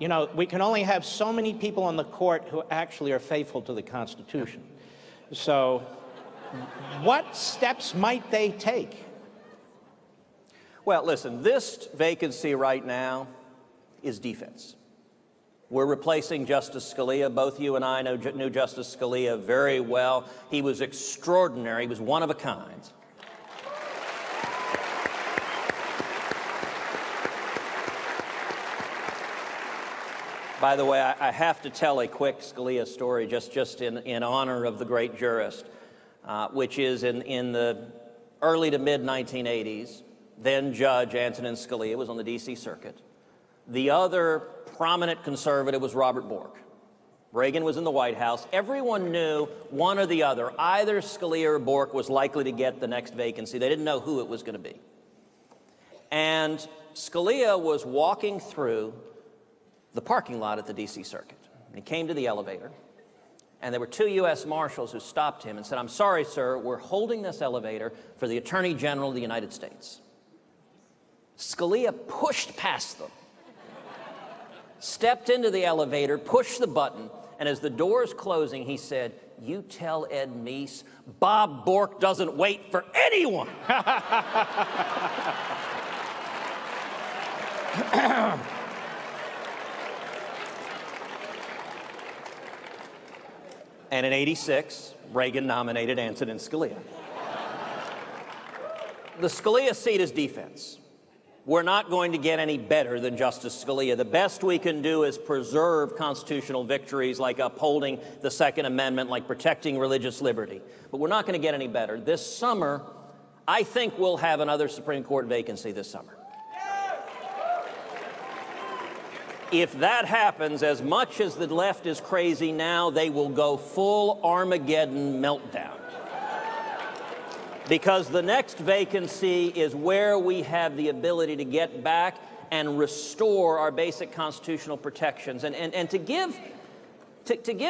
You know, we can only have so many people on the court who actually are faithful to the Constitution. So what steps might they take? Well, listen, this vacancy right now is defense. We're replacing Justice Scalia. Both you and I knew Justice Scalia very well. He was extraordinary. He was one of a kind. By the way, I have to tell a quick Scalia story just in honor of the great jurist, which is in the early to mid-1980s, then Judge Antonin Scalia was on the D.C. Circuit. The other prominent conservative was Robert Bork. Reagan was in the White House. Everyone knew one or the other, either Scalia or Bork, was likely to get the next vacancy. They didn't know who it was going to be. And Scalia was walking through the parking lot at the D.C. Circuit. And he came to the elevator, and there were two U.S. Marshals who stopped him and said, "I'm sorry, sir, we're holding this elevator for the Attorney General of the United States." Scalia pushed past them, stepped into the elevator, pushed the button, and as the door's closing, he said, "You tell Ed Meese, Bob Bork doesn't wait for anyone." And in '86, Reagan nominated Antonin Scalia. The Scalia seat is defense. We're not going to get any better than Justice Scalia. The best we can do is preserve constitutional victories like upholding the Second Amendment, like protecting religious liberty. But we're not going to get any better. This summer, I think we'll have another Supreme Court vacancy this summer. If that happens, as much as the left is crazy now, they will go full Armageddon meltdown. Because the next vacancy is where we have the ability to get back and restore our basic constitutional protections. And to give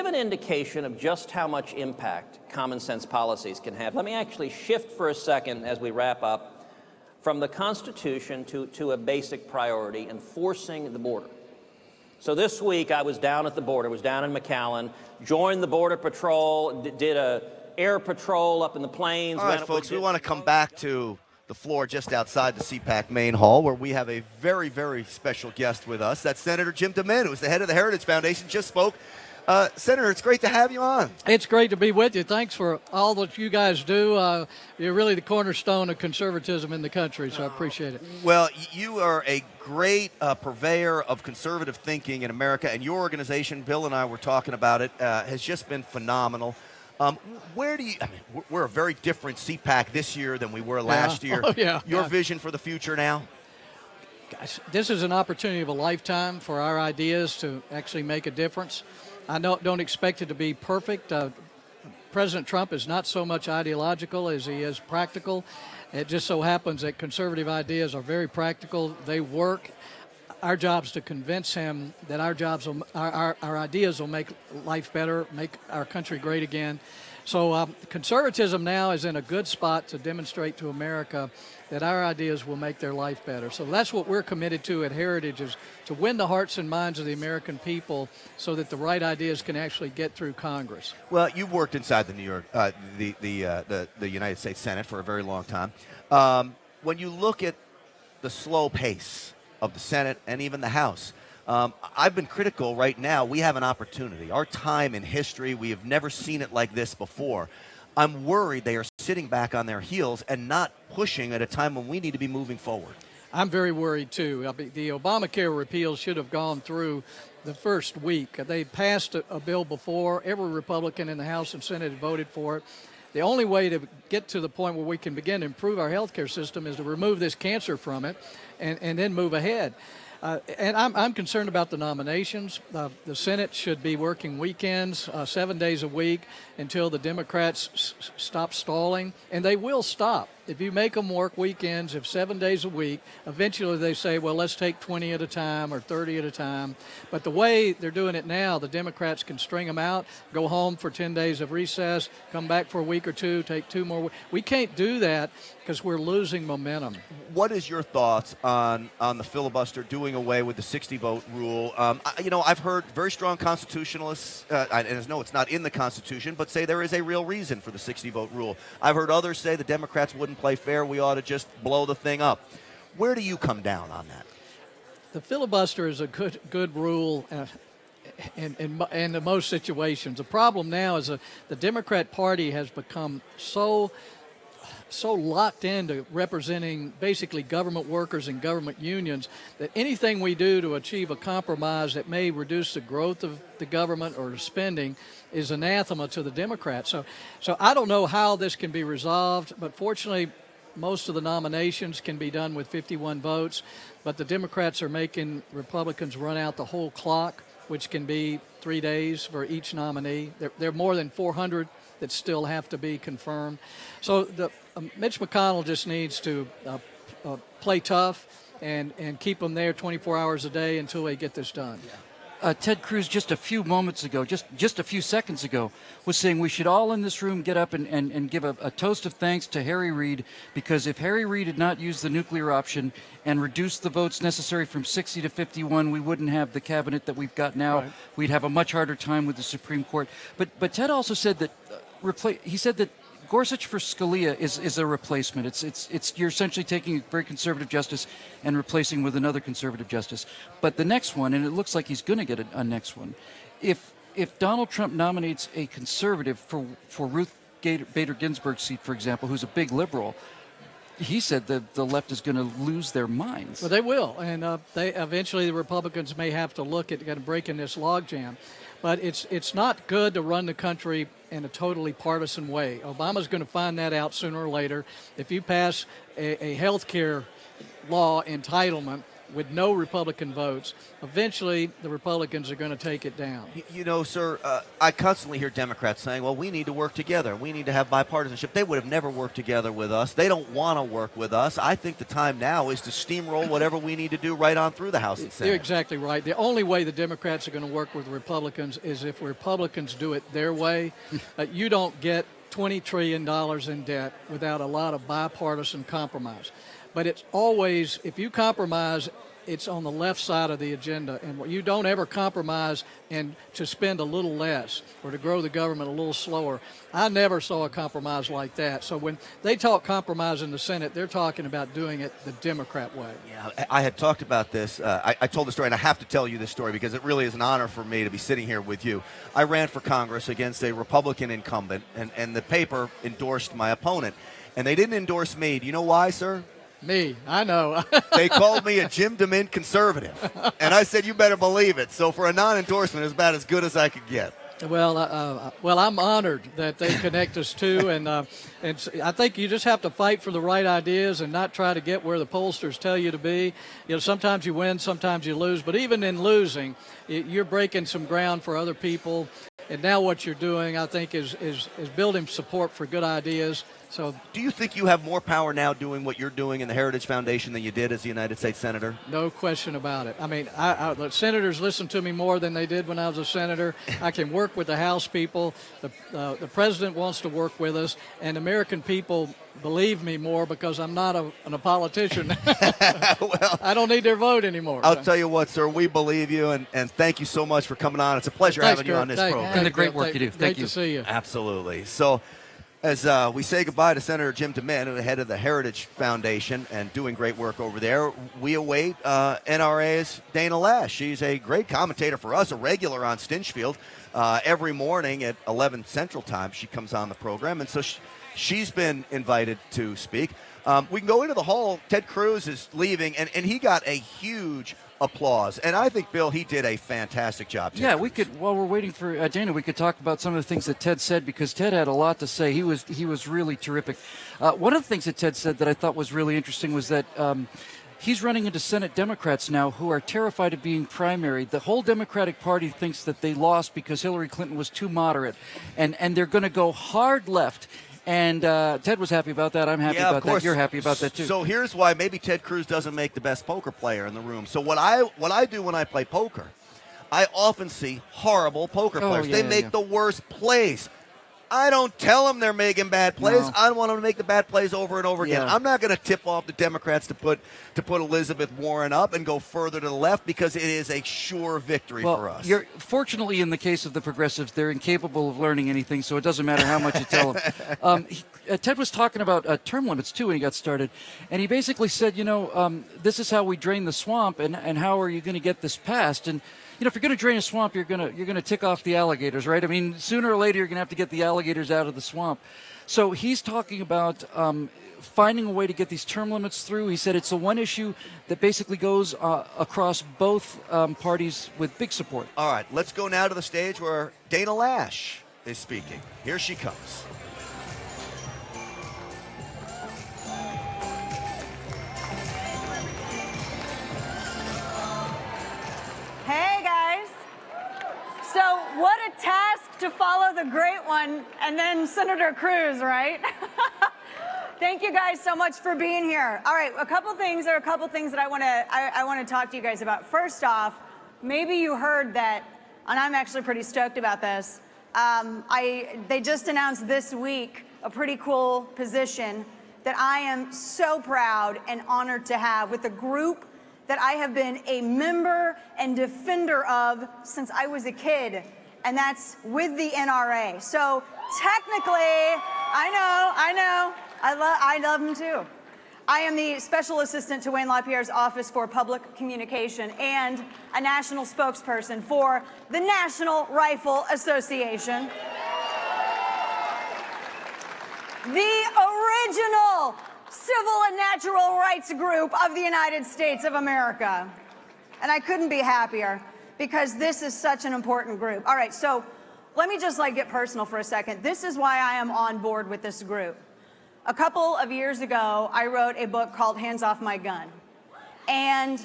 an indication of just how much impact common sense policies can have, let me actually shift for a second as we wrap up from the Constitution to a basic priority, enforcing the border. So this week I was down at the border, was down in McAllen, joined the Border Patrol, did a air patrol up in the plains. All right, folks, we want to come back to the floor just outside the CPAC main hall, where we have a very, very special guest with us. That's Senator Jim DeMint, who's the head of the Heritage Foundation, just spoke. Senator, it's great to have you on. It's great to be with you. Thanks for all that you guys do. You're really the cornerstone of conservatism in the country, so I appreciate it. Well, you are a great purveyor of conservative thinking in America, and your organization, Bill and I were talking about it, has just been phenomenal. Where do you, I mean, we're a very different CPAC this year than we were last year. Oh, yeah. Your vision for the future now? Guys, this is an opportunity of a lifetime for our ideas to actually make a difference. I don't expect it to be perfect. President Trump is not so much ideological as he is practical. It just so happens that conservative ideas are very practical. They work. Our job is to convince him that our ideas will make life better, make our country great again. So conservatism now is in a good spot to demonstrate to America that our ideas will make their life better. So that's what we're committed to at Heritage, is to win the hearts and minds of the American people so that the right ideas can actually get through Congress. Well, you've worked inside the New York, the United States Senate for a very long time. When you look at the slow pace of the Senate and even the House, I've been critical. Right now, we have an opportunity. Our time in history, we have never seen it like this before. I'm worried they are sitting back on their heels and not pushing at a time when we need to be moving forward. I'm very worried, too. The Obamacare repeal should have gone through the first week. They passed a bill before. Every Republican in the House and Senate had voted for it. The only way to get to the point where we can begin to improve our health care system is to remove this cancer from it and then move ahead. And I'm concerned about the nominations. The Senate should be working weekends, 7 days a week, until the Democrats stop stalling. And they will stop. if you make them work weekends, if 7 days a week, eventually they say, well, let's take 20 at a time or 30 at a time. But the way they're doing it now, the Democrats can string them out, go home for 10 days of recess, come back for a week or two, take 2 more weeks. We can't do that because we're losing momentum. What is your thoughts on the filibuster doing away with the 60-vote rule? I've heard very strong constitutionalists, and no, it's not in the Constitution, but say there is a real reason for the 60-vote rule. I've heard others say the Democrats wouldn't play fair. We ought to just blow the thing up. Where do you come down on that? The filibuster is a good rule in most situations. The problem now is the Democrat Party has become so locked into representing basically government workers and government unions that anything we do to achieve a compromise that may reduce the growth of the government or spending is anathema to the Democrats. So I don't know how this can be resolved, but fortunately most of the nominations can be done with 51 votes, but the Democrats are making Republicans run out the whole clock, which can be 3 days for each nominee. There are more than 400 that still have to be confirmed. So Mitch McConnell just needs to play tough and keep them there 24 hours a day until they get this done. Ted Cruz just a few moments ago, just a few seconds ago, was saying we should all in this room get up and give a toast of thanks to Harry Reid, because if Harry Reid had not used the nuclear option and reduced the votes necessary from 60 to 51, we wouldn't have the cabinet that we've got now. Right. We'd have a much harder time with the Supreme Court. But Ted also said that he said that Gorsuch for Scalia is a replacement. It's you're essentially taking a very conservative justice and replacing with another conservative justice. But the next one, and it looks like he's going to get a next one, if Donald Trump nominates a conservative for Ruth Bader Ginsburg's seat, for example, who's a big liberal, he said that the left is going to lose their minds. Well, they will, and they eventually the Republicans may have to look at breaking this logjam. But it's not good to run the country in a totally partisan way. Obama's going to find that out sooner or later. If you pass a health care law entitlement with no Republican votes, eventually the Republicans are going to take it down. Sir, I constantly hear Democrats saying, well, we need to work together. We need to have bipartisanship. They would have never worked together with us. They don't want to work with us. I think the time now is to steamroll whatever we need to do right on through the House and Senate. You're exactly right. The only way the Democrats are going to work with Republicans is if Republicans do it their way. You don't get $20 trillion in debt without a lot of bipartisan compromise. But it's always, if you compromise, it's on the left side of the agenda. And you don't ever compromise and to spend a little less or to grow the government a little slower. I never saw a compromise like that. So when they talk compromise in the Senate, they're talking about doing it the Democrat way. Yeah, I had talked about this. I told the story, and I have to tell you this story because it really is an honor for me to be sitting here with you. I ran for Congress against a Republican incumbent, and the paper endorsed my opponent. And they didn't endorse me. Do you know why, sir? Me, I know. They called me a Jim DeMint conservative. And I said, you better believe it. So for a non-endorsement, it was about as good as I could get. Well, I'm honored that they connect us too, and I think you just have to fight for the right ideas and not try to get where the pollsters tell you to be. Sometimes you win, sometimes you lose, but even in losing, you're breaking some ground for other people. And now what you're doing, I think, is building support for good ideas. So, do you think you have more power now doing what you're doing in the Heritage Foundation than you did as a United States Senator? No question about it. I mean, the senators listen to me more than they did when I was a senator. I can work with the House people. The president wants to work with us, and American people believe me more because I'm not a politician. Well, I don't need their vote anymore. I'll tell you what, sir, we believe you, and thank you so much for coming on. It's a pleasure having you on this program. And the great work you do. Thank you. Great to see you. Absolutely. So, as we say goodbye to Senator Jim DeMint, the head of the Heritage Foundation and doing great work over there, we await NRA's Dana Loesch. She's a great commentator for us, a regular on Stinchfield. Every morning at 11 Central Time, she comes on the program, and so she's been invited to speak. We can go into the hall. Ted Cruz is leaving, and he got a huge applause. And I think, Bill, he did a fantastic job. Yeah, we could, while we're waiting for Dana, we could talk about some of the things that Ted said, because Ted had a lot to say. He was really terrific. One of the things that Ted said that I thought was really interesting was that he's running into Senate Democrats now who are terrified of being primaried. The whole Democratic Party thinks that they lost because Hillary Clinton was too moderate, and they're going to go hard left. And Ted was happy about that. I'm happy Yeah, about of course. that. You're happy about that too. So here's why maybe Ted Cruz doesn't make the best poker player in the room. So what I do when I play poker, I often see horrible poker players. They make the worst plays. I don't tell them they're making bad plays. No. I want them to make the bad plays over and over again. Yeah. I'm not going to tip off the Democrats to put Elizabeth Warren up and go further to the left because it is a sure victory for us. Fortunately, in the case of the progressives, they're incapable of learning anything, so it doesn't matter how much you tell them. Ted was talking about term limits, too, when he got started. And he basically said, this is how we drain the swamp, and how are you going to get this passed? And if you're going to drain a swamp, you're going to tick off the alligators, right? I mean, sooner or later, you're going to have to get the alligators out of the swamp. So he's talking about finding a way to get these term limits through. He said it's the one issue that basically goes across both parties with big support. All right, let's go now to the stage where Dana Loesch is speaking. Here she comes. Hey guys. So what a task to follow the great one and then Senator Cruz, right? Thank you guys so much for being here. All right, there are a couple things that I want to talk to you guys about. First off, maybe you heard that, and I'm actually pretty stoked about this. They just announced this week a pretty cool position that I am so proud and honored to have with a group that I have been a member and defender of since I was a kid, and that's with the NRA. So technically, I know, I love them too. I am the special assistant to Wayne LaPierre's Office for Public Communication and a national spokesperson for the National Rifle Association. The original civil and natural rights group of the United States of America. And I couldn't be happier because this is such an important group. All right, so let me just get personal for a second. This is why I am on board with this group. A couple of years ago, I wrote a book called Hands Off My Gun. And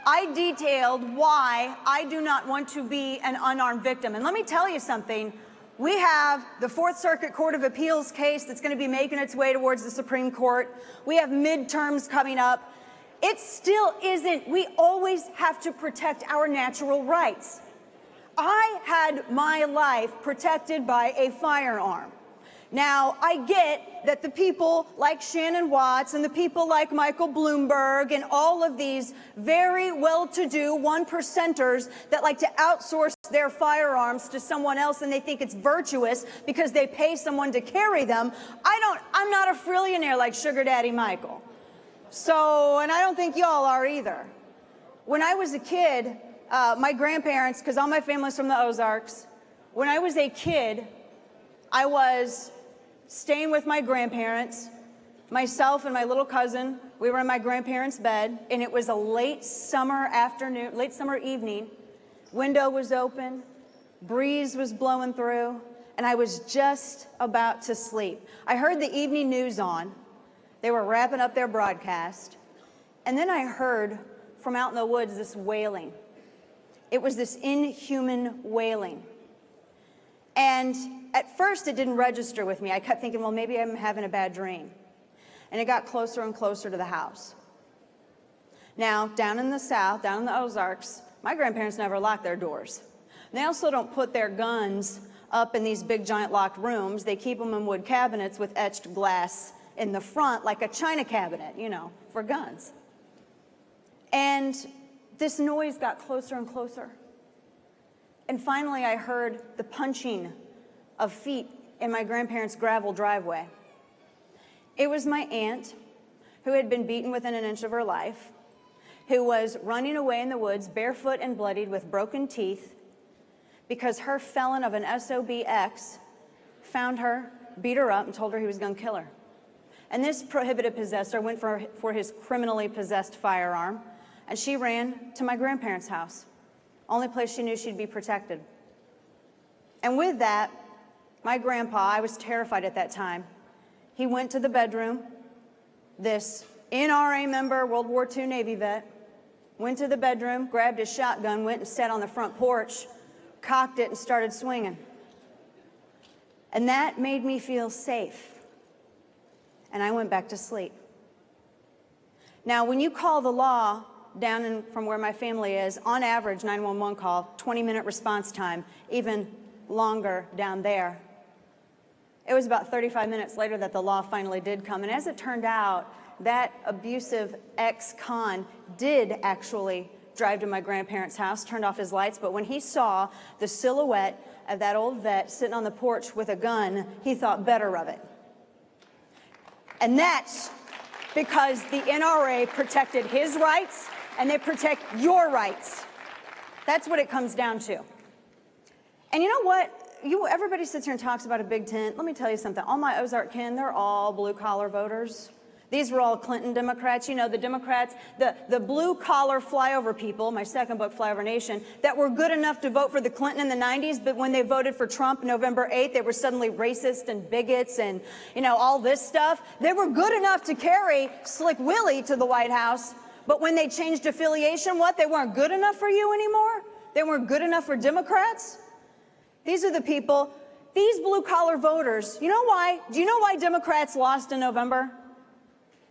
I detailed why I do not want to be an unarmed victim. And let me tell you something. We have the Fourth Circuit Court of Appeals case that's going to be making its way towards the Supreme Court. We have midterms coming up. It still isn't. We always have to protect our natural rights. I had my life protected by a firearm. Now, I get that the people like Shannon Watts and the people like Michael Bloomberg and all of these very well-to-do one-percenters that like to outsource their firearms to someone else and they think it's virtuous because they pay someone to carry them. I'm not a frillionaire like Sugar Daddy Michael. So, and I don't think y'all are either. When I was a kid, my grandparents, because all my family's from the Ozarks, when I was a kid, I was staying with my grandparents. Myself and my little cousin, we were in my grandparents' bed, and it was a late summer evening. Window was open, breeze was blowing through, and I was just about to sleep. I heard the evening news on. They were wrapping up their broadcast. And then I heard from out in the woods this wailing. It was this inhuman wailing. And at first, it didn't register with me. I kept thinking, well, maybe I'm having a bad dream. And it got closer and closer to the house. Now, down in the South, down in the Ozarks, my grandparents never locked their doors. They also don't put their guns up in these big, giant locked rooms. They keep them in wood cabinets with etched glass in the front, like a china cabinet, for guns. And this noise got closer and closer. And finally, I heard the punching of feet in my grandparents' gravel driveway. It was my aunt, who had been beaten within an inch of her life, who was running away in the woods, barefoot and bloodied with broken teeth, because her felon of an SOB ex found her, beat her up, and told her he was going to kill her. And this prohibited possessor went for his criminally possessed firearm, and she ran to my grandparents' house. Only place she knew she'd be protected. And with that, my grandpa, I was terrified at that time, he went to the bedroom, this NRA member, World War II Navy vet, went to the bedroom, grabbed his shotgun, went and sat on the front porch, cocked it and started swinging. And that made me feel safe. and I went back to sleep. Now, when you call the law down from where my family is, on average, 911 call, 20-minute response time, even longer down there. It was about 35 minutes later that the law finally did come. And as it turned out, that abusive ex-con did actually drive to my grandparents' house, turned off his lights, but when he saw the silhouette of that old vet sitting on the porch with a gun, he thought better of it. And that's because the NRA protected his rights and they protect your rights. That's what it comes down to. And you know what? Everybody sits here and talks about a big tent. Let me tell you something. All my Ozark kin, they're all blue-collar voters. These were all Clinton Democrats. You know, the Democrats, the blue-collar flyover people, my second book, Flyover Nation, that were good enough to vote for the Clinton in the 90s, but when they voted for Trump November 8th, they were suddenly racist and bigots and, you know, all this stuff. They were good enough to carry Slick Willie to the White House, but when they changed affiliation, what? They weren't good enough for you anymore? They weren't good enough for Democrats? These are the people, these blue-collar voters. You know why? Do you know why Democrats lost in November?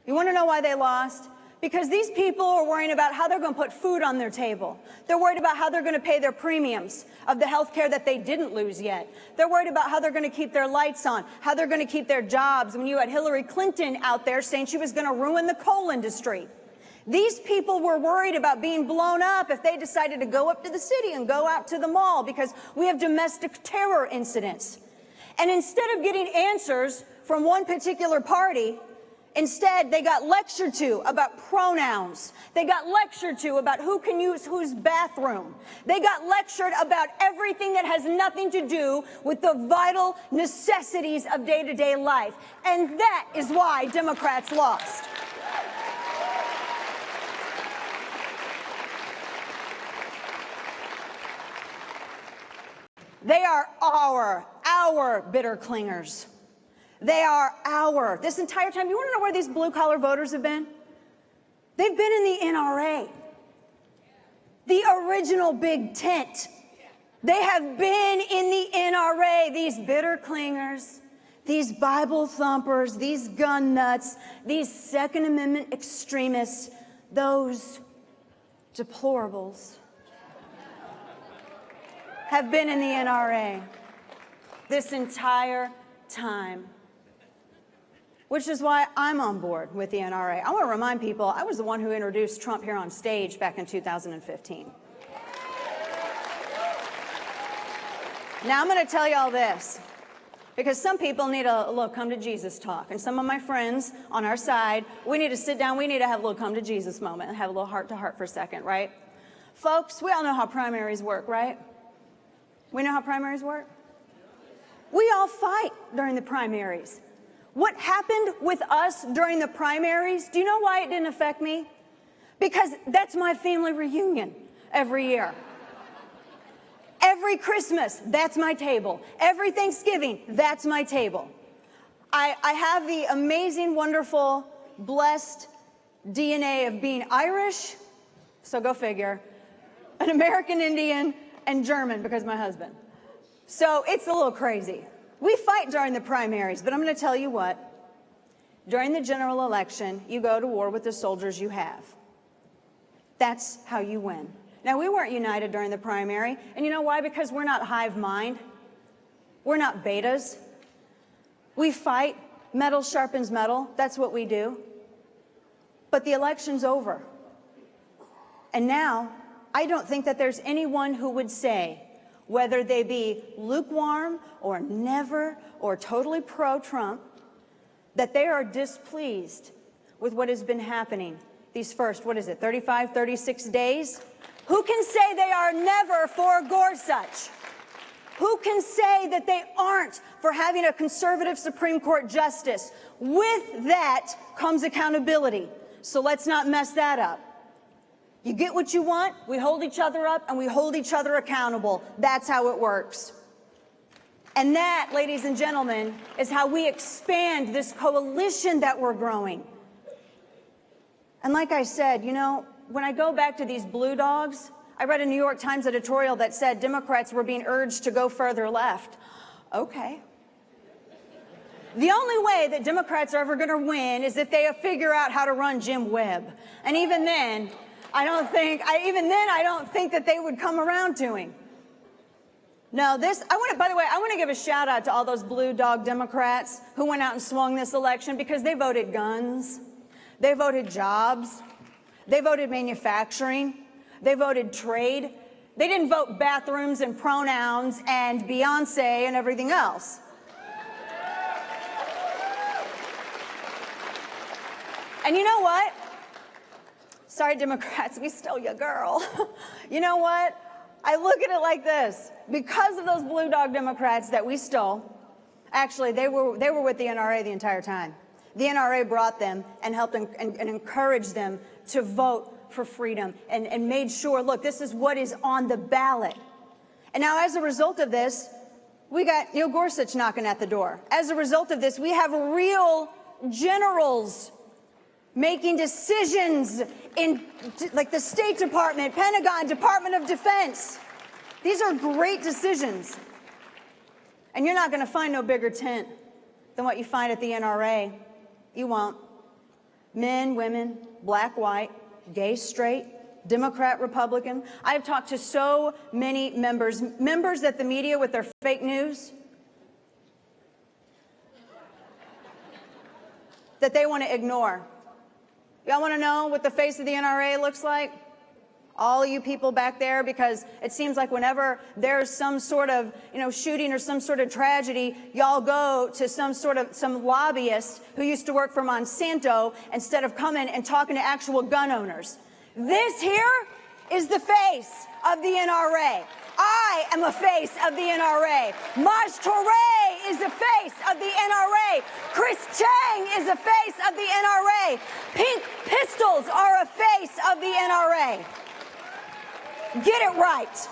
You want to know why they lost? Because these people are worrying about how they're going to put food on their table. They're worried about how they're going to pay their premiums of the health care that they didn't lose yet. They're worried about how they're going to keep their lights on, how they're going to keep their jobs. When you had Hillary Clinton out there saying she was going to ruin the coal industry. These people were worried about being blown up if they decided to go up to the city and go out to the mall because we have domestic terror incidents. And instead of getting answers from one particular party, instead, they got lectured to about pronouns. They got lectured to about who can use whose bathroom. They got lectured about everything that has nothing to do with the vital necessities of day-to-day life. And that is why Democrats lost. They are our bitter clingers. They are this entire time. You want to know where these blue-collar voters have been? They've been in the NRA, the original big tent. They have been in the NRA, these bitter clingers, these Bible thumpers, these gun nuts, these Second Amendment extremists, those deplorables have been in the NRA this entire time. Which is why I'm on board with the NRA. I want to remind people, I was the one who introduced Trump here on stage back in 2015. Now I'm going to tell you all this, because some people need a little come to Jesus talk. And some of my friends on our side, we need to sit down, we need to have a little come to Jesus moment and have a little heart to heart for a second, right? Folks, we all know how primaries work, right? We know how primaries work? We all fight during the primaries. What happened with us during the primaries, do you know why it didn't affect me? Because that's my family reunion every year. Every Christmas, that's my table. Every Thanksgiving, that's my table. I have the amazing, wonderful, blessed DNA of being Irish, so go figure, an American Indian, and German because of my husband. So it's a little crazy. We fight during the primaries, but I'm going to tell you what. During the general election, you go to war with the soldiers you have. That's how you win. Now, we weren't united during the primary, and you know why? Because we're not hive mind. We're not betas. We fight. Metal sharpens metal. That's what we do. But the election's over. And now, I don't think that there's anyone who would say, whether they be lukewarm or never or totally pro-Trump, that they are displeased with what has been happening these first, 35, 36 days? Who can say they are never for Gorsuch? Who can say that they aren't for having a conservative Supreme Court justice? With that comes accountability. So let's not mess that up. You get what you want, we hold each other up, and we hold each other accountable. That's how it works. And that, ladies and gentlemen, is how we expand this coalition that we're growing. And like I said, you know, when I go back to these blue dogs, I read a New York Times editorial that said Democrats were being urged to go further left. Okay. The only way that Democrats are ever going to win is if they figure out how to run Jim Webb. And even then, I don't think that they would come around to him. No, by the way, I want to give a shout out to all those blue dog Democrats who went out and swung this election, because they voted guns, they voted jobs, they voted manufacturing, they voted trade. They didn't vote bathrooms and pronouns and Beyonce and everything else. And you know what? Sorry, Democrats, we stole your girl. You know what? I look at it like this. Because of those blue dog Democrats that we stole, actually, they were with the NRA the entire time. The NRA brought them and helped and encouraged them to vote for freedom and made sure, look, this is what is on the ballot. And now, as a result of this, we got Neil Gorsuch knocking at the door. As a result of this, we have real generals making decisions in, like, the State Department, Pentagon, Department of Defense. These are great decisions. And you're not going to find no bigger tent than what you find at the NRA. You won't. Men, women, black, white, gay, straight, Democrat, Republican. I've talked to so many members that the media with their fake news, that they want to ignore. Y'all want to know what the face of the NRA looks like? All you people back there, because it seems like whenever there's some sort of, shooting or some sort of tragedy, y'all go to some lobbyist who used to work for Monsanto instead of coming and talking to actual gun owners. This here is the face of the NRA. I am a face of the NRA. Maj Touré is the face of the NRA. Chris Chang is a face of the NRA. Pink Pistols are a face of the NRA. Get it right.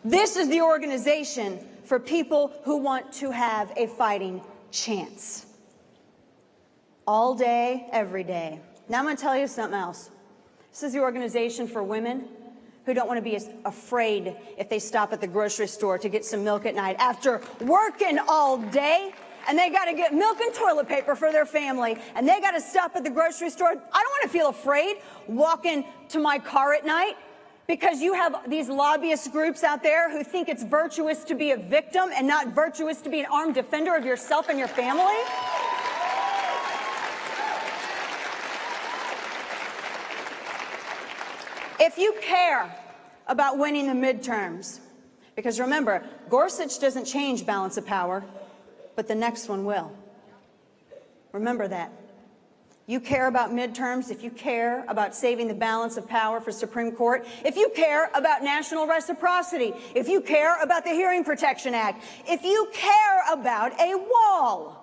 This is the organization for people who want to have a fighting chance. All day, every day. Now I'm going to tell you something else. This is the organization for women who don't want to be afraid if they stop at the grocery store to get some milk at night after working all day, and they got to get milk and toilet paper for their family, and they got to stop at the grocery store. I don't want to feel afraid walking to my car at night because you have these lobbyist groups out there who think it's virtuous to be a victim and not virtuous to be an armed defender of yourself and your family. If you care about winning the midterms, because remember, Gorsuch doesn't change balance of power, but the next one will. Remember that. You care about midterms, if you care about saving the balance of power for Supreme Court, if you care about national reciprocity, if you care about the Hearing Protection Act, if you care about a wall,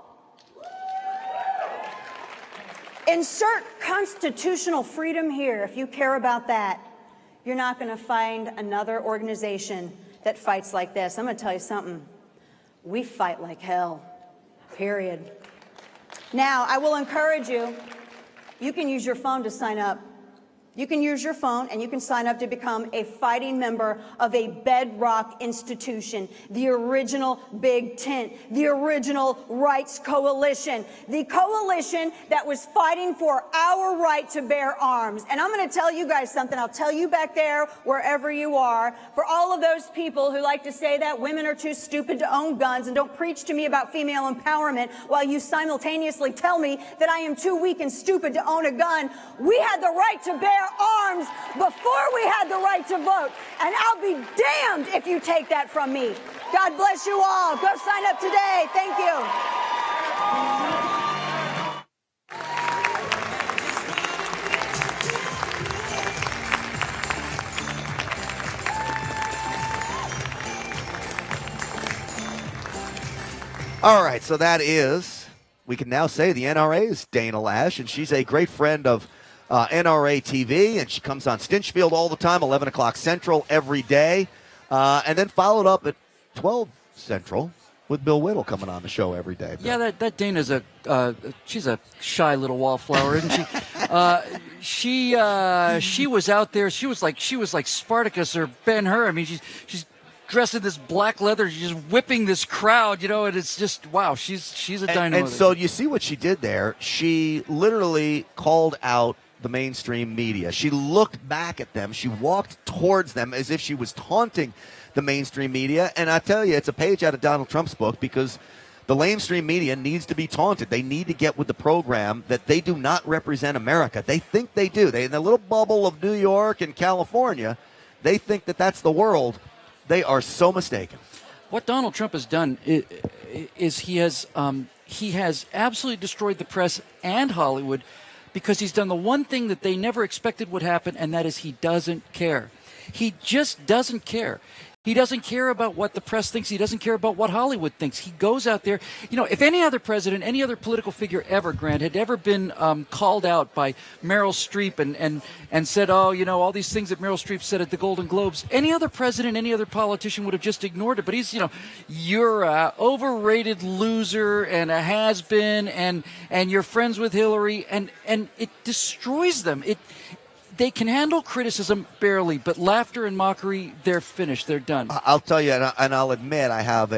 insert constitutional freedom here. If you care about that, you're not going to find another organization that fights like this. I'm going to tell you something. We fight like hell, period. Now, I will encourage you, you can use your phone to sign up. You can use your phone and you can sign up to become a fighting member of a bedrock institution, the original Big Tent, the original Rights Coalition, the coalition that was fighting for our right to bear arms. And I'm going to tell you guys something. I'll tell you back there, wherever you are, for all of those people who like to say that women are too stupid to own guns and don't preach to me about female empowerment while you simultaneously tell me that I am too weak and stupid to own a gun. We had the right to bear arms before we had the right to vote, and I'll be damned if you take that from me. God bless you all. Go sign up today. Thank you. All right, so that is, we can now say the NRA is Dana Loesch, and she's a great friend of NRATV, and she comes on Stinchfield all the time, 11 o'clock Central every day, and then followed up at 12 Central with Bill Whittle coming on the show every day. Bill. Yeah, that Dana's she's a shy little wallflower, isn't she? She was out there. She was like Spartacus or Ben-Hur. I mean, she's dressed in this black leather, she's just whipping this crowd, and it's just, wow, she's a dynamo. And so you see what she did there. She literally called out the mainstream media. She looked back at them. She walked towards them as if she was taunting the mainstream media. And I tell you, it's a page out of Donald Trump's book, because the mainstream media needs to be taunted. They need to get with the program that they do not represent America. They think they do. They, in the little bubble of New York and California, they think that that's the world. They are so mistaken. What Donald Trump has done is he has absolutely destroyed the press and Hollywood, because he's done the one thing that they never expected would happen, and that is he doesn't care. He just doesn't care. He doesn't care about what the press thinks. He doesn't care about what Hollywood thinks. He goes out there. If any other president, any other political figure ever, Grant, had ever been called out by Meryl Streep and said, all these things that Meryl Streep said at the Golden Globes, any other president, any other politician would have just ignored it. But he's, you're a overrated loser and a has-been, and you're friends with Hillary, and it destroys them. They can handle criticism barely, but laughter and mockery, they're finished. They're done. I'll tell you, and I'll admit, I have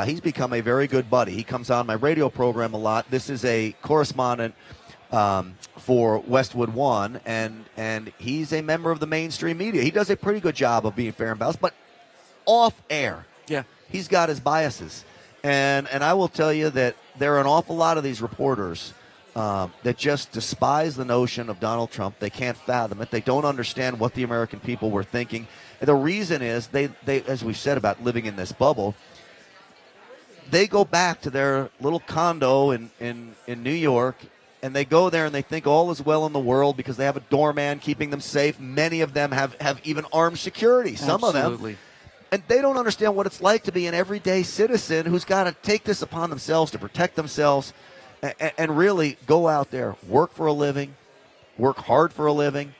he's become a very good buddy. He comes on my radio program a lot. This is a correspondent for Westwood One, and he's a member of the mainstream media. He does a pretty good job of being fair and balanced, but off air, he's got his biases. And I will tell you that there are an awful lot of these reporters that just despise the notion of Donald Trump. They can't fathom it. They don't understand what the American people were thinking. And the reason is they, as we've said about living in this bubble, they go back to their little condo in New York, and they go there and they think all is well in the world because they have a doorman keeping them safe. Many of them have even armed security, some of them. And they don't understand what it's like to be an everyday citizen who's got to take this upon themselves to protect themselves. And really go out there, work for a living, work hard for a living.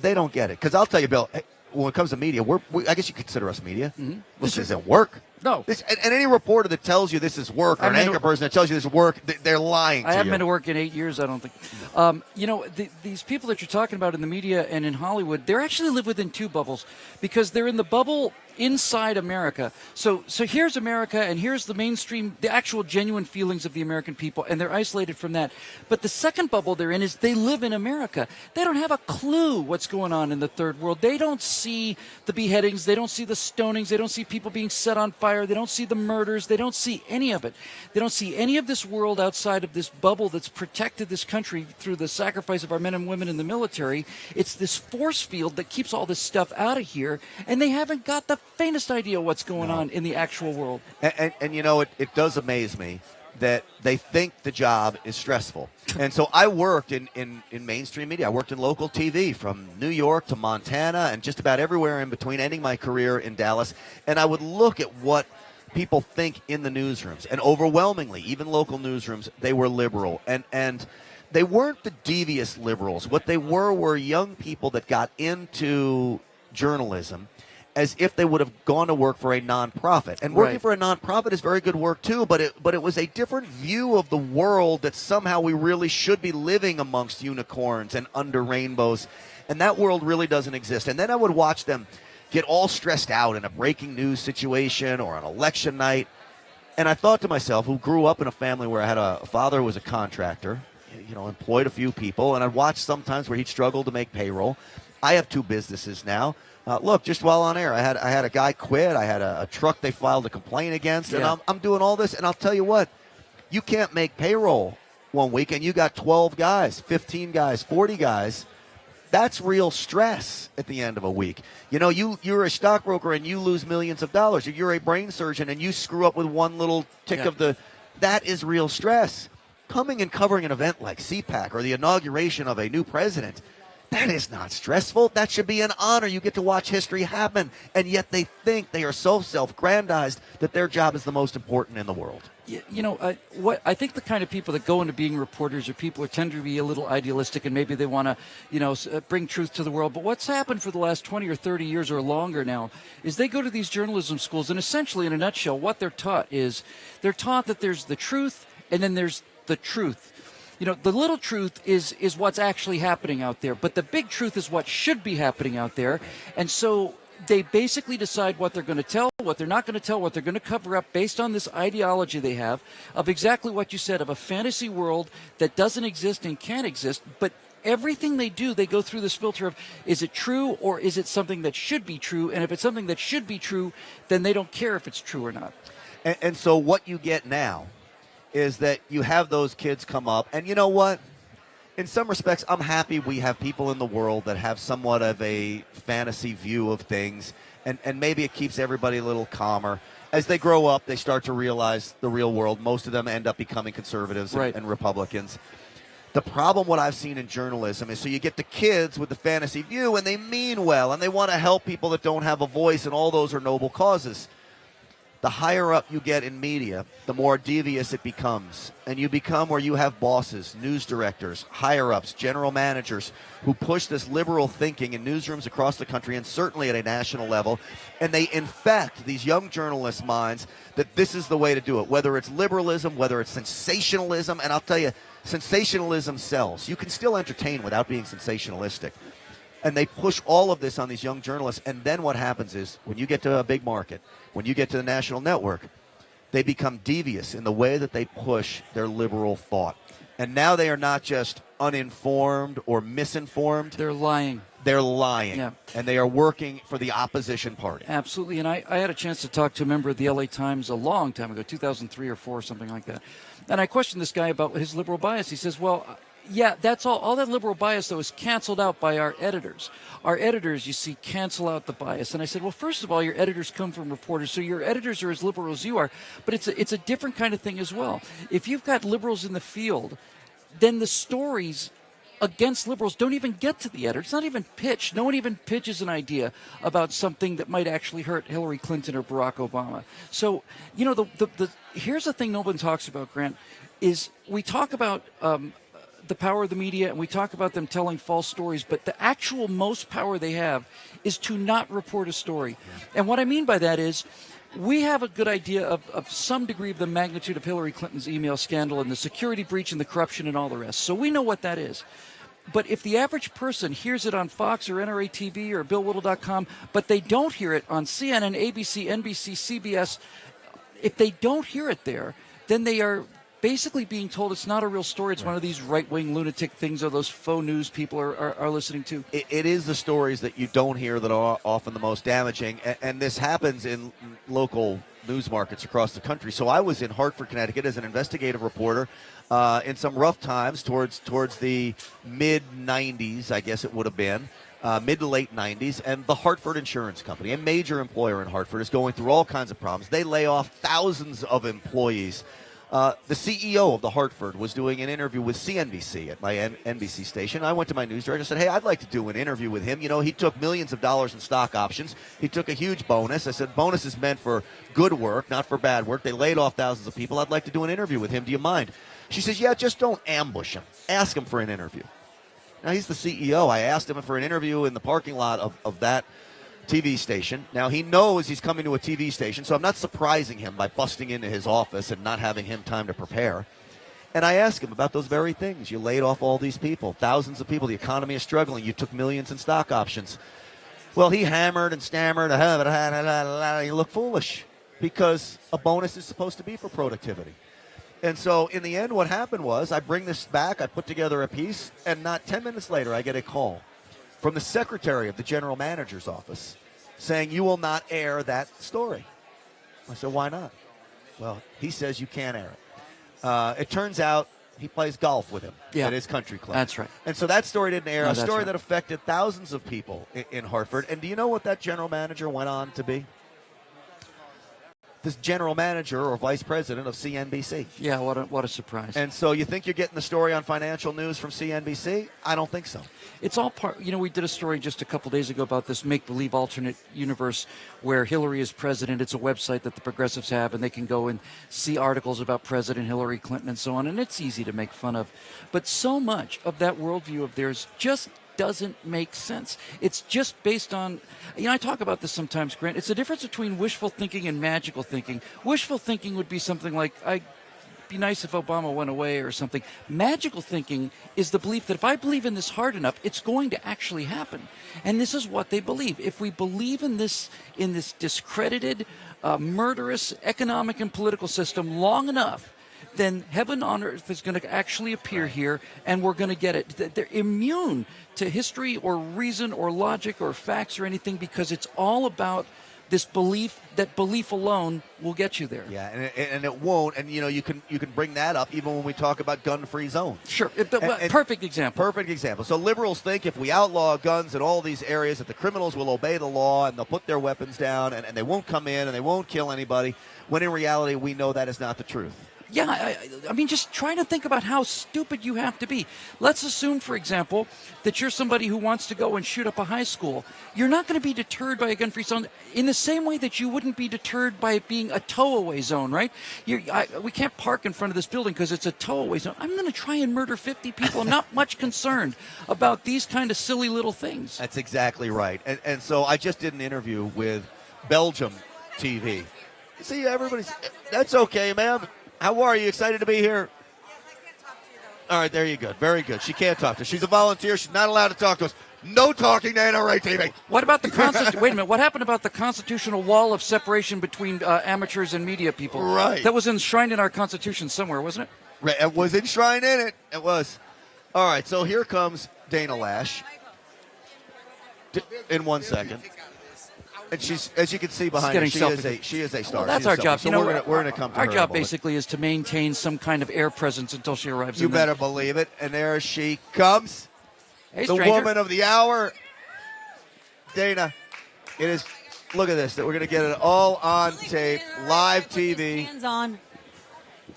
They don't get it. Because I'll tell you, Bill, when it comes to media, I guess you consider us media. Mm-hmm. This isn't work. No. And any reporter that tells you this is work, or an anchor person that tells you this is work, they're lying to you. I haven't been to work in 8 years, I don't think. These people that you're talking about in the media and in Hollywood, they actually live within two bubbles, because they're in the bubble inside America. So here's America, and here's the mainstream, the actual genuine feelings of the American people, and they're isolated from that. But the second bubble they're in is they live in America. They don't have a clue what's going on in the third world. They don't see the beheadings. They don't see the stonings. They don't see people being set on fire. They don't see the murders. They don't see any of it. They don't see any of this world outside of this bubble that's protected this country through the sacrifice of our men and women in the military. It's this force field that keeps all this stuff out of here, and they haven't got the faintest idea what's going on in the actual world. And it does amaze me that they think the job is stressful. And so I worked in mainstream media. I worked in local TV from New York to Montana and just about everywhere in between, ending my career in Dallas. And I would look at what people think in the newsrooms. And overwhelmingly, even local newsrooms, they were liberal. And they weren't the devious liberals. What they were young people that got into journalism as if they would have gone to work for a nonprofit. And working for a nonprofit is very good work too, but it was a different view of the world that somehow we really should be living amongst unicorns and under rainbows. And that world really doesn't exist. And then I would watch them get all stressed out in a breaking news situation or on election night. And I thought to myself, who grew up in a family where I had a father who was a contractor, employed a few people, and I'd watch sometimes where he'd struggle to make payroll. I have two businesses now. Look, just while on air, I had a guy quit. I had a truck they filed a complaint against, and I'm doing all this. And I'll tell you what, you can't make payroll one week, and you got 12 guys, 15 guys, 40 guys. That's real stress at the end of a week. You're a stockbroker and you lose millions of dollars. If you're a brain surgeon and you screw up with one little tick of that is real stress. Coming and covering an event like CPAC or the inauguration of a new president, that is not stressful. That should be an honor. You get to watch history happen. And yet they think they are so self-grandized that their job is the most important in the world. I think the kind of people that go into being reporters are people who tend to be a little idealistic, and maybe they want to, bring truth to the world. But what's happened for the last 20 or 30 years or longer now is they go to these journalism schools, and essentially, in a nutshell, what they're taught is they're taught that there's the truth, and then there's the truth. The little truth is what's actually happening out there, but the big truth is what should be happening out there. And so they basically decide what they're going to tell, what they're not going to tell, what they're going to cover up based on this ideology they have of exactly what you said, of a fantasy world that doesn't exist and can't exist, but everything they do, they go through this filter of, is it true or is it something that should be true? And if it's something that should be true, then they don't care if it's true or not. And so what you get now is that you have those kids come up, and you know what? In some respects, I'm happy we have people in the world that have somewhat of a fantasy view of things, and maybe it keeps everybody a little calmer. As they grow up, they start to realize the real world. Most of them end up becoming conservatives Right. and Republicans. The problem, what I've seen in journalism, is so you get the kids with the fantasy view, and they mean well, and they want to help people that don't have a voice, and all those are noble causes. The higher up you get in media, the more devious it becomes. And you become where you have bosses, news directors, higher-ups, general managers who push this liberal thinking in newsrooms across the country and certainly at a national level. And they infect these young journalists' minds that this is the way to do it, whether it's liberalism, whether it's sensationalism. And I'll tell you, sensationalism sells. You can still entertain without being sensationalistic. And they push all of this on these young journalists. And then what happens is, when you get to a big market, when you get to the national network, they become devious in the way that they push their liberal thought. And now they are not just uninformed or misinformed. They're lying. They're lying. Yeah. And they are working for the opposition party. Absolutely. And I had a chance to talk to a member of the LA Times a long time ago, 2003 or 4, something like that. And I questioned this guy about his liberal bias. He says, well, yeah, that's all. All that liberal bias, though, is canceled out by our editors. Our editors, you see, cancel out the bias. And I said, well, first of all, your editors come from reporters, so your editors are as liberal as you are. But it's a different kind of thing as well. If you've got liberals in the field, then the stories against liberals don't even get to the editor. It's not even pitched. No one even pitches an idea about something that might actually hurt Hillary Clinton or Barack Obama. So, you know, here's the thing no one talks about, Grant, is we talk about the power of the media, and we talk about them telling false stories, but the actual most power they have is to not report a story. Yeah. And what I mean by that is, we have a good idea of some degree of the magnitude of Hillary Clinton's email scandal and the security breach and the corruption and all the rest. So we know what that is. But if the average person hears it on Fox or NRATV or BillWhittle.com, but they don't hear it on CNN, ABC, NBC, CBS, if they don't hear it there, then they are basically being told it's not a real story. It's one of these right-wing lunatic things or those faux news people are listening to. It is the stories that you don't hear that are often the most damaging, and this happens in local news markets across the country. So I was in Hartford, Connecticut as an investigative reporter in some rough times towards the mid-'90s, I guess it would have been. Mid to late 90s, and the Hartford Insurance Company, a major employer in Hartford, is going through all kinds of problems. They lay off thousands of employees. The CEO of the Hartford was doing an interview with CNBC at my NBC station. I went to my news director and said, hey, I'd like to do an interview with him. You know, he took millions of dollars in stock options. He took a huge bonus. I said, bonus is meant for good work, not for bad work. They laid off thousands of people. I'd like to do an interview with him. Do you mind? She says, yeah, just don't ambush him. Ask him for an interview. Now, he's the CEO. I asked him for an interview in the parking lot of that TV station. Now, he knows he's coming to a TV station, so I'm not surprising him by busting into his office and not having him time to prepare. And I asked him about those very things. You laid off all these people, thousands of people. The economy is struggling. You took millions in stock options. Well, he hammered and stammered. He looked foolish because a bonus is supposed to be for productivity. And so in the end, what happened was I bring this back, I put together a piece, and not 10 minutes later, I get a call from the secretary of the general manager's office saying, you will not air that story. I said, why not? Well, he says you can't air it. It turns out he plays golf with him at his country club. That's right. And so that story didn't air, No, a story right. that affected thousands of people in Hartford. And do you know what that general manager went on to be? This general manager or vice president of CNBC. Yeah, what a surprise. And so you think you're getting the story on financial news from CNBC? I don't think so. It's all part, you know, we did a story just a couple days ago about this make-believe alternate universe where Hillary is president. It's a website that the progressives have, and they can go and see articles about President Hillary Clinton and so on, and it's easy to make fun of. But so much of that worldview of theirs just doesn't make sense. It's just based on, you know, I talk about this sometimes, Grant. It's the difference between wishful thinking and magical thinking. Wishful thinking would be something like, be nice if Obama went away or something. Magical thinking is the belief that if I believe in this hard enough, it's going to actually happen. And this is what they believe. If we believe in this discredited, murderous economic and political system long enough, then heaven on earth is going to actually appear here, and we're going to get it. They're immune to history or reason or logic or facts or anything, because it's all about this belief that belief alone will get you there. Yeah, and it won't. And you can bring that up even when we talk about gun-free zones. Sure, perfect example. Perfect example. So liberals think if we outlaw guns in all these areas, that the criminals will obey the law and they'll put their weapons down and they won't come in and they won't kill anybody. When in reality, we know that is not the truth. Yeah, I mean, just try to think about how stupid you have to be. Let's assume, for example, that you're somebody who wants to go and shoot up a high school. You're not going to be deterred by a gun-free zone in the same way that you wouldn't be deterred by it being a tow-away zone, right? We can't park in front of this building because it's a tow-away zone. I'm going to try and murder 50 people. I'm not much concerned about these kind of silly little things. That's exactly right. And so I just did an interview with Belgium TV. See, everybody's... That's okay, ma'am. How are you? Excited to be here? Yes, I can't talk to you, though. All right, there you go. Very good. She can't talk to us. She's a volunteer. She's not allowed to talk to us. No talking to NRATV. What about the wait a minute. What happened about the constitutional wall of separation between amateurs and media people? Right. That was enshrined in our Constitution somewhere, wasn't it? Right. It was enshrined in it. It was. All right, so here comes Dana Loesch in 1 second. And she's, as you can see behind her, she is a star. Well, that's our job. So we're going to come to her. Our job basically is to maintain some kind of air presence until she arrives. You better believe it. And there she comes. Hey, the woman of the hour. Dana, it is. Look at this. We're going to get it all on tape, live TV. Hands on.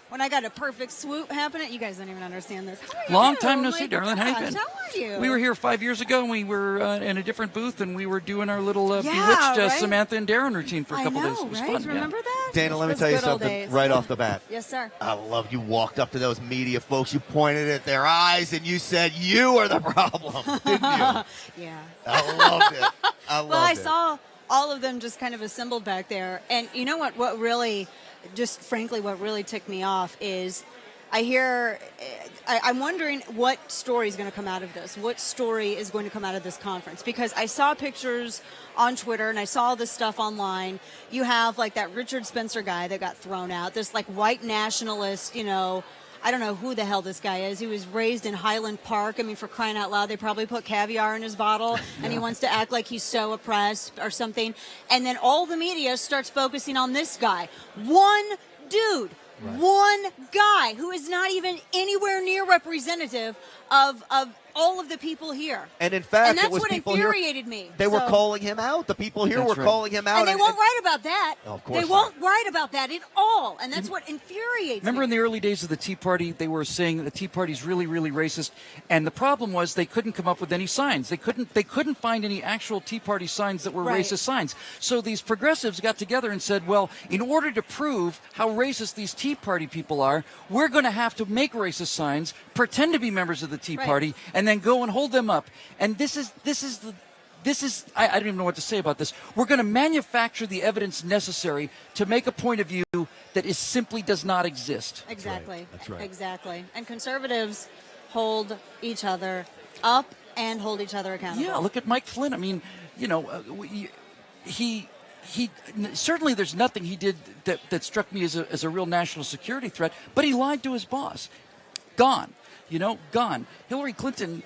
When I got a perfect swoop happening, you guys don't even understand this. Long time no see, darling. How you been? How are you? We were here 5 years ago, and we were in a different booth, and we were doing our little Bewitched right? Samantha and Darren routine for a couple days. It was right? fun. Remember that? Dana, let me tell you something right off the bat. Yes, sir. I love you walked up to those media folks, you pointed at their eyes, and you said, you are the problem, didn't you? Yeah. I loved it. Well, I saw all of them just kind of assembled back there. And you know what really, just frankly, what really ticked me off is I'm wondering what story is going to come out of this. What story is going to come out of this conference? Because I saw pictures on Twitter and I saw this stuff online. You have like that Richard Spencer guy that got thrown out. This like white nationalist, I don't know who the hell this guy is. He was raised in Highland Park. I mean, for crying out loud, they probably put caviar in his bottle, and he wants to act like he's so oppressed or something. And then all the media starts focusing on this guy. One dude. Right. One guy who is not even anywhere near representative of all of the people here. And in fact, and that's it was what people infuriated here, me. They were calling him out. The people here were calling him out. And they won't write about that. Of course they won't write about that at all. And that's what infuriates Remember me. in the early days of the Tea Party, they were saying the Tea Party's really, really racist. And the problem was they couldn't come up with any signs. They couldn't find any actual Tea Party signs that were racist signs. So these progressives got together and said, well, in order to prove how racist these Tea Party people are, we're going to have to make racist signs, pretend to be members of the Tea Party, and then go and hold them up. And this is I don't even know what to say about this. We're going to manufacture the evidence necessary to make a point of view that simply does not exist. Exactly. That's right. Exactly. And conservatives hold each other up and hold each other accountable. Yeah, look at Mike Flynn. I mean, he certainly there's nothing he did that struck me as a real national security threat, but he lied to his boss. Gone. Gone. Hillary Clinton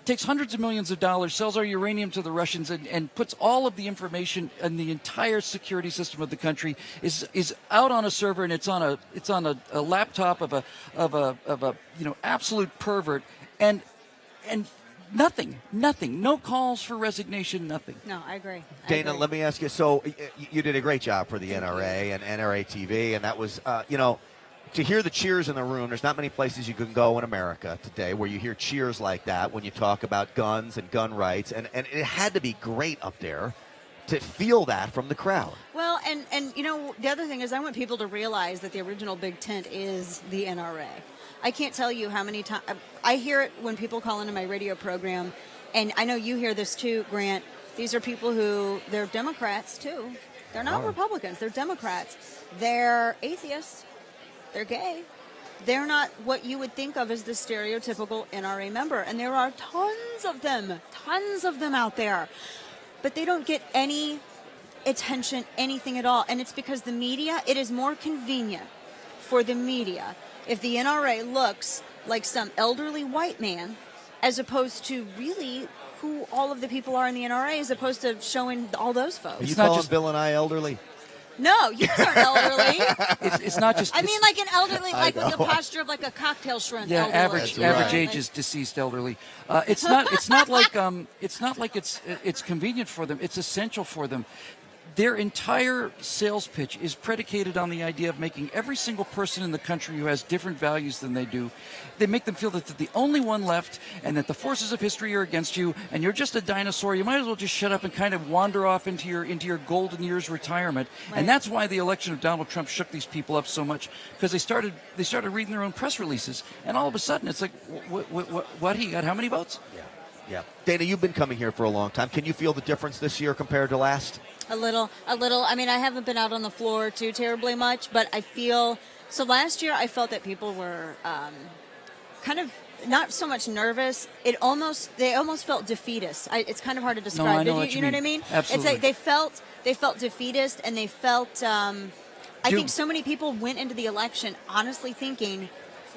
takes hundreds of millions of dollars, sells our uranium to the Russians, and puts all of the information and the entire security system of the country is out on a server, and it's on a laptop of a absolute pervert, and nothing, no calls for resignation, nothing. No, I agree. Dana, let me ask you. So you did a great job for the NRA and NRATV, and that was to hear the cheers in the room. There's not many places you can go in America today where you hear cheers like that when you talk about guns and gun rights, and it had to be great up there to feel that from the crowd. Well, and the other thing is I want people to realize that the original big tent is the NRA. I can't tell you how many times I hear it when people call into my radio program, and I know you hear this too, Grant. These are people they're Democrats too. They're not Republicans. They're Democrats. They're atheists. they're gay. They're not what you would think of as the stereotypical NRA member. And there are tons of them out there. But they don't get any attention, anything at all. And it's because the media, it is more convenient for the media if the NRA looks like some elderly white man as opposed to really who all of the people are in the NRA, as opposed to showing all those folks. Are you calling Bill and I elderly? No, you guys aren't elderly. It's not just. I mean, like an elderly, like with the posture of like a cocktail shrimp. Yeah, elderly. average age is deceased elderly. It's not like it's convenient for them. It's essential for them. Their entire sales pitch is predicated on the idea of making every single person in the country who has different values than they do. They make them feel that they're the only one left and that the forces of history are against you and you're just a dinosaur. You might as well just shut up and kind of wander off into your golden years retirement. Right. And that's why the election of Donald Trump shook these people up so much, because they started reading their own press releases, and all of a sudden it's like, what he got? How many votes? Yeah. Dana, you've been coming here for a long time. Can you feel the difference this year compared to last? A little. I mean, I haven't been out on the floor too terribly much, but I feel, so last year I felt that people were kind of not so much nervous. They almost felt defeatist. It's kind of hard to describe. No, I know what you know what I mean? Absolutely. It's like they felt defeatist, and they felt, I think so many people went into the election honestly thinking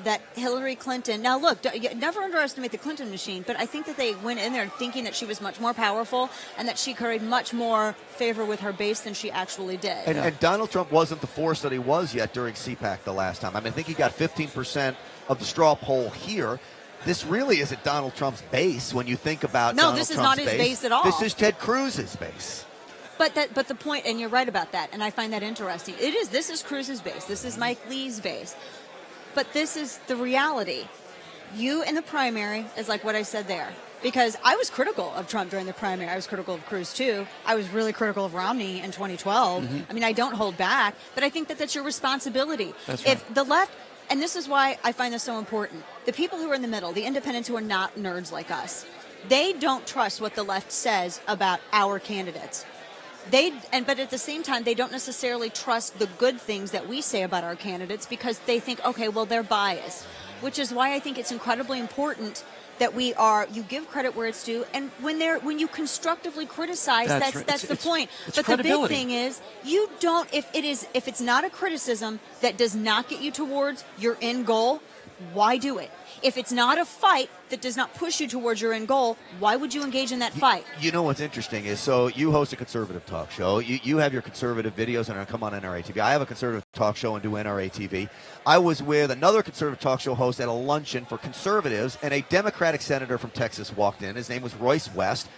that Hillary Clinton, now look, never underestimate the Clinton machine, but I think that they went in there thinking that she was much more powerful and that she carried much more favor with her base than she actually did. And Donald Trump wasn't the force that he was yet during CPAC the last time. I mean, I think he got 15% of the straw poll here. This really isn't Donald Trump's base when you think about Donald Trump's base. No, this is not his base at all. This is Ted Cruz's base. But the point, and you're right about that, and I find that interesting. This is Cruz's base. This is Mike Lee's base. But this is the reality. You in the primary is like what I said there. Because I was critical of Trump during the primary. I was critical of Cruz, too. I was really critical of Romney in 2012. Mm-hmm. I mean, I don't hold back. But I think that that's your responsibility. That's right. If the left, and this is why I find this so important, the people who are in the middle, the independents who are not nerds like us, they don't trust what the left says about our candidates. But at the same time, they don't necessarily trust the good things that we say about our candidates because they think, okay, well, they're biased, which is why I think it's incredibly important that you give credit where it's due, and when you constructively criticize, that's the point. But the big thing is, you don't, if it's not a criticism that does not get you towards your end goal, why do it? If it's not a fight that does not push you towards your end goal, why would you engage in that fight? You know what's interesting is, so you host a conservative talk show. You have your conservative videos and come on NRATV. I have a conservative talk show and do NRATV. I was with another conservative talk show host at a luncheon for conservatives, and a Democratic senator from Texas walked in. His name was Royce West.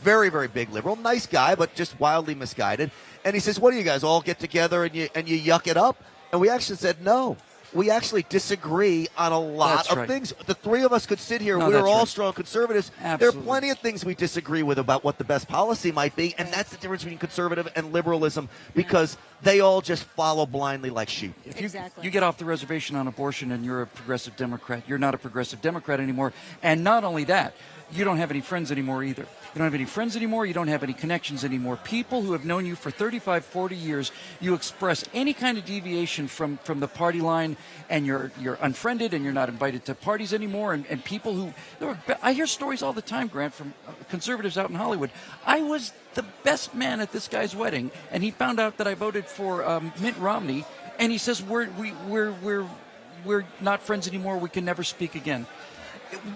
Very, very big liberal. Nice guy, but just wildly misguided. And he says, what do you guys all get together and you yuck it up? And we actually said, no. We actually disagree on a lot of things. The three of us could sit here. We're all strong conservatives. Absolutely. There are plenty of things we disagree with about what the best policy might be, and that's the difference between conservative and liberalism, because they all just follow blindly like sheep. If exactly. You get off the reservation on abortion and you're a progressive Democrat, you're not a progressive Democrat anymore. And not only that, you don't have any friends anymore either. You don't have any friends anymore. You don't have any connections anymore. People who have known you for 35, 40 years, you express any kind of deviation from the party line, and you're unfriended, and you're not invited to parties anymore. And people who, I hear stories all the time, Grant, from conservatives out in Hollywood. I was the best man at this guy's wedding, and he found out that I voted for Mitt Romney, and he says we're not friends anymore. We can never speak again.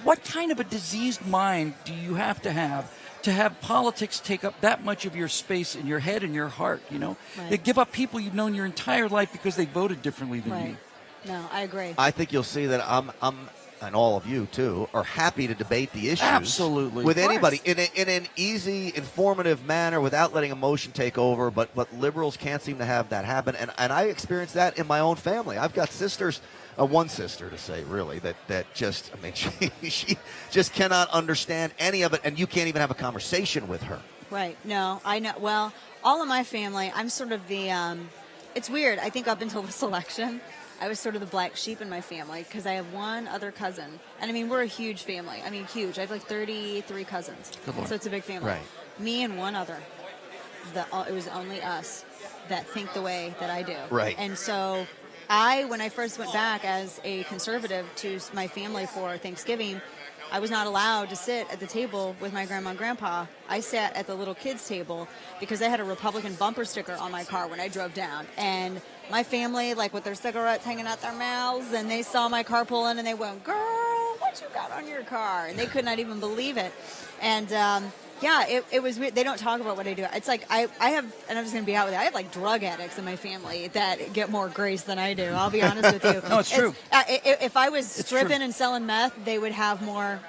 What kind of a diseased mind do you have to have politics take up that much of your space in your head and your heart, you know? Right. They give up people you've known your entire life because they voted differently than you. No, I agree. I think you'll see that I'm and all of you too are happy to debate the issues. Absolutely. With anybody in an easy, informative manner without letting emotion take over, but liberals can't seem to have that happen, and I experienced that in my own family. I've got sisters, one sister to say really, that just, I mean, she just cannot understand any of it, and you can't even have a conversation with her. Right. No, I know. Well, all of my family, I'm sort of the, it's weird. I think up until this election, I was sort of the black sheep in my family because I have one other cousin. And I mean, we're a huge family. I mean, huge. I have like 33 cousins. Good Lord. So it's a big family. Right. Me and one other. It was only us that think the way that I do. Right. And so when I first went back as a conservative to my family for Thanksgiving, I was not allowed to sit at the table with my grandma and grandpa. I sat at the little kids' table because I had a Republican bumper sticker on my car when I drove down. And my family, like with their cigarettes hanging out their mouths, and they saw my car pull in and they went, "Girl, what you got on your car?" And they could not even believe it. And yeah, it was weird. They don't talk about what I do. It's like I have, and I'm just going to be out with it, I have like drug addicts in my family that get more grace than I do. I'll be honest with you. No, it's true. If I was It's stripping true. and selling meth, they would have more,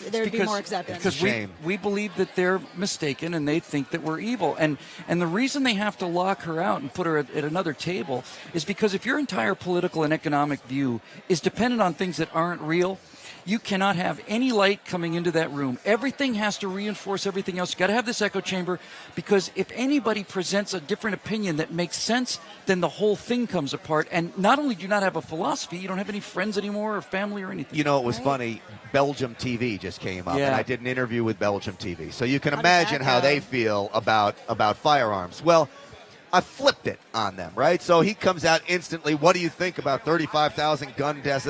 there would be more acceptance. Because we believe that they're mistaken and they think that we're evil. And the reason they have to lock her out and put her at another table is because if your entire political and economic view is dependent on things that aren't real, you cannot have any light coming into that room. Everything has to reinforce everything else. You've got to have this echo chamber, because if anybody presents a different opinion that makes sense, then the whole thing comes apart. And not only do you not have a philosophy, you don't have any friends anymore or family or anything. You know, it was funny. Belgium TV just came up, and I did an interview with Belgium TV. So you can imagine how they feel about firearms. Well, I flipped it on them, right? So he comes out instantly, "What do you think about 35,000 gun deaths?"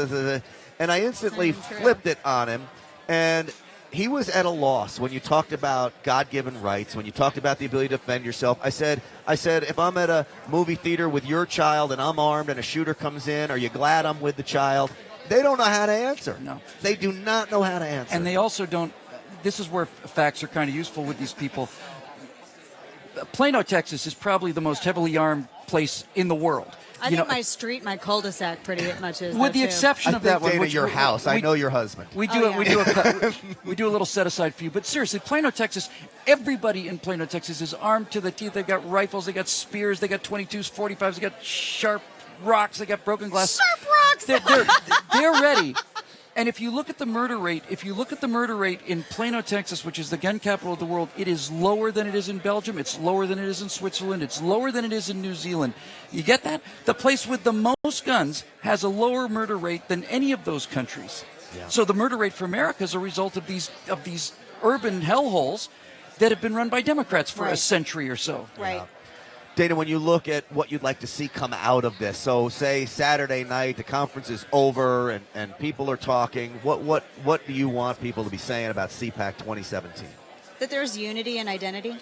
And I instantly flipped it on him, and he was at a loss when you talked about God-given rights, when you talked about the ability to defend yourself. I said, if I'm at a movie theater with your child and I'm armed and a shooter comes in, are you glad I'm with the child? They don't know how to answer. No. They do not know how to answer. And they also don't, this is where facts are kind of useful with these people. Plano, Texas is probably the most heavily armed place in the world. I think my street, my cul-de-sac pretty much is. With the exception of that one. Dana, your house. I know your husband. We do we do a little set aside for you. But seriously, Plano, Texas, everybody in Plano, Texas is armed to the teeth. They've got rifles, they got spears, they got 22s, 45s, they got sharp rocks, they got broken glass. Sharp rocks! They're ready. And if you look at the murder rate, in Plano, Texas, which is the gun capital of the world, it is lower than it is in Belgium. It's lower than it is in Switzerland. It's lower than it is in New Zealand. You get that? The place with the most guns has a lower murder rate than any of those countries. Yeah. So the murder rate for America is a result of these urban hellholes that have been run by Democrats for a century or so. Right. Yeah. Dana, when you look at what you'd like to see come out of this, so say Saturday night, the conference is over and people are talking, what do you want people to be saying about CPAC 2017? That there's unity and identity.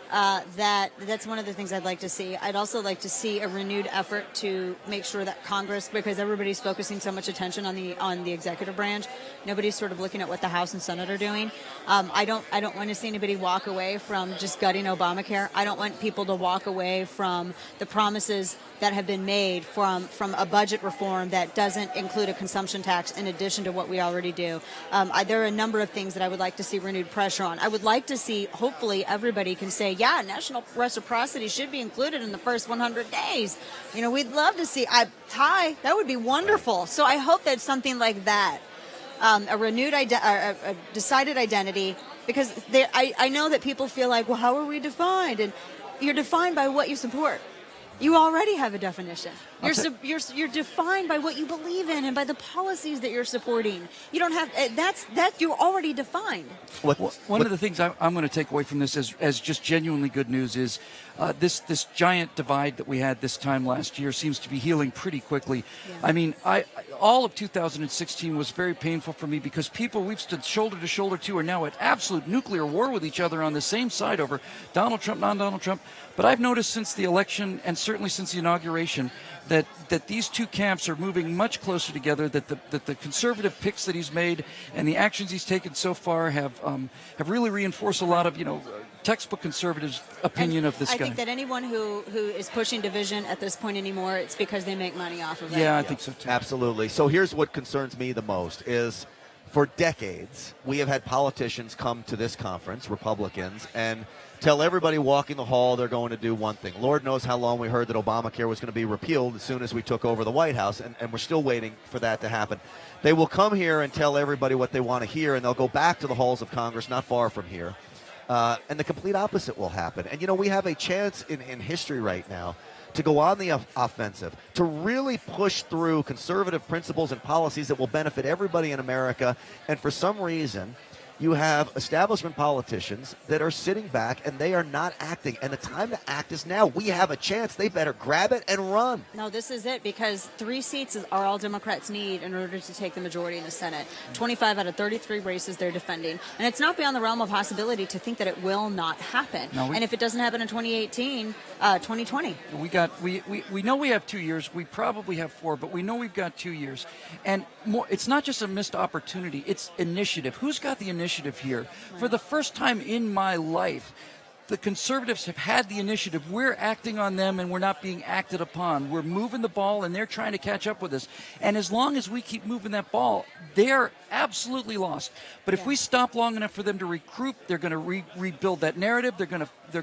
That's one of the things I'd like to see. I'd also like to see a renewed effort to make sure that Congress, because everybody's focusing so much attention on the executive branch, nobody's sort of looking at what the House and Senate are doing. I don't want to see anybody walk away from just gutting Obamacare. I don't want people to walk away from the promises that have been made from a budget reform that doesn't include a consumption tax in addition to what we already do. There are a number of things that I would like to see renewed pressure on. I would like to see, hopefully, everybody can say, yeah, national reciprocity should be included in the first 100 days. You know, we'd love to see, that would be wonderful. So I hope that something like that, a renewed, a decided identity, because I know that people feel like, well, how are we defined? And you're defined by what you support. You already have a definition. You're defined by what you believe in and by the policies that you're supporting. You don't have that. You're already defined. One of the things I'm going to take away from this as just genuinely good news is this giant divide that we had this time last year seems to be healing pretty quickly. Yeah. I mean, all of 2016 was very painful for me because people we've stood shoulder to shoulder to are now at absolute nuclear war with each other on the same side over Donald Trump, non-Donald Trump. But I've noticed since the election and certainly since the inauguration that these two camps are moving much closer together, that the conservative picks that he's made and the actions he's taken so far have really reinforced a lot of, textbook conservatives' opinion of this guy. I think that anyone who is pushing division at this point anymore, it's because they make money off of it. Yeah, I think so too. Absolutely. So here's what concerns me the most is for decades, we have had politicians come to this conference, Republicans, and tell everybody walking the hall they're going to do one thing. Lord knows how long we heard that Obamacare was going to be repealed as soon as we took over the White House, and we're still waiting for that to happen. They will come here and tell everybody what they want to hear, and they'll go back to the halls of Congress not far from here, and the complete opposite will happen. And, we have a chance in history right now to go on the offensive, to really push through conservative principles and policies that will benefit everybody in America. And for some reason, you have establishment politicians that are sitting back and they are not acting. And the time to act is now. We have a chance. They better grab it and run. No, this is it, because 3 seats are all Democrats need in order to take the majority in the Senate. 25 out of 33 races they're defending. And it's not beyond the realm of possibility to think that it will not happen. No, and if it doesn't happen in 2018, 2020. We know we have 2 years. We probably have 4, but we know we've got 2 years. And more, it's not just a missed opportunity. It's initiative. Who's got the initiative here? Right. For the first time in my life, the conservatives have had the initiative. We're acting on them and we're not being acted upon. We're moving the ball and they're trying to catch up with us. And as long as we keep moving that ball, they're absolutely lost. But if we stop long enough for them to recruit, they're going to rebuild that narrative. They're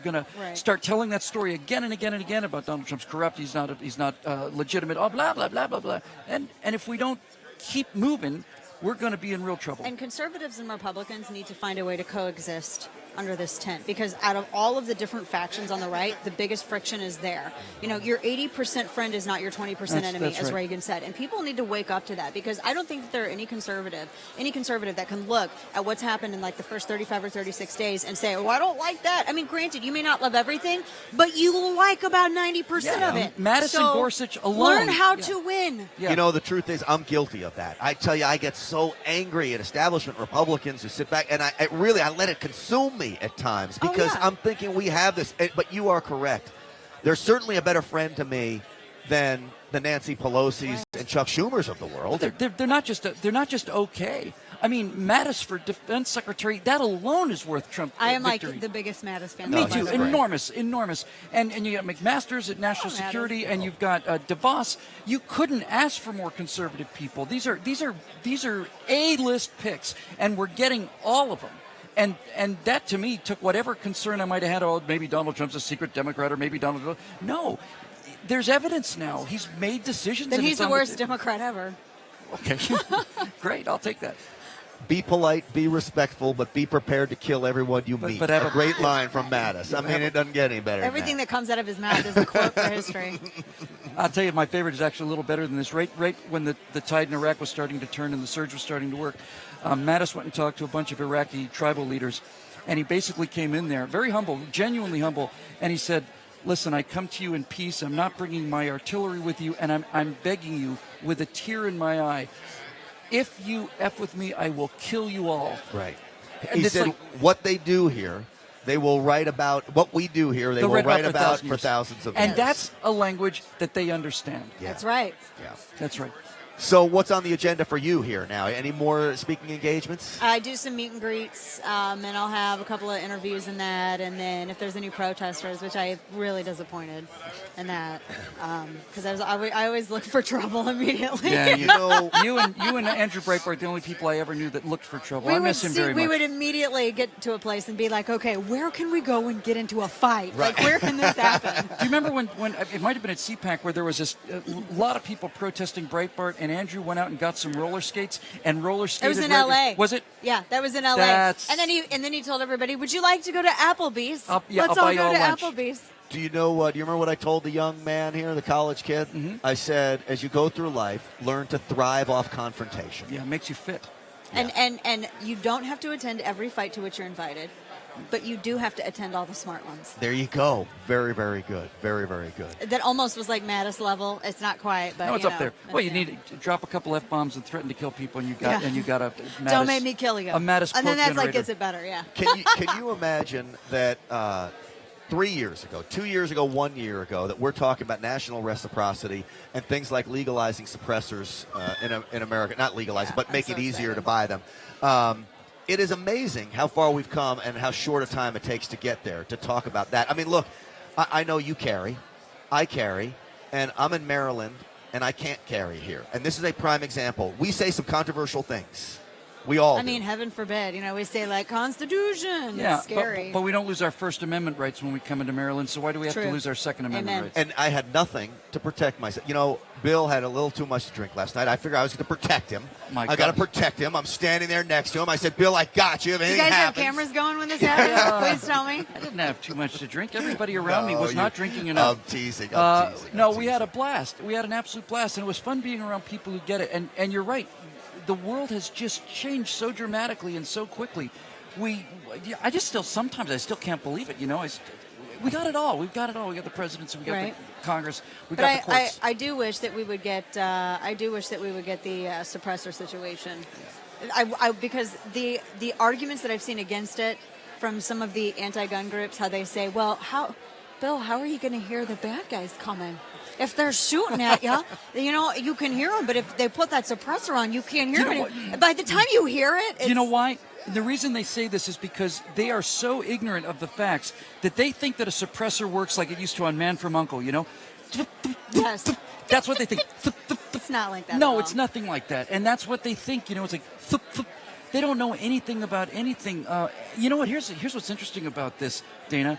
going to start telling that story again and again and again about Donald Trump's corrupt. He's not legitimate. Oh, blah blah blah blah blah. And if we don't keep moving, we're going to be in real trouble. And conservatives and Republicans need to find a way to coexist under this tent, because out of all of the different factions on the right, the biggest friction is there. You know, your 80% friend is not your 20% enemy, as Reagan said. And people need to wake up to that, because I don't think that there are any conservative that can look at what's happened in like the first 35 or 36 days and say, oh, I don't like that. I mean, granted, you may not love everything, but you like about 90% of it. Madison Gorsuch alone. Learn how to win. Yeah. You know, the truth is, I'm guilty of that. I tell you, I get so angry at establishment Republicans who sit back, and I let it consume me at times, because I'm thinking we have this. But you are correct. They're certainly a better friend to me than the Nancy Pelosi's and Chuck Schumers of the world. They're not just okay. I mean, Mattis for defense secretary, that alone is worth Trump. I am victory. like the biggest Mattis fan. Me too. Enormous. And you got McMaster's at National Security, and you've got DeVos. You couldn't ask for more conservative people. These are A-list picks, and we're getting all of them. And that, to me, took whatever concern I might have had, oh, maybe Donald Trump's a secret Democrat, or maybe Donald Trump. No, there's evidence now. He's made decisions. Then he's the worst Democrat ever. Okay, great. I'll take that. Be polite, be respectful, but be prepared to kill everyone you meet. But a great line from Mattis. I mean, it doesn't get any better. Everything that comes out of his mouth is a quote for history. I'll tell you, my favorite is actually a little better than this. Right when the tide in Iraq was starting to turn and the surge was starting to work, Mattis went and talked to a bunch of Iraqi tribal leaders, and he basically came in there, very humble, genuinely humble, and he said, listen, I come to you in peace. I'm not bringing my artillery with you, and I'm begging you with a tear in my eye, if you F with me, I will kill you all. Right. And he said, what they do here, they will write about. What we do here, they will write about for thousands of years. And that's a language that they understand. Yeah. That's right. Yeah. That's right. So what's on the agenda for you here now? Any more speaking engagements? I do some meet and greets, and I'll have a couple of interviews in that, and then if there's any protesters, which I really disappointed in that, because I always look for trouble immediately. Yeah, you know, you and Andrew Breitbart, the only people I ever knew that looked for trouble. I miss him very much. We would immediately get to a place and be like, okay, where can we go and get into a fight? Right. Like, where can this happen? Do you remember when it might have been at CPAC where there was this a lot of people protesting Breitbart, and Andrew went out and got some roller skates and roller skated. It was in L.A. Was it? Yeah, that was in L.A. And then he told everybody, "Would you like to go to Applebee's? Let's all go to Applebee's." Do you know? Do you remember what I told the young man here, the college kid? Mm-hmm. I said, as you go through life, learn to thrive off confrontation. Yeah, it makes you fit. And you don't have to attend every fight to which you're invited, but you do have to attend all the smart ones. There you go. Very, very good. Very, very good. That almost was like Mattis level. It's not quite, but no, it's up there. Well, you need to drop a couple F-bombs and threaten to kill people, and you got a Mattis. Don't make me kill you. A Mattis quote and then that's generator. like gets it better. Yeah. Can you imagine that 3 years ago, 2 years ago, 1 year ago, that we're talking about national reciprocity and things like legalizing suppressors in America, not legalizing, but make it easier to buy them. It is amazing how far we've come and how short a time it takes to get there, to talk about that. I mean, look, I know you carry, I carry, and I'm in Maryland, and I can't carry here. And this is a prime example. We say some controversial things. We all do. mean, heaven forbid. You know, we say, like, Constitution. Yeah, it's scary. But we don't lose our First Amendment rights when we come into Maryland, so why do we have to lose our Second Amendment rights? And I had nothing to protect myself. You know, Bill had a little too much to drink last night. I figured I was going to protect him. I got to protect him. I'm standing there next to him. I said, Bill, I got you. If anything you guys happens. have cameras going when this happens? Please tell me. I didn't have too much to drink. Everybody around me was not drinking enough. I'm teasing. No, we had a blast. We had an absolute blast, and it was fun being around people who get it. And you're right. the world has just changed so dramatically and so quickly. I still can't believe it. We got it all. We've got it all. We got the presidency. We got the Congress. We got the courts. I do wish that we would get. I do wish that we would get the suppressor situation. Because the arguments that I've seen against it from some of the anti-gun groups, how they say, well, Bill, how are you going to hear the bad guys coming? If they're shooting at you, you can hear them. But if they put that suppressor on, you can't hear it. By the time you hear it, you know why? The reason they say this is because they are so ignorant of the facts that they think that a suppressor works like it used to on Man from U.N.C.L.E., Yes. That's what they think. It's not like that. No, it's nothing like that. And that's what they think. It's like, they don't know anything about anything. You know what? Here's what's interesting about this, Dana.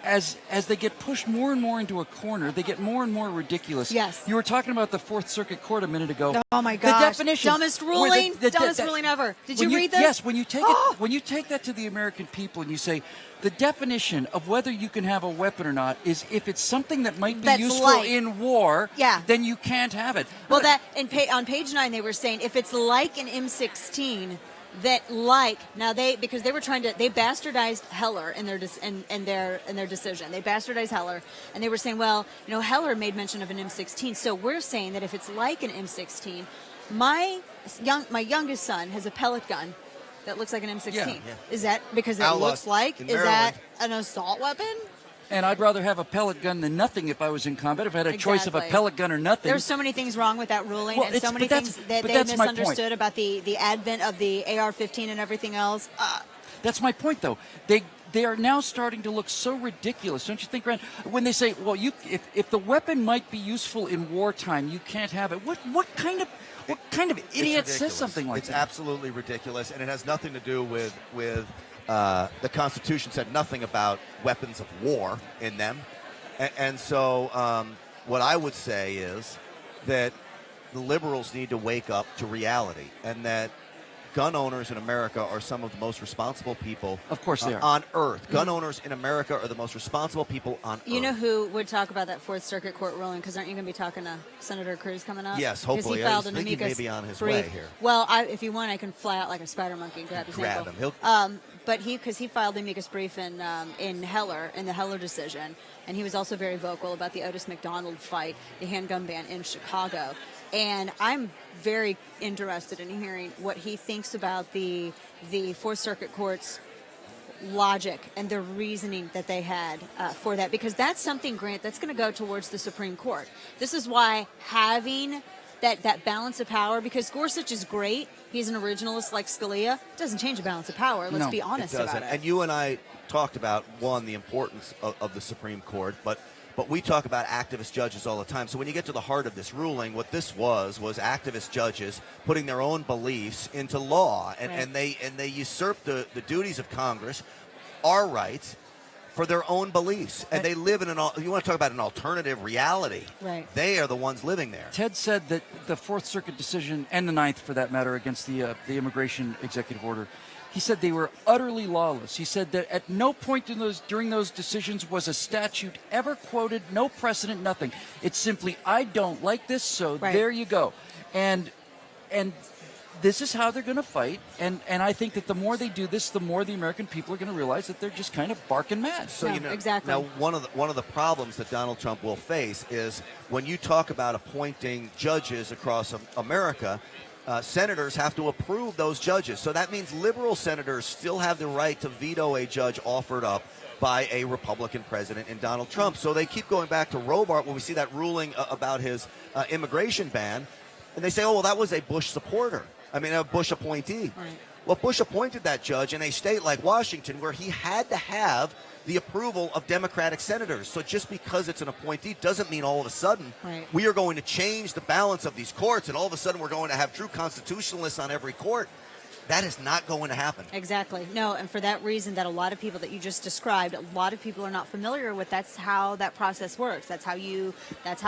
As they get pushed more and more into a corner, they get more and more ridiculous. Yes. You were talking about the Fourth Circuit Court a minute ago. Oh my gosh. The definition. Dumbest ruling. Dumbest ruling ever. Did you read this? Yes. When you take that to the American people and you say the definition of whether you can have a weapon or not is if it's something that might be useful in war, then you can't have it. Well, on page 9 they were saying if it's like an M16. Because they were they bastardized Heller in their decision. They bastardized Heller, and they were saying, well, Heller made mention of an M16, so we're saying that if it's like an M16, my youngest son has a pellet gun that looks like an M16. Yeah. Is that because it looks like? Is that an assault weapon? And I'd rather have a pellet gun than nothing if I was in combat. If I had a choice of a pellet gun or nothing. There's so many things wrong with that ruling, and so many things that they misunderstood about the advent of the AR-15 and everything else. That's my point, though. They are now starting to look so ridiculous, don't you think, Rand? When they say, well, if the weapon might be useful in wartime, you can't have it. What kind of idiot says something like that? It's absolutely ridiculous, and it has nothing to do with the Constitution said nothing about weapons of war in them. And so what I would say is that the liberals need to wake up to reality, and that gun owners in America are some of the most responsible people of course they are. On earth. Gun owners in America are the most responsible people on earth. You know who would talk about that Fourth Circuit Court ruling? Because aren't you going to be talking to Senator Cruz coming up? Yes, hopefully. He filed I think he may be on his brief. way here. Well, if you want, I can fly out like a spider monkey and grab his ankle. Him. But because he filed the amicus brief in the Heller decision, and he was also very vocal about the Otis McDonald fight, the handgun ban in Chicago. And I'm very interested in hearing what he thinks about the Fourth Circuit Court's logic and the reasoning that they had for that, because that's something, Grant, that's going to go towards the Supreme Court. This is why having that balance of power, because Gorsuch is great, he's an originalist like Scalia, doesn't change the balance of power. Let's be honest about it. And you and I talked about, the importance of the Supreme Court, but we talk about activist judges all the time. So when you get to the heart of this ruling, what this was activist judges putting their own beliefs into law, and they usurped the duties of Congress, our rights, for their own beliefs. And they live in you want to talk about an alternative reality. Right. They are the ones living there. Ted said that the Fourth Circuit decision, and the Ninth for that matter, against the immigration executive order, he said they were utterly lawless. He said that at no point during those decisions was a statute ever quoted, no precedent, nothing. It's simply, I don't like this, so there you go. And this is how they're going to fight. And I think that the more they do this, the more the American people are going to realize that they're just kind of barking mad. So exactly. Now, one of the problems that Donald Trump will face is when you talk about appointing judges across America, senators have to approve those judges. So that means liberal senators still have the right to veto a judge offered up by a Republican president in Donald Trump. So they keep going back to Robart when we see that ruling about his immigration ban, and they say, oh, well, that was a Bush supporter. I mean, a Bush appointee. Right. Well, Bush appointed that judge in a state like Washington where he had to have the approval of Democratic senators. So just because it's an appointee doesn't mean all of a sudden we are going to change the balance of these courts and all of a sudden we're going to have true constitutionalists on every court. That is not going to happen. Exactly. No, and for that reason that a lot of people that you just described, a lot of people are not familiar with, that's how that process works. That's how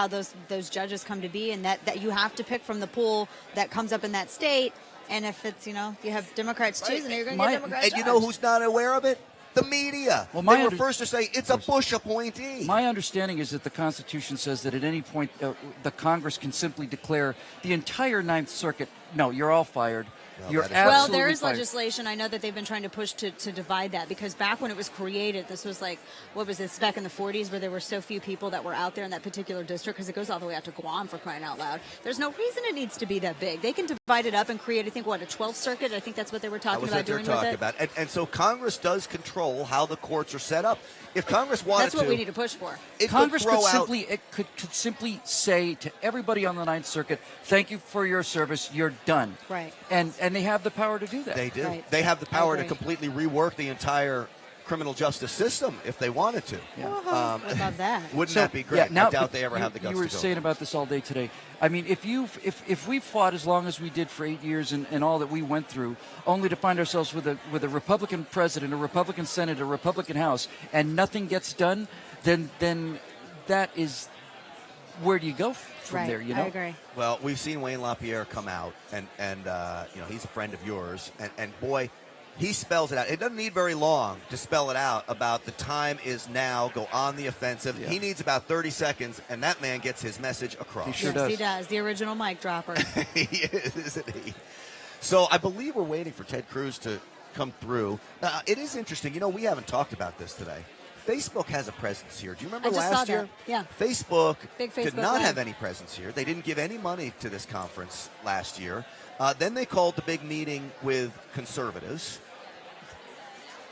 those judges come to be, and that you have to pick from the pool that comes up in that state. And if it's, you have Democrats choosing, you're going to get Democrats. And you know who's not aware of it? The media. Well, they were first to say it's a Bush appointee. My understanding is that the Constitution says that at any point the Congress can simply declare the entire Ninth Circuit, no, you're all fired. No, You're that is- absolutely Well, there is fired. legislation. I know that they've been trying to push to divide that, because back when it was created, this was like, what was this, back in the 40s, where there were so few people that were out there in that particular district, because it goes all the way out to Guam, for crying out loud. There's no reason it needs to be that big. They can divide it up and create, I think, what, a 12th circuit? I think that's what they were That talking was about what they're doing talking with it. about. And so Congress does control how the courts are set up. If Congress wanted That's what to, we need to push for. it Congress could throw could simply say to everybody on the Ninth Circuit, "Thank you for your service. You're done." Right. And they have the power to do that. They do. Right. They have the I power to agree. completely rework the entire criminal justice system if they wanted to. I love that. Wouldn't So, that be great? yeah, now, I doubt but they ever have the guts You were to go. saying about this all day today. I mean, if we fought as long as we did for 8 years and all that we went through, only to find ourselves with a Republican president, a Republican Senate, a Republican House, and nothing gets done, then that is, where do you go from Right. there? You know. I agree. Well, we've seen Wayne LaPierre come out, and he's a friend of yours, and boy, he spells it out. It doesn't need very long to spell it out about the time is now, go on the offensive. Yeah. He needs about 30 seconds, and that man gets his message across. He sure Yes, does. he does. The original mic dropper. He is, isn't he? So I believe we're waiting for Ted Cruz to come through. It is interesting. You know, we haven't talked about this today. Facebook has a presence here. Do you remember I just last saw that. year? Yeah. Facebook Big did Facebook not line. have any presence here. They didn't give any money to this conference last year. Then they called the big meeting with conservatives.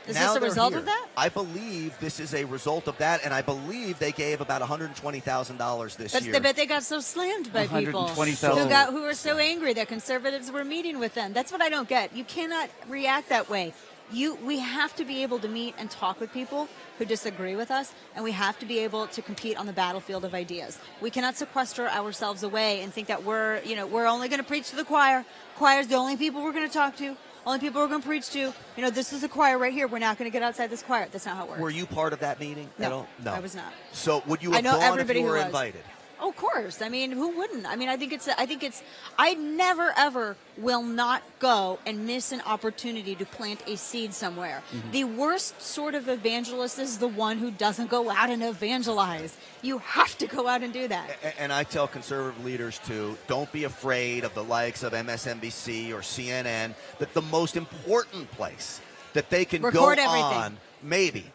Is Now this a they're result here. of that? I believe this is a result of that, and I believe they gave about $120,000 this But year. I bet they got so slammed by people $120,000. who were so angry that conservatives were meeting with them. That's what I don't get. You cannot react that way. We have to be able to meet and talk with people who disagree with us, and we have to be able to compete on the battlefield of ideas. We cannot sequester ourselves away and think that we're only going to preach to the choir. Choir's the only people we're going to talk to. Only people we're going to preach to. This is a choir right here. We're not going to get outside this choir. That's not how it works. Were you part of that meeting at No, all? No, I was not. So would you I have know gone if everybody you who were was. invited? Oh, of course. I mean, who wouldn't? I mean, I think it's. I never ever will not go and miss an opportunity to plant a seed somewhere. Mm-hmm. The worst sort of evangelist is the one who doesn't go out and evangelize. You have to go out and do that. And I tell conservative leaders too, don't be afraid of the likes of MSNBC or CNN, that the most important place that they can Record go everything. on, maybe,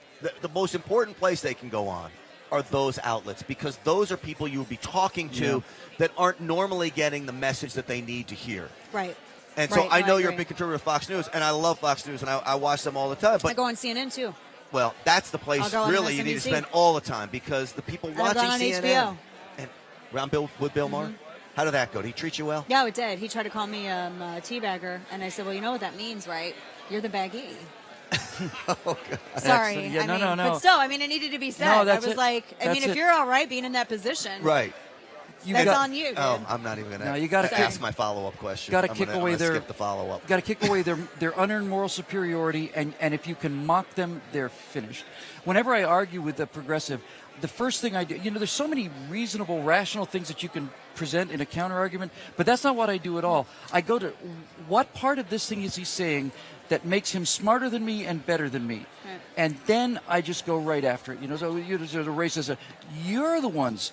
the most important place they can go on are those outlets, because those are people you would be talking to that aren't normally getting the message that they need to hear. Right. And so Right, I no, know I you're a agree. big contributor to Fox News, and I love Fox News, and I watch them all the time. I But go on CNN too. well, that's the I'll place go on really you need to MSNBC. spend all the time, because the people I've watching gone on CNN. HBO. And around Bill Maher? How did that go? Did he treat you well? Yeah, it did. He tried to call me a teabagger, and I said, "Well, you know what that means, right? You're the baggee." Oh, God. Sorry. Yeah, I no, mean, no, no. But still, I mean, it needed to be said. No, I that's was it. like, I mean, That's if it. you're all right being in that position, Right. that's got- on you, dude. Oh, I'm not even going No, to you gotta ask kick- my follow-up question. Gotta I'm kick gonna- away I'm gonna their- skip the follow-up. Got to kick away their unearned moral superiority, and if you can mock them, they're finished. Whenever I argue with a progressive, the first thing I do, there's so many reasonable, rational things that you can present in a counter-argument, but that's not what I do at all. I go to, what part of this thing is he saying that makes him smarter than me and better than me? Right. And then I just go right after it. So the race says, you're the ones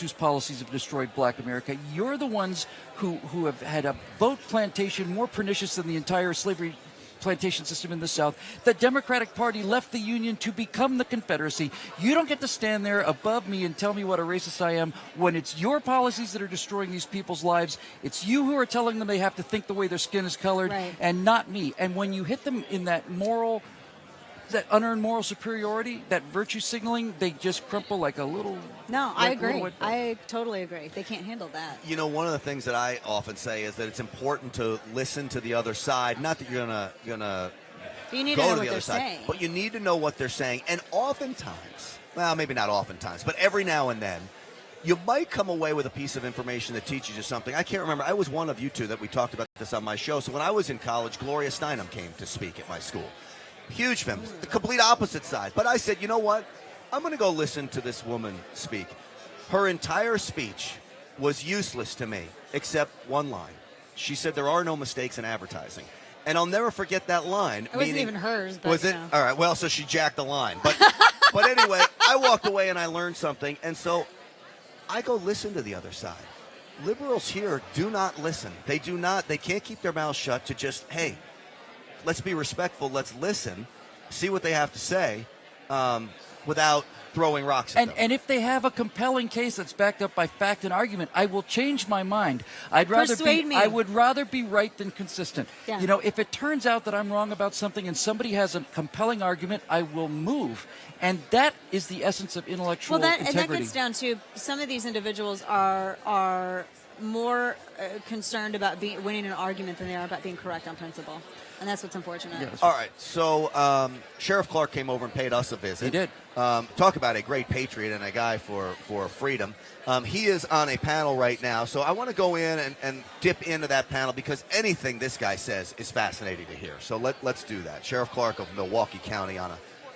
whose policies have destroyed black America. You're the ones who have had a vote plantation more pernicious than the entire slavery plantation system in the South. The Democratic Party left the Union to become the Confederacy. You don't get to stand there above me and tell me what a racist I am when it's your policies that are destroying these people's lives. It's you who are telling them they have to think the way their skin is colored, Right. and not me. And when you hit them in that unearned moral superiority, that virtue signaling, they just crumple like a little... No, I like a little agree. white ball. I totally agree. They can't handle that. One of the things that I often say is that it's important to listen to the other side. Not that you're gonna You need to go know to what the they're other side, saying. but you need to know what they're saying. And oftentimes, well, maybe not oftentimes, but every now and then, you might come away with a piece of information that teaches you something. I can't remember. I was one of you two that we talked about this on my show. So when I was in college, Gloria Steinem came to speak at my school. Huge film, the complete opposite side. But I said, you know what? I'm going to go listen to this woman speak. Her entire speech was useless to me, except one line. She said there are no mistakes in advertising. And I'll never forget that line. It wasn't even hers, but was it? you know. All right. Well, so she jacked the line. But but anyway, I walked away and I learned something. And so I go listen to the other side. Liberals here do not listen. They do not. They can't keep their mouths shut to just, hey, let's be respectful. Let's listen, see what they have to say, without throwing rocks at them. And if they have a compelling case that's backed up by fact and argument, I will change my mind. I would rather be right than consistent. Yeah. You know, if it turns out that I'm wrong about something and somebody has a compelling argument, I will move. And that is the essence of intellectual integrity. And that gets down to some of these individuals are more concerned about winning an argument than they are about being correct on principle. And that's what's unfortunate. Yes. All right, so Sheriff Clark came over and paid us a visit. He did. Talk about a great patriot and a guy for freedom. He is on a panel right now, so I want to go in and dip into that panel because anything this guy says is fascinating to hear. So let's do that. Sheriff Clark of Milwaukee County on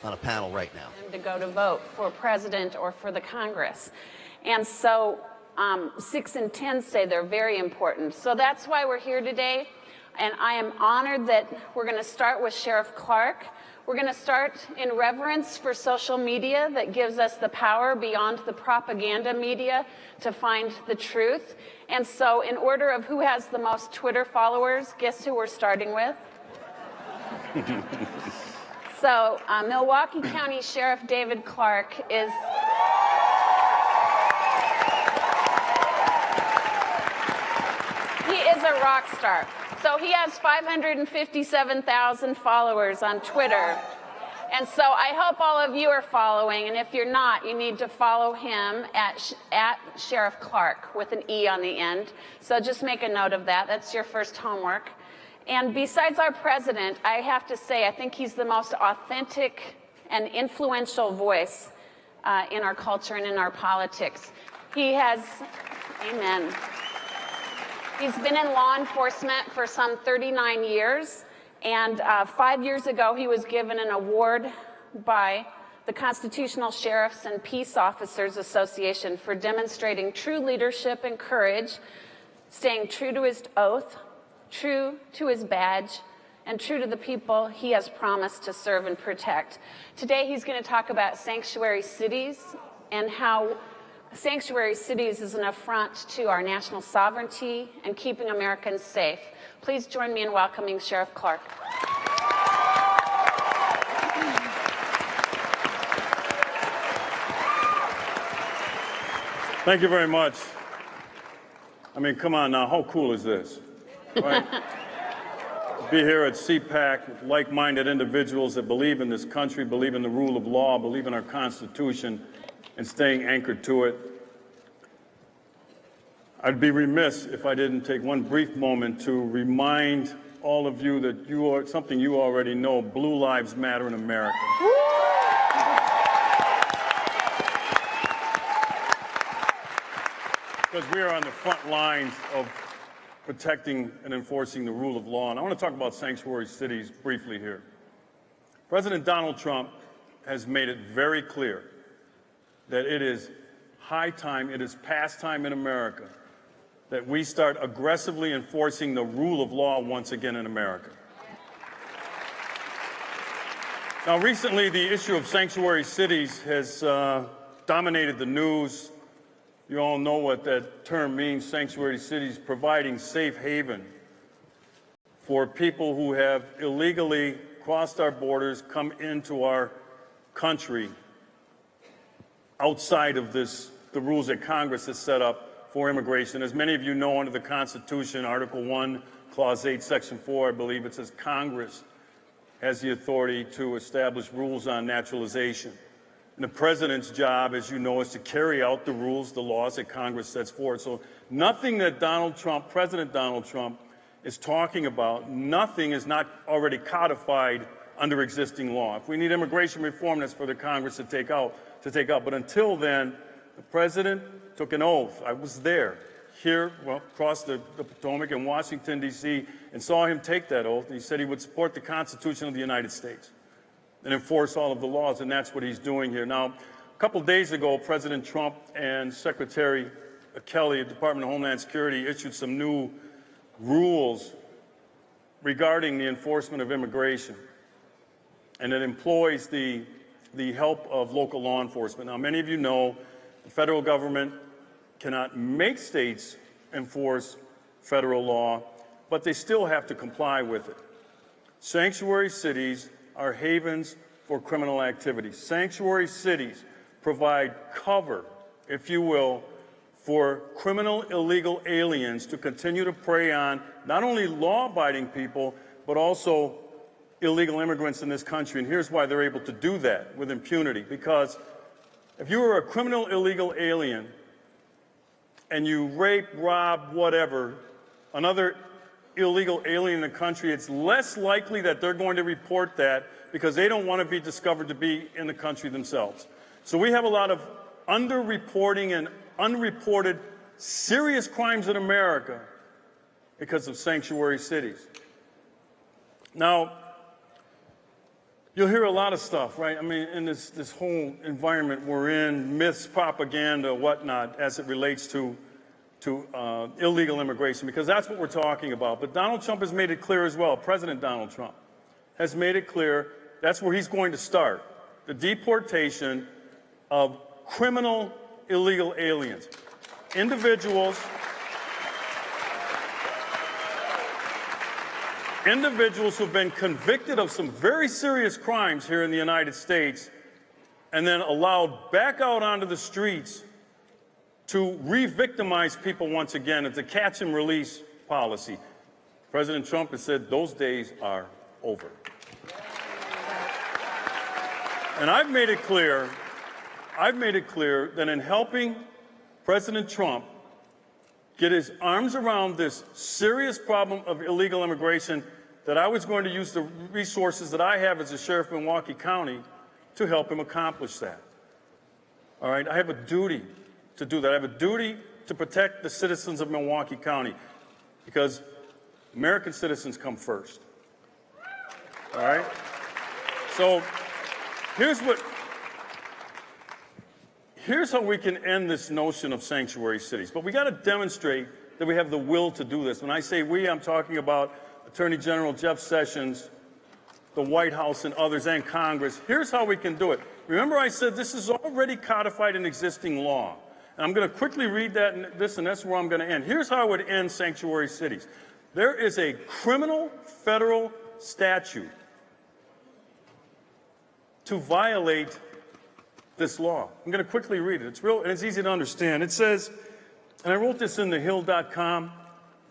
a panel right now. To go to vote for president or for the Congress. And so 6 and 10 say they're very important. So that's why we're here today. And I am honored that we're going to start with Sheriff Clark. We're going to start in reverence for social media that gives us the power beyond the propaganda media to find the truth. And so in order of who has the most Twitter followers, guess who we're starting with? So Milwaukee County Sheriff David Clark is... He is a rock star. So he has 557,000 followers on Twitter. And so I hope all of you are following. And if you're not, you need to follow him at Sheriff Clark with an E on the end. So just make a note of that. That's your first homework. And besides our president, I have to say, I think he's the most authentic and influential voice in our culture and in our politics. He has, amen. He's been in law enforcement for some 39 years, and 5 years ago he was given an award by the Constitutional Sheriffs and Peace Officers Association for demonstrating true leadership and courage, staying true to his oath, true to his badge, and true to the people he has promised to serve and protect. Today he's going to talk about sanctuary cities and how sanctuary cities is an affront to our national sovereignty and keeping Americans safe. Please join me in welcoming Sheriff Clark. Thank you very much. I mean, come on now, how cool is this? Right? To be here at CPAC with like-minded individuals that believe in this country, believe in the rule of law, believe in our Constitution, and staying anchored to it. I'd be remiss if I didn't take one brief moment to remind all of you that something you already know, Blue Lives Matter in America. Because we are on the front lines of protecting and enforcing the rule of law. And I want to talk about sanctuary cities briefly here. President Donald Trump has made it very clear that it is high time, it is past time in America that we start aggressively enforcing the rule of law once again in America. Now, recently, the issue of sanctuary cities has dominated the news. You all know what that term means, sanctuary cities, providing safe haven for people who have illegally crossed our borders, come into our country outside of the rules that Congress has set up for immigration. As many of you know, under the Constitution, Article 1, Clause 8, Section 4, I believe it says Congress has the authority to establish rules on naturalization. And the president's job, as you know, is to carry out the rules, the laws that Congress sets forth. So nothing that President Donald Trump is talking about, nothing is not already codified under existing law. If we need immigration reform, that's for the Congress to take out. But until then, the president took an oath. I was there, here, across the Potomac in Washington, D.C., and saw him take that oath. He said he would support the Constitution of the United States and enforce all of the laws, and that's what he's doing here. Now, a couple days ago, President Trump and Secretary Kelly at the Department of Homeland Security issued some new rules regarding the enforcement of immigration, and it employs the help of local law enforcement. Now, many of you know the federal government cannot make states enforce federal law, but they still have to comply with it. Sanctuary cities are havens for criminal activity. Sanctuary cities provide cover, if you will, for criminal illegal aliens to continue to prey on not only law-abiding people, but also illegal immigrants in this country. And here's why they're able to do that with impunity. Because if you were a criminal illegal alien and you rape, rob, whatever, another illegal alien in the country, it's less likely that they're going to report that because they don't want to be discovered to be in the country themselves. So we have a lot of underreporting and unreported serious crimes in America because of sanctuary cities. Now, you'll hear a lot of stuff, right? I mean, in this whole environment we're in, myths, propaganda, whatnot, as it relates to illegal immigration, because that's what we're talking about. But Donald Trump has made it clear as well. President Donald Trump has made it clear that's where he's going to start, the deportation of criminal illegal aliens, individuals who've been convicted of some very serious crimes here in the United States and then allowed back out onto the streets to re-victimize people once again. It's a catch and release policy. President Trump has said those days are over. And I've made it clear that in helping President Trump get his arms around this serious problem of illegal immigration, that I was going to use the resources that I have as a sheriff of Milwaukee County to help him accomplish that. All right, I have a duty to do that. I have a duty to protect the citizens of Milwaukee County because American citizens come first. All right? So here's how we can end this notion of sanctuary cities. But we got to demonstrate that we have the will to do this. When I say we, I'm talking about Attorney General Jeff Sessions, the White House, and others, and Congress. Here's how we can do it. Remember I said this is already codified in existing law. And I'm going to quickly read that, and that's where I'm going to end. Here's how I would end sanctuary cities. There is a criminal federal statute to violate this law. I'm going to quickly read it. It's real, and it's easy to understand. It says, and I wrote this in thehill.com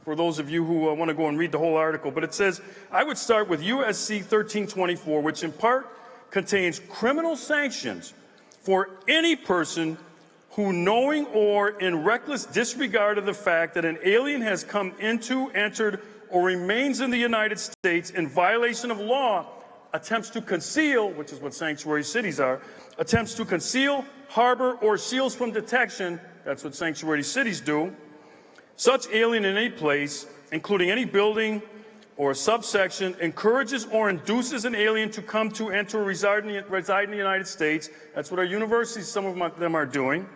for those of you who want to go and read the whole article, but it says, I would start with USC 1324, which in part contains criminal sanctions for any person who, knowing or in reckless disregard of the fact that an alien has come into, entered, or remains in the United States in violation of law, attempts to conceal, which is what sanctuary cities are, attempts to conceal, harbor, or shields from detection, that's what sanctuary cities do, such alien in any place, including any building or subsection, encourages or induces an alien to come to, enter, or reside in the United States. That's what our universities, some of them are doing.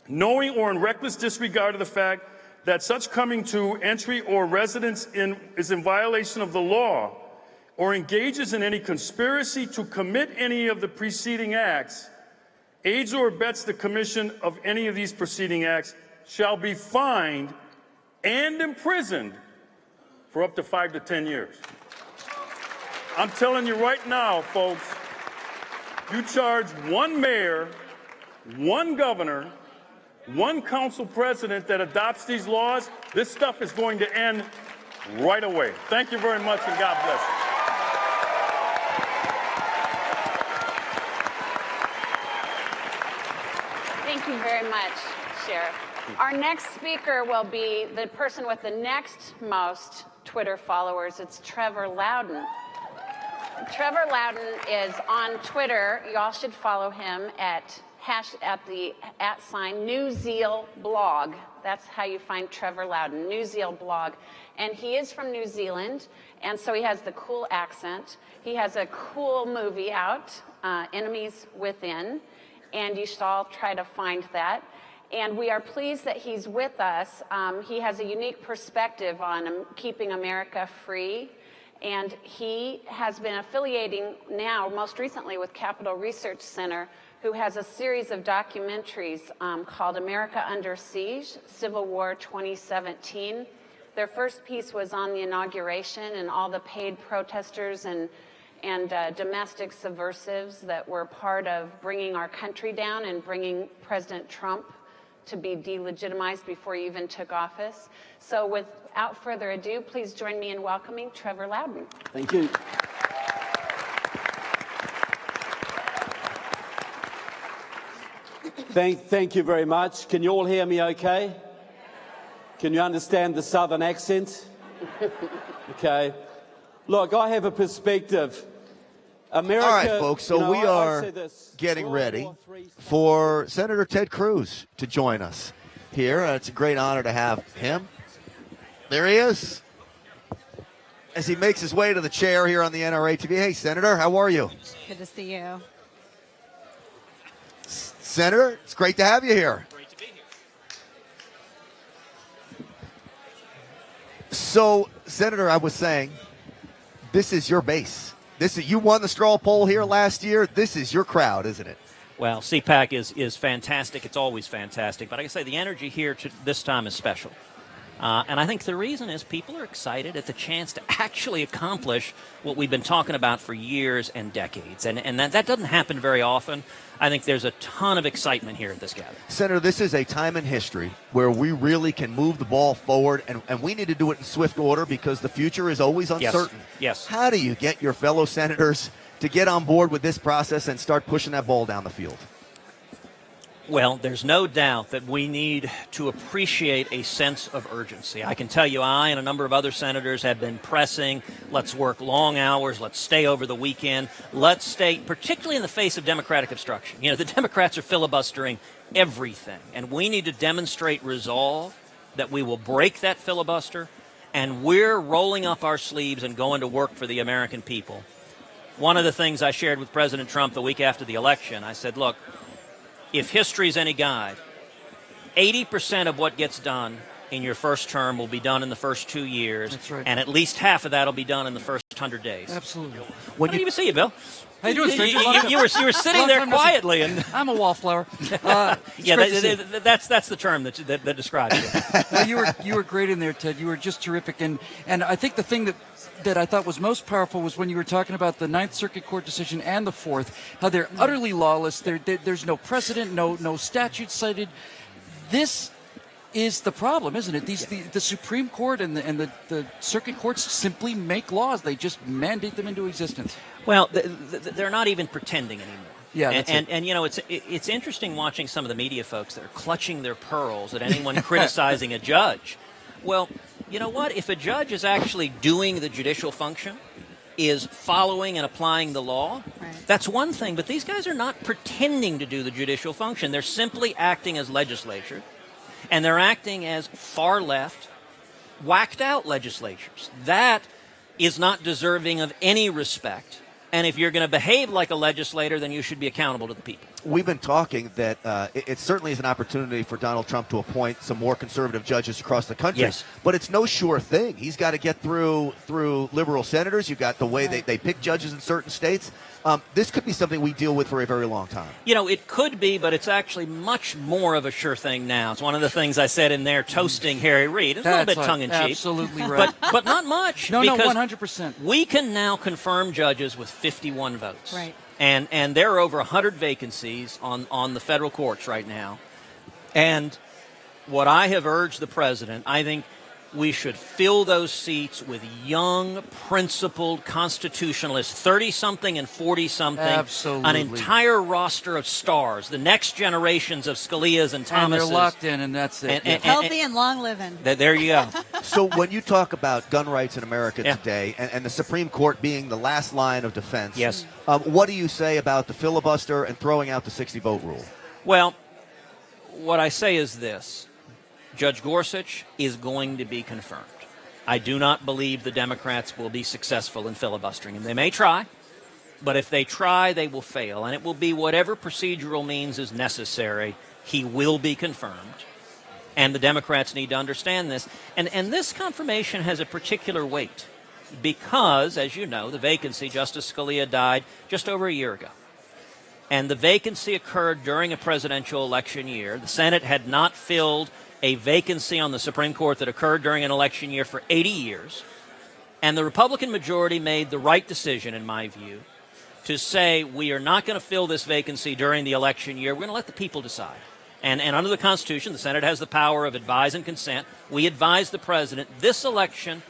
Knowing or in reckless disregard of the fact that such coming to, entry, or residence is in violation of the law, or engages in any conspiracy to commit any of the preceding acts, aids or abets the commission of any of these preceding acts, shall be fined and imprisoned for up to 5 to 10 years. I'm telling you right now, folks, you charge one mayor, one governor, one council president that adopts these laws, this stuff is going to end right away. Thank you very much, and God bless you. Thank you very much, Sheriff. Our next speaker will be the person with the next most Twitter followers. It's Trevor Loudon. Trevor Loudon is on Twitter. Y'all should follow him at the @NewZealBlog. That's how you find Trevor Loudon, NewZealBlog. And he is from New Zealand, and so he has the cool accent. He has a cool movie out, Enemies Within, and you should all try to find that. And we are pleased that he's with us. He has a unique perspective on keeping America free. And he has been affiliating now, most recently, with Capital Research Center, who has a series of documentaries called America Under Siege, Civil War 2017. Their first piece was on the inauguration and all the paid protesters and domestic subversives that were part of bringing our country down and bringing President Trump to be delegitimized before he even took office. So without further ado, please join me in welcoming Trevor Loudon. Thank you. Thank you very much. Can you all hear me okay? Can you understand the southern accent? Okay. Look, I have a perspective. America, all right, folks, so we are getting ready for Senator Ted Cruz to join us here. It's a great honor to have him. There he is. As he makes his way to the chair here on the NRATV. Hey, Senator, how are you? Good to see you. Senator, it's great to have you here. Great to be here. So, Senator, I was saying, this is your base. You won the straw poll here last year. This is your crowd, isn't it? Well, CPAC is fantastic. It's always fantastic. But like I say, the energy here this time is special. And I think the reason is people are excited at the chance to actually accomplish what we've been talking about for years and decades. And that doesn't happen very often. I think there's a ton of excitement here at this gathering. Senator, this is a time in history where we really can move the ball forward, and we need to do it in swift order because the future is always uncertain. Yes. How do you get your fellow senators to get on board with this process and start pushing that ball down the field? Well, there's no doubt that we need to appreciate a sense of urgency. I can tell you I and a number of other senators have been pressing, let's work long hours, let's stay over the weekend, let's stay, particularly in the face of Democratic obstruction. You know, the Democrats are filibustering everything, and we need to demonstrate resolve that we will break that filibuster, and we're rolling up our sleeves and going to work for the American people. One of the things I shared with President Trump the week after the election, I said, look, if history's any guide, 80% of what gets done in your first term will be done in the first 2 years. That's right. And at least half of that will be done in the first 100 days. Absolutely. I didn't even see you, Bill. How you doing, stranger? You were sitting there quietly. And I'm a wallflower. That's the term that describes you. Well, you were great in there, Ted. You were just terrific. And I think the thing that I thought was most powerful was when you were talking about the Ninth Circuit Court decision and the Fourth, how they're utterly lawless. There's no precedent, no statute cited. This is the problem, isn't it? The Supreme Court and the circuit courts simply make laws. They just mandate them into existence. Well, they're not even pretending anymore. Yeah, and you know, it's interesting watching some of the media folks that are clutching their pearls at anyone criticizing a judge. Well, you know what? If a judge is actually doing the judicial function, is following and applying the law, right, that's one thing. But these guys are not pretending to do the judicial function. They're simply acting as legislature, and they're acting as far left, whacked out legislatures. That is not deserving of any respect. And if you're going to behave like a legislator, then you should be accountable to the people. We've been talking that it certainly is an opportunity for Donald Trump to appoint some more conservative judges across the country. Yes. But it's no sure thing. He's got to get through liberal senators. You've got the way they pick judges in certain states. This could be something we deal with for a very long time. You know, it could be, but it's actually much more of a sure thing now. It's one of the things I said in there, toasting Harry Reid. It's a little bit tongue-in-cheek. Absolutely right. But not much. No, because 100%. We can now confirm judges with 51 votes. Right. And there are over 100 vacancies on the federal courts right now. And what I have urged the president, I think we should fill those seats with young, principled constitutionalists, 30-something and 40-something. Absolutely. An entire roster of stars, the next generations of Scalias and Thomases. And they're locked in, and that's it. Healthy and long living. There you go. So when you talk about gun rights in America today and the Supreme Court being the last line of defense, yes, what do you say about the filibuster and throwing out the 60-vote rule? Well, what I say is this. Judge Gorsuch is going to be confirmed. I do not believe the Democrats will be successful in filibustering him. They may try, But if they try, they will fail, and it will be whatever procedural means is necessary. He will be confirmed, and the Democrats need to understand this. And this confirmation has a particular weight because, as you know, the vacancy, Justice Scalia died just over a year ago. And the vacancy occurred during a presidential election year. The Senate had not filled a vacancy on the Supreme Court that occurred during an election year for 80 years. And the Republican majority made the right decision, in my view, to say we are not going to fill this vacancy during the election year. We're going to let the people decide. And under the Constitution, the Senate has the power of advise and consent. We advise the president. This election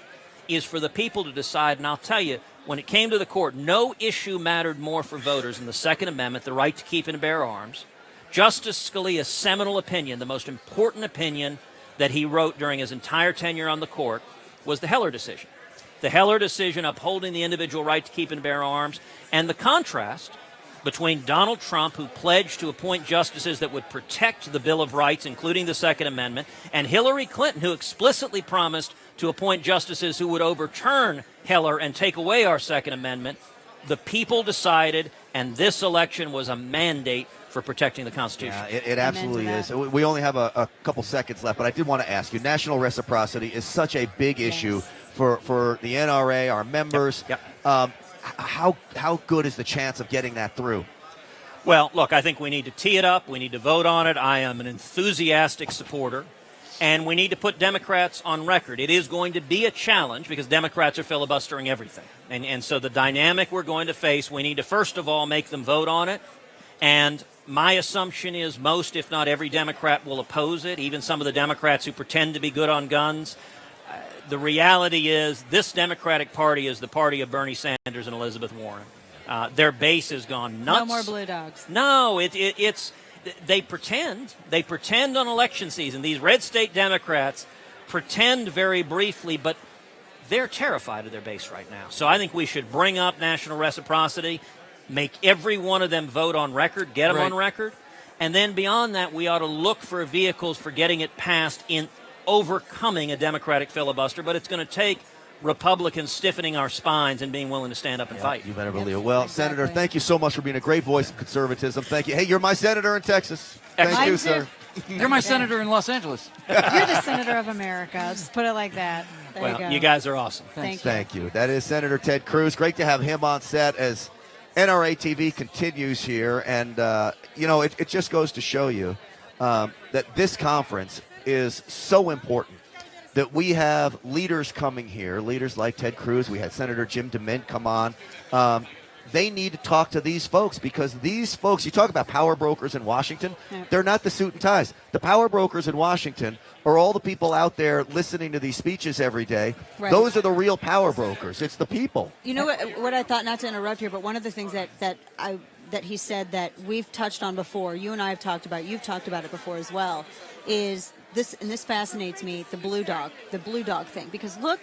is for the people to decide. And I'll tell you, when it came to the court, no issue mattered more for voters than the Second Amendment, the right to keep and bear arms. Justice Scalia's seminal opinion, the most important opinion that he wrote during his entire tenure on the court, was the Heller decision. The Heller decision upholding the individual right to keep and bear arms, and the contrast between Donald Trump, who pledged to appoint justices that would protect the Bill of Rights, including the Second Amendment, and Hillary Clinton, who explicitly promised to appoint justices who would overturn Heller and take away our Second Amendment. The people decided, and this election was a mandate for protecting the Constitution. Yeah, it absolutely is. We only have a couple seconds left, but I did want to ask you, national reciprocity is such a big issue for the NRA, our members. Yep. How good is the chance of getting that through? Well, look, I think we need to tee it up. We need to vote on it. I am an enthusiastic supporter. And we need to put Democrats on record. It is going to be a challenge because Democrats are filibustering everything. And so the dynamic we're going to face, we need to first of all make them vote on it. And my assumption is most, if not every Democrat will oppose it, even some of the Democrats who pretend to be good on guns. The reality is this Democratic Party is the party of Bernie Sanders and Elizabeth Warren. Their base has gone nuts. No more blue dogs. No, it's they pretend. They pretend on election season. These red state Democrats pretend very briefly, but they're terrified of their base right now. So I think we should bring up national reciprocity, make every one of them vote on record, get them on record, and then beyond that, we ought to look for vehicles for getting it passed in overcoming a Democratic filibuster, but it's going to take Republicans stiffening our spines and being willing to stand up and fight. You better believe it. Well, exactly. Senator, thank you so much for being a great voice of conservatism. Thank you. Hey, you're my senator in Texas. Thank you, sir. You're my senator in Los Angeles. You're the senator of America. Just put it like that. There you go. You guys are awesome. Thank you. That is Senator Ted Cruz. Great to have him on set as NRATV continues here. And, it just goes to show you that this conference is so important that we have leaders coming here, leaders like Ted Cruz. We had Senator Jim DeMint come on. They need to talk to these folks because these folks, you talk about power brokers in Washington, they're not the suit and ties. The power brokers in Washington are all the people out there listening to these speeches every day. Right. Those are the real power brokers. It's the people. You know what I thought, not to interrupt here, but one of the things that he said that we've touched on before, you and I have talked about, you've talked about it before as well, is this, and this fascinates me, the blue dog thing. Because look,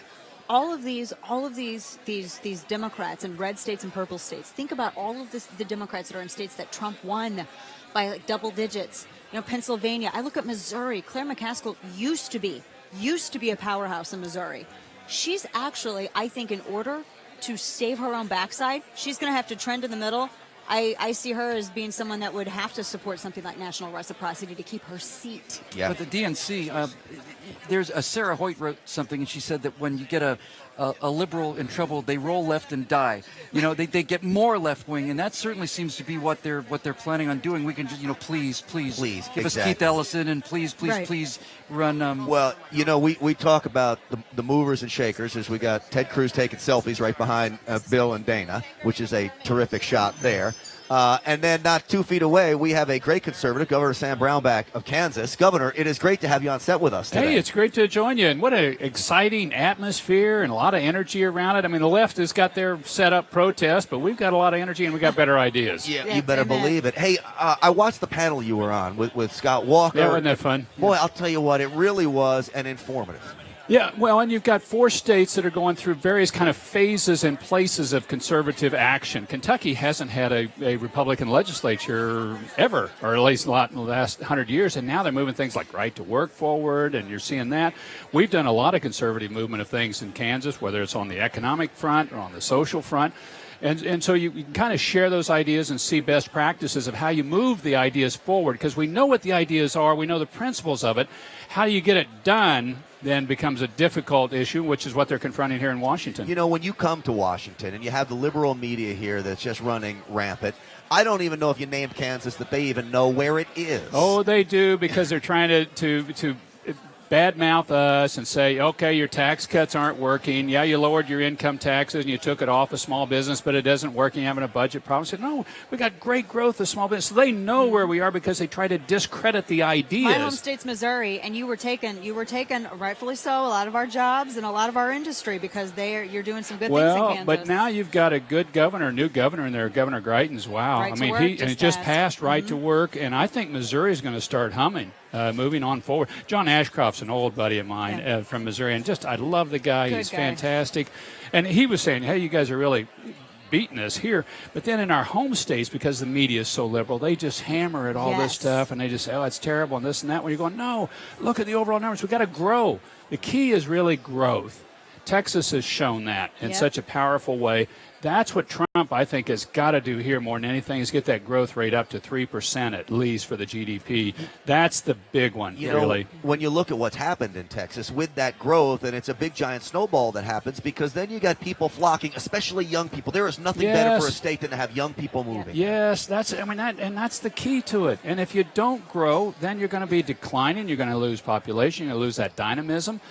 all of these Democrats in red states and purple states, think about all of the Democrats that are in states that Trump won by like double digits. Pennsylvania. I look at Missouri. Claire McCaskill used to be a powerhouse in Missouri. She's actually, I think, in order to save her own backside, she's going to have to trend in the middle. I see her as being someone that would have to support something like national reciprocity to keep her seat. Yeah. But the DNC, there's Sarah Hoyt wrote something, and she said that when you get a liberal in trouble, they roll left and die. They get more left wing, and that certainly seems to be what they're planning on doing. We can just, please give us Keith Ellison, and please run. Well, we talk about the movers and shakers as we got Ted Cruz taking selfies right behind Bill and Dana, which is a terrific shot there. And then not 2 feet away, we have a great conservative, Governor Sam Brownback of Kansas. Governor, it is great to have you on set with us today. Hey, it's great to join you. And what an exciting atmosphere and a lot of energy around it. I mean, the left has got their set-up protest, but we've got a lot of energy and we've got better ideas. Yeah, you better believe it. Hey, I watched the panel you were on with Scott Walker. Yeah, wasn't that fun? Boy, I'll tell you what, it really was an informative. Yeah, well, and you've got 4 states that are going through various kind of phases and places of conservative action. Kentucky hasn't had a Republican legislature ever, or at least not in the last 100 years, and now they're moving things like right to work forward, and you're seeing that. We've done a lot of conservative movement of things in Kansas, whether it's on the economic front or on the social front. And so you can kind of share those ideas and see best practices of how you move the ideas forward, because we know what the ideas are, we know the principles of it. How you get it done then becomes a difficult issue, which is what they're confronting here in Washington. You know, when you come to Washington and you have the liberal media here that's just running rampant, I don't even know if you named Kansas that they even know where it is. Oh, they do, because they're trying to badmouth us and say, okay, your tax cuts aren't working. Yeah, you lowered your income taxes and you took it off a small business, but it isn't working. You're having a budget problem. I said, no, we got great growth of small business. So they know where we are because they try to discredit the ideas. My home state's Missouri, and you were taken, rightfully so, a lot of our jobs and a lot of our industry, because you're doing some good things in Kansas. But now you've got a good governor, new governor in there, Governor Greitens. Wow. Right, I mean, he just passed right to work, and I think Missouri is going to start humming. Moving on forward. John Ashcroft's an old buddy of mine from Missouri, and I love the guy. He's fantastic. And he was saying, hey, you guys are really beating us here. But then in our home states, because the media is so liberal, they just hammer at all this stuff, and they just say, oh, it's terrible, and this and that. When you're going, no, look at the overall numbers. We've got to grow. The key is really growth. Texas has shown that in such a powerful way. That's what Trump, I think, has got to do here more than anything, is get that growth rate up to 3% at least for the GDP. That's the big one, really. When you look at what's happened in Texas with that growth, and it's a big giant snowball that happens, because then you got people flocking, especially young people. There is nothing better for a state than to have young people moving. Yes, that's the key to it. And if you don't grow, then you're going to be declining. You're going to lose population. You're going to lose that dynamism.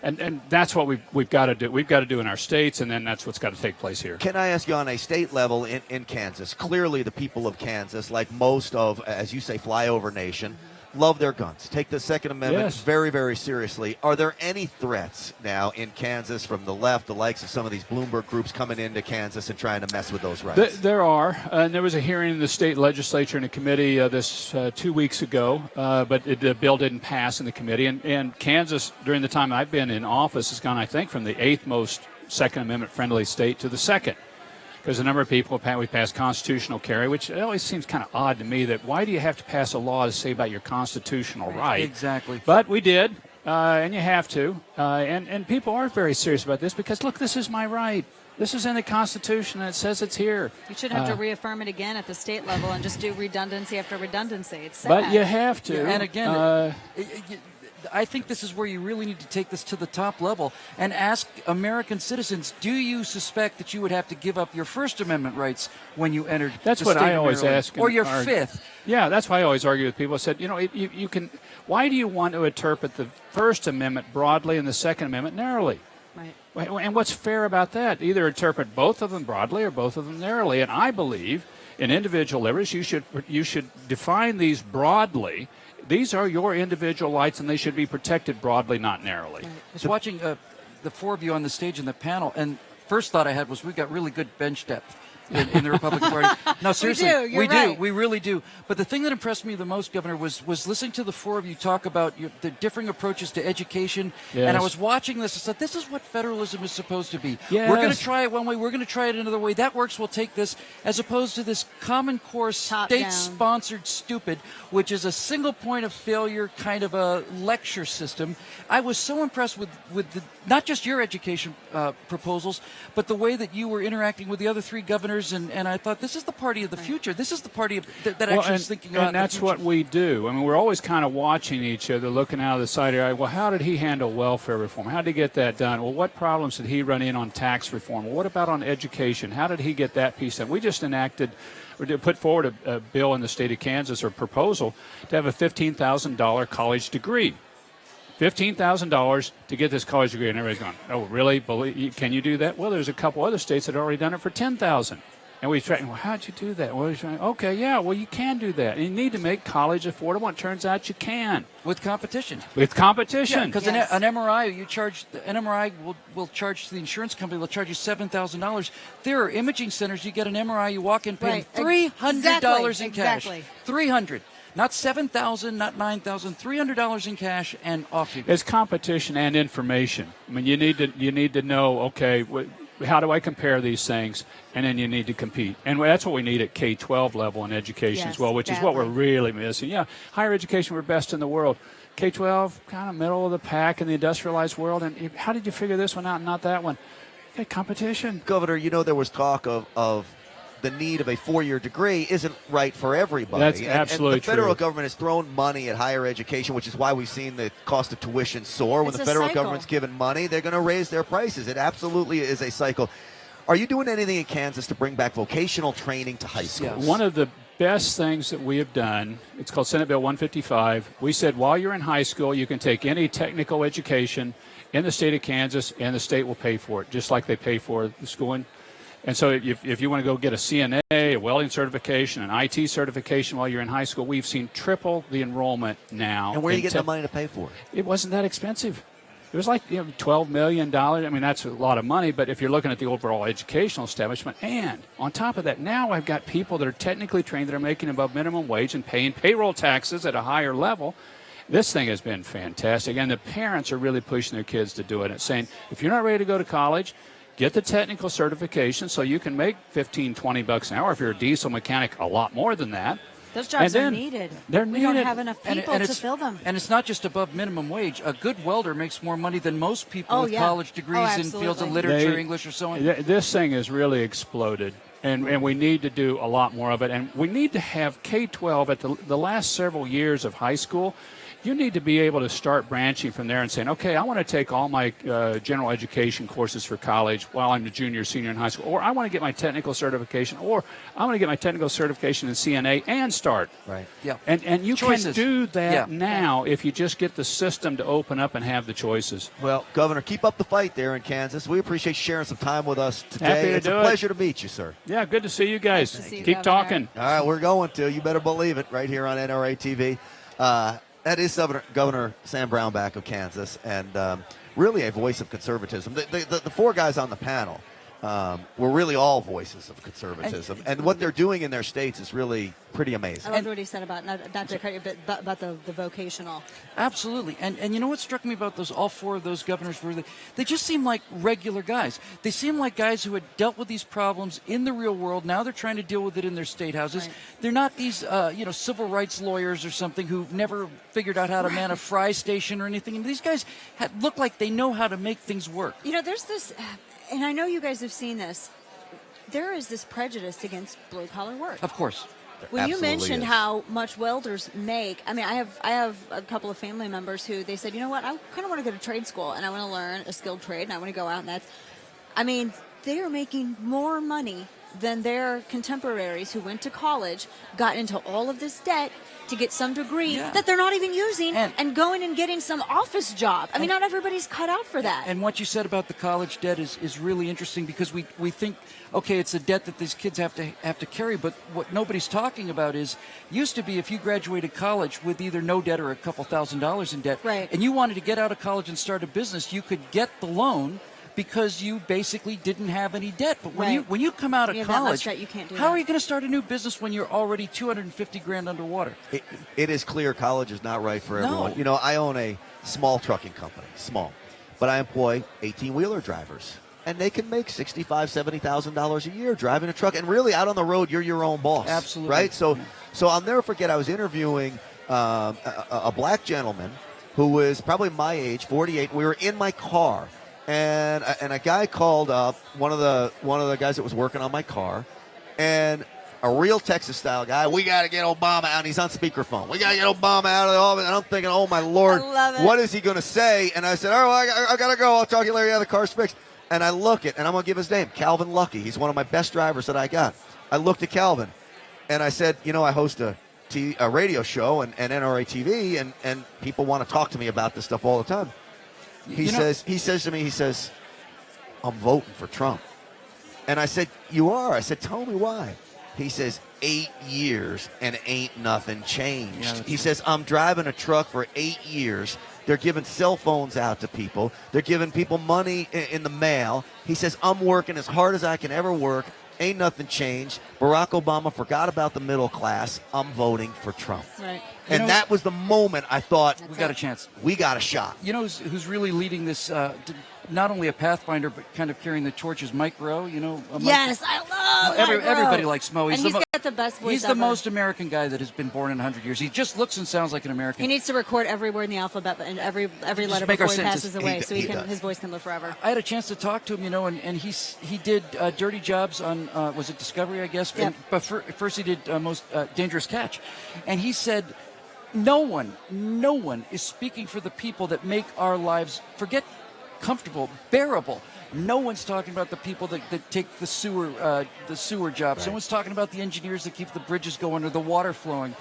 And that's what we've got to do. We've got to do in our states, and then that's what's got to take place here. Can I ask you, on a state level in Kansas, clearly the people of Kansas, like most of, as you say, flyover nation, love their guns, take the Second Amendment very, very seriously. Are there any threats now in Kansas from the left, the likes of some of these Bloomberg groups coming into Kansas and trying to mess with those rights? There are. And there was a hearing in the state legislature in a committee 2 weeks ago, but the bill didn't pass in the committee. And Kansas, during the time I've been in office, has gone, I think, from the 8th most Second Amendment-friendly state to the 2nd. Because a number of people, we passed constitutional carry, which it always seems kind of odd to me that why do you have to pass a law to say about your constitutional right? Exactly. But we did, and you have to. And people are very serious about this because, look, this is my right. This is in the Constitution, and it says it's here. You shouldn't have to reaffirm it again at the state level and just do redundancy after redundancy. It's sad. But you have to. And again, I think this is where you really need to take this to the top level and ask American citizens, do you suspect that you would have to give up your First Amendment rights when you entered That's the what state I of always Maryland? ask. Or your Fifth. Yeah, that's why I always argue with people. I said, you can. Why do you want to interpret the First Amendment broadly and the Second Amendment narrowly? Right. And what's fair about that? Either interpret both of them broadly or both of them narrowly. And I believe in individual liberties, you should define these broadly. These are your individual rights, and they should be protected broadly, not narrowly. I was watching the four of you on the stage in the panel, and first thought I had was we've got really good bench depth in the Republican Party. No, seriously, we do. We really do. But the thing that impressed me the most, Governor, was listening to the four of you talk about the differing approaches to education. Yes. And I was watching this and said, this is what federalism is supposed to be. Yes. We're going to try it one way. We're going to try it another way. That works. We'll take this, as opposed to this Common Core state-sponsored stupid, which is a single point of failure kind of a lecture system. I was so impressed with not just your education proposals, but the way that you were interacting with the other three governors. And I thought, this is the party of the future. This is the party that actually is thinking about the future. And that's what we do. I mean, we're always kind of watching each other, looking out of the side of your eye. Well, how did he handle welfare reform? How did he get that done? Well, what problems did he run in on tax reform? Well, what about on education? How did he get that piece done? We just put forward a bill in the state of Kansas, or proposal, to have a $15,000 college degree. $15,000 to get this college degree, and everybody's going, oh, really? Can you do that? Well, there's a couple other states that have already done it for $10,000. And we try, well, how'd you do that? Well, okay, yeah, well, you can do that. And you need to make college affordable. It turns out you can. With competition. With competition. Yeah, because an MRI, will charge the insurance company, they'll charge you $7,000. There are imaging centers, you get an MRI, you walk in, pay $300 in cash. $300. Not $7,000, not $9,000, $300 in cash, and off you go. It's competition and information. I mean, you need to know, okay, how do I compare these things? And then you need to compete. And that's what we need at K-12 level in education as well, which is what we're really missing. Yeah, higher education, we're best in the world. K-12, kind of middle of the pack in the industrialized world. And how did you figure this one out and not that one? Okay, competition. Governor, you know there was talk of the need of a 4-year degree isn't right for everybody. That's and absolutely the federal true. government has thrown money at higher education, which is why we've seen the cost of tuition soar. When It's the a federal cycle. government's given money, they're going to raise their prices. It absolutely is a cycle. Are you doing anything in Kansas to bring back vocational training to high schools? One of the best things that we have done, it's called Senate Bill 155. We said while you're in high school, you can take any technical education in the state of Kansas, and the state will pay for it, just like they pay for the schooling. And so if you want to go get a CNA, a welding certification, an IT certification while you're in high school, we've seen triple the enrollment now. And where are you getting the money to pay for it? It wasn't that expensive. It was like $12 million. I mean, that's a lot of money, but if you're looking at the overall educational establishment, and on top of that, now I've got people that are technically trained that are making above minimum wage and paying payroll taxes at a higher level. This thing has been fantastic, and the parents are really pushing their kids to do it and saying, if you're not ready to go to college, get the technical certification so you can make $15, $20 an hour. If you're a diesel mechanic, a lot more than that. Those jobs And are then needed. they're We don't needed. have enough people to fill them. And it's not just above minimum wage. A good welder makes more money than most people with yeah. college degrees in absolutely. fields of literature, English, or so on. This thing has really exploded, and we need to do a lot more of it. And we need to have K-12 at the last several years of high school. You need to be able to start branching from there and saying, okay, I want to take all my general education courses for college while I'm a junior, senior in high school, or I want to get my technical certification, or I want to get my technical certification in CNA and start. Right. Yeah. And you Choices. can do that Yeah. now if you just get the system to open up and have the choices. Well, Governor, keep up the fight there in Kansas. We appreciate you sharing some time with us today. Happy to It's do a it. pleasure to meet you, sir. Yeah, good to see you guys. Nice to see you, Keep Governor. talking. All right, we're going to. You better believe it right here on NRATV. That is Governor Sam Brownback of Kansas, and really a voice of conservatism. The four guys on the panel were really all voices of conservatism, and what they're doing in their states is really pretty amazing. I loved what he said about, not to cut you, but about the vocational. Absolutely. And you know what struck me about all four of those governors were they just seem like regular guys. They seem like guys who had dealt with these problems in the real world. Now they're trying to deal with it in their state houses. Right. They're not these civil rights lawyers or something who've never figured out how to man a fry station or anything. And these guys look like they know how to make things work. There's this, and I know you guys have seen this, there is this prejudice against blue-collar work. Of course. When you Absolutely mentioned is. how much welders make, I mean, I have a couple of family members who they said, you know what, I kind of want to go to trade school and I want to learn a skilled trade and I want to go out and they are making more money than their contemporaries who went to college, got into all of this debt to get some degree that they're not even using and going and getting some office job. I mean, not everybody's cut out for that. And what you said about the college debt is really interesting because we think, okay, it's a debt that these kids have to carry, but what nobody's talking about is used to be if you graduated college with either no debt or a couple $1,000s in debt, Right. and you wanted to get out of college and start a business, you could get the loan because you basically didn't have any debt. But when you come out of You have that much college, debt, you can't do how that. are you going to start a new business when you're already $250,000 underwater? It is clear college is not right for everyone. No. You know, I own a small trucking company, but I employ 18-wheeler drivers, and they can make $65,000, $70,000 a year driving a truck. And really, out on the road, you're your own boss. Absolutely. Right? So I'll never forget, I was interviewing a black gentleman who was probably my age, 48. We were in my car, and a guy called up, one of the guys that was working on my car, and a real Texas-style guy. We got to get Obama out. And he's on speakerphone. We got to get Obama out of the office. And I'm thinking, oh, my Lord, I love it. what is he going to say? And I said, all right, I got to go. I'll talk to you later. Yeah, the car's fixed. And I look at, and I'm going to give his name, Calvin Lucky. He's one of my best drivers that I got. I looked at Calvin, and I said, I host a radio show and NRATV, and people want to talk to me about this stuff all the time. He says to me, I'm voting for Trump. And I said, you are? I said, tell me why. He says, 8 years and ain't nothing changed. Yeah, He says, I'm driving a truck for 8 years. They're giving cell phones out to people. They're giving people money in the mail. He says, I'm working as hard as I can ever work. Ain't nothing changed. Barack Obama forgot about the middle class. I'm voting for Trump. Right. And that was the moment I thought, We got a chance. we got a shot. You know who's really leading this, not only a pathfinder, but kind of carrying the torch is Mike Rowe, Mike, Yes, I love Mike Rowe. everybody likes Mo. He's And the the best voice He's the ever. most American guy that has been born in 100 years. He just looks and sounds like an American. He needs to record every word in the alphabet and every letter make our before he sentences. passes away, so He does. his voice can live forever. I had a chance to talk to him, you know, and he did Dirty Jobs on, was it Discovery, I guess? Yep. But first he did Most Dangerous Catch. And he said, no one is speaking for the people that make our lives, forget comfortable, bearable. No one's talking about the people that take the sewer jobs. Right. No one's talking about the engineers that keep the bridges going or the water flowing.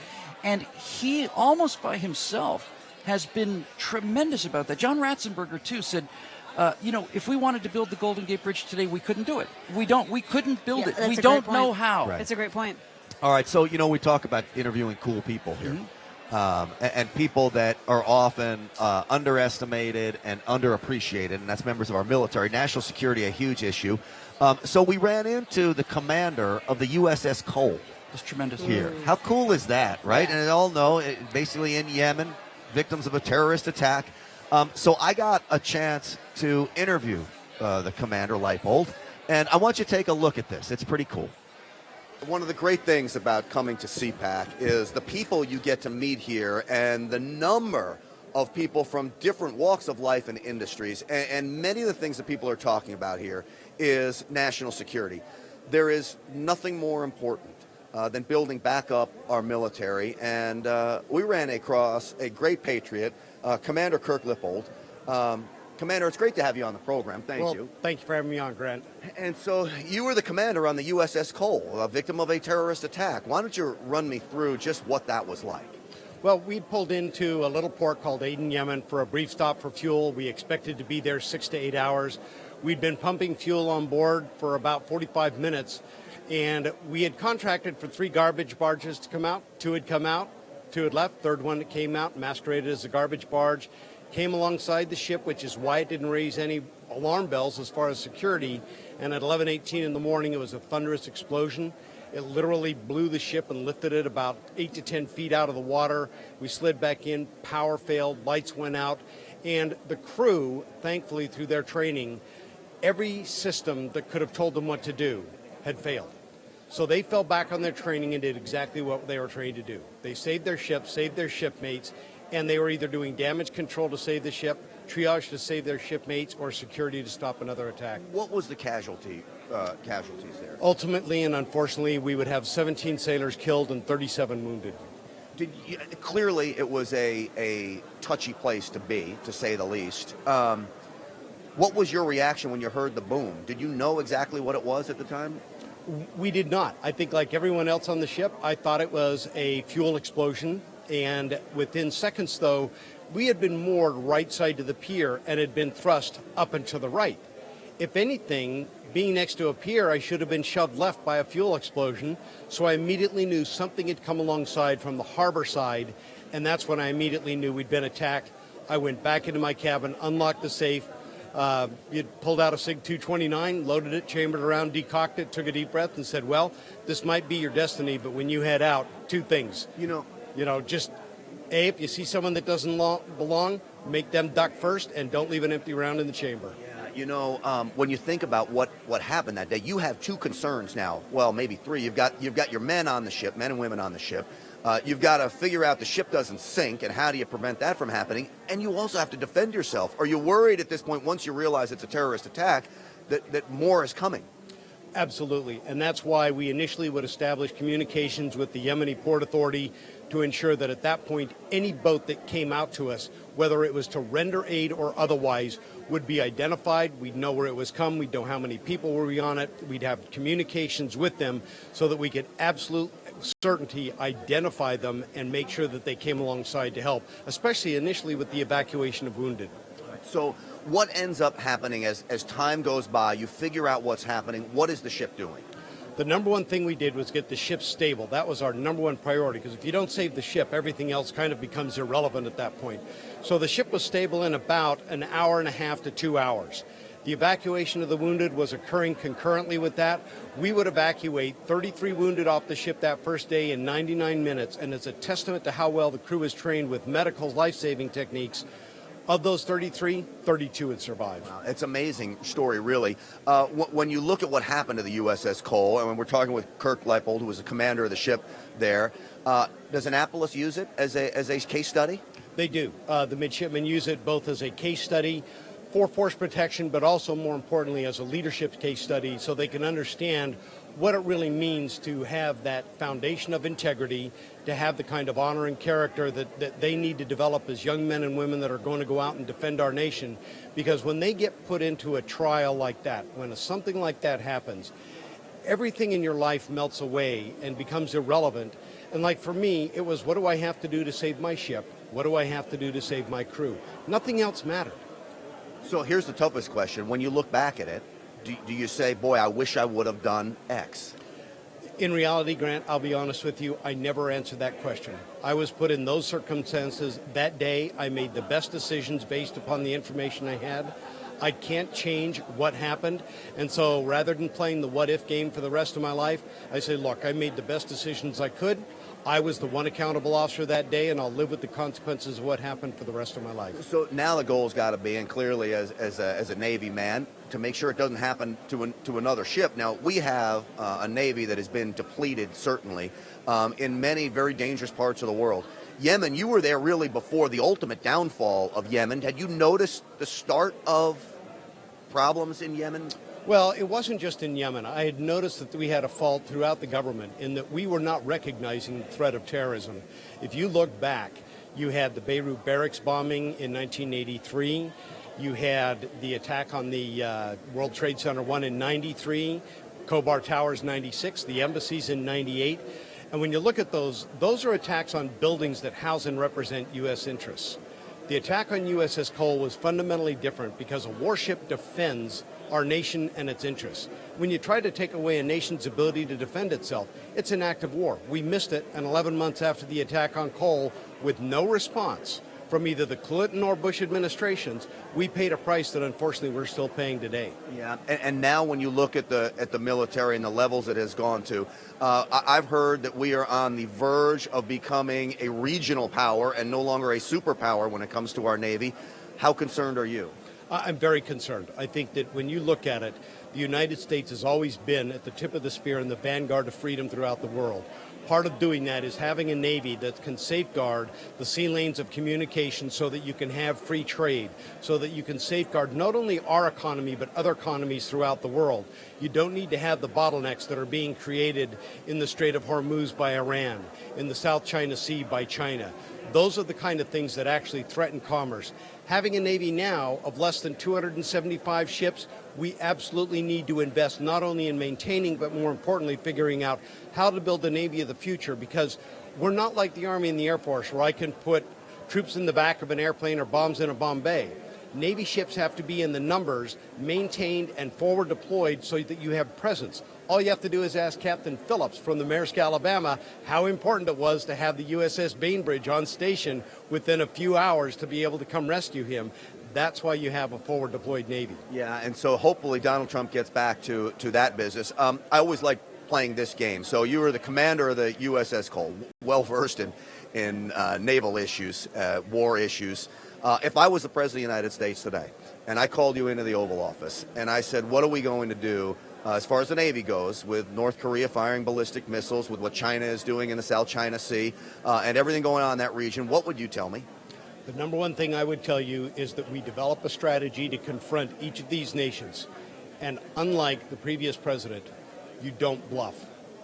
And he, almost by himself, has been tremendous about that. John Ratzenberger, too, said, you know, if we wanted to build the Golden Gate Bridge today, we couldn't do it. We couldn't build it. That's We a great don't point. know how. Right. It's a great point. All right, so, you know, we talk about interviewing cool people here. And people that are often underestimated and underappreciated, and that's members of our military. National security, a huge issue. So we ran into the commander of the USS Cole. It's tremendous. Here. How cool is that, right? And they all know, basically in Yemen, victims of a terrorist attack. So I got a chance to interview the commander, Leipold, and I want you to take a look at this. It's pretty cool. One of the great things about coming to CPAC is the people you get to meet here and the number of people from different walks of life and industries. And many of the things that people are talking about here is national security. There is nothing more important than building back up our military. And we ran across a great patriot, Commander Kirk Leipold. Commander, it's great to have you on the program. Thank you. Thank you for having me on, Grant. And so you were the commander on the USS Cole, a victim of a terrorist attack. Why don't you run me through just what that was like? Well, we pulled into a little port called Aden, Yemen for a brief stop for fuel. We expected to be there 6 to 8 hours. We'd been pumping fuel on board for about 45 minutes, and we had contracted for 3 garbage barges to come out. 2 had come out, 2 had left. Third one that came out, masqueraded as a garbage barge, came alongside the ship, which is why it didn't raise any alarm bells as far as security. And at 11:18 in the morning, it was a thunderous explosion. It literally blew the ship and lifted it about 8 to 10 feet out of the water. We slid back in, power failed, lights went out. And the crew, thankfully through their training, every system that could have told them what to do had failed. So they fell back on their training and did exactly what they were trained to do. They saved their ship, saved their shipmates, and they were either doing damage control to save the ship, triage to save their shipmates, or security to stop another attack. What was the casualties there? Ultimately and unfortunately, we would have 17 sailors killed and 37 wounded. Clearly, it was a touchy place to be, to say the least. What was your reaction when you heard the boom? Did you know exactly what it was at the time? We did not. I think like everyone else on the ship, I thought it was a fuel explosion. And within seconds, though, we had been moored right side to the pier and had been thrust up and to the right. If anything, being next to a pier, I should have been shoved left by a fuel explosion. So I immediately knew something had come alongside from the harbor side, and that's when I immediately knew we'd been attacked. I went back into my cabin, unlocked the safe, pulled out a SIG 229, loaded it, chambered around, decocked it, took a deep breath, and said, well, this might be your destiny, but when you head out, 2 things. Just, A, if you see someone that doesn't belong, make them duck first and don't leave an empty round in the chamber. Yeah, when you think about what happened that day, you have 2 concerns now. Well, maybe 3. You've got your men on the ship, men and women on the ship. You've got to figure out the ship doesn't sink, and how do you prevent that from happening? And you also have to defend yourself. Are you worried at this point, once you realize it's a terrorist attack, that more is coming? Absolutely, and that's why we initially would establish communications with the Yemeni Port Authority to ensure that at that point, any boat that came out to us, whether it was to render aid or otherwise, would be identified. We'd know where it was come. We'd know how many people were on it. We'd have communications with them so that we could absolute certainty identify them and make sure that they came alongside to help, especially initially with the evacuation of wounded. So what ends up happening as time goes by? You figure out what's happening. What is the ship doing? The number one thing we did was get the ship stable. That was our number one priority, because if you don't save the ship, everything else kind of becomes irrelevant at that point. So the ship was stable in about an hour and a half to 2 hours. The evacuation of the wounded was occurring concurrently with that. We would evacuate 33 wounded off the ship that first day in 99 minutes, and it's a testament to how well the crew is trained with medical life-saving techniques. Of those 33, 32 had survived. Wow, it's an amazing story, really. When you look at what happened to the USS Cole, and when we're talking with Kirk Leipold, who was the commander of the ship there, does Annapolis use it as a case study? They do. The midshipmen use it both as a case study for force protection, but also, more importantly, as a leadership case study so they can understand what it really means to have that foundation of integrity, to have the kind of honor and character that they need to develop as young men and women that are going to go out and defend our nation. Because when they get put into a trial like that, when something like that happens, everything in your life melts away and becomes irrelevant. And like for me, it was, what do I have to do to save my ship? What do I have to do to save my crew? Nothing else mattered. So here's the toughest question. When you look back at it, do you say, boy, I wish I would have done X? In reality, Grant, I'll be honest with you, I never answered that question. I was put in those circumstances that day. I made the best decisions based upon the information I had. I can't change what happened. And so rather than playing the what-if game for the rest of my life, I say, look, I made the best decisions I could. I was the one accountable officer that day, and I'll live with the consequences of what happened for the rest of my life. So now the goal's got to be, and clearly as a Navy man, to make sure it doesn't happen to another ship. Now, we have a Navy that has been depleted, certainly, in many very dangerous parts of the world. Yemen, you were there really before the ultimate downfall of Yemen. Had you noticed the start of problems in Yemen? Well, it wasn't just in Yemen. I had noticed that we had a fault throughout the government in that we were not recognizing the threat of terrorism. If you look back, you had the Beirut barracks bombing in 1983. You had the attack on the World Trade Center 1 in 93, Khobar Towers 96, the embassies in 98. And when you look at those are attacks on buildings that house and represent U.S. interests. The attack on USS Cole was fundamentally different because a warship defends our nation and its interests. When you try to take away a nation's ability to defend itself, it's an act of war. We missed it, and 11 months after the attack on Cole, with no response from either the Clinton or Bush administrations, we paid a price that unfortunately we're still paying today. Yeah, and now when you look at the military and the levels it has gone to, I've heard that we are on the verge of becoming a regional power and no longer a superpower when it comes to our Navy. How concerned are you? I'm very concerned. I think that when you look at it, the United States has always been at the tip of the spear in the vanguard of freedom throughout the world. Part of doing that is having a Navy that can safeguard the sea lanes of communication so that you can have free trade, so that you can safeguard not only our economy but other economies throughout the world. You don't need to have the bottlenecks that are being created in the Strait of Hormuz by Iran, in the South China Sea by China. Those are the kind of things that actually threaten commerce. Having a Navy now of less than 275 ships, we absolutely need to invest not only in maintaining, but more importantly, figuring out how to build the Navy of the future, because we're not like the Army and the Air Force where I can put troops in the back of an airplane or bombs in a bomb bay. Navy ships have to be in the numbers, maintained and forward deployed so that you have presence. All you have to do is ask Captain Phillips from the Maersk, Alabama, how important it was to have the USS Bainbridge on station within a few hours to be able to come rescue him. That's why you have a forward deployed Navy. Yeah, and so hopefully Donald Trump gets back to that business. I always like playing this game. So you were the commander of the USS Cole, well versed in naval issues, war issues. If I was the President of the United States today, and I called you into the Oval Office, and I said, what are we going to do as far as the Navy goes, with North Korea firing ballistic missiles, with what China is doing in the South China Sea, and everything going on in that region, what would you tell me? The number one thing I would tell you is that we develop a strategy to confront each of these nations. And unlike the previous president, you don't bluff.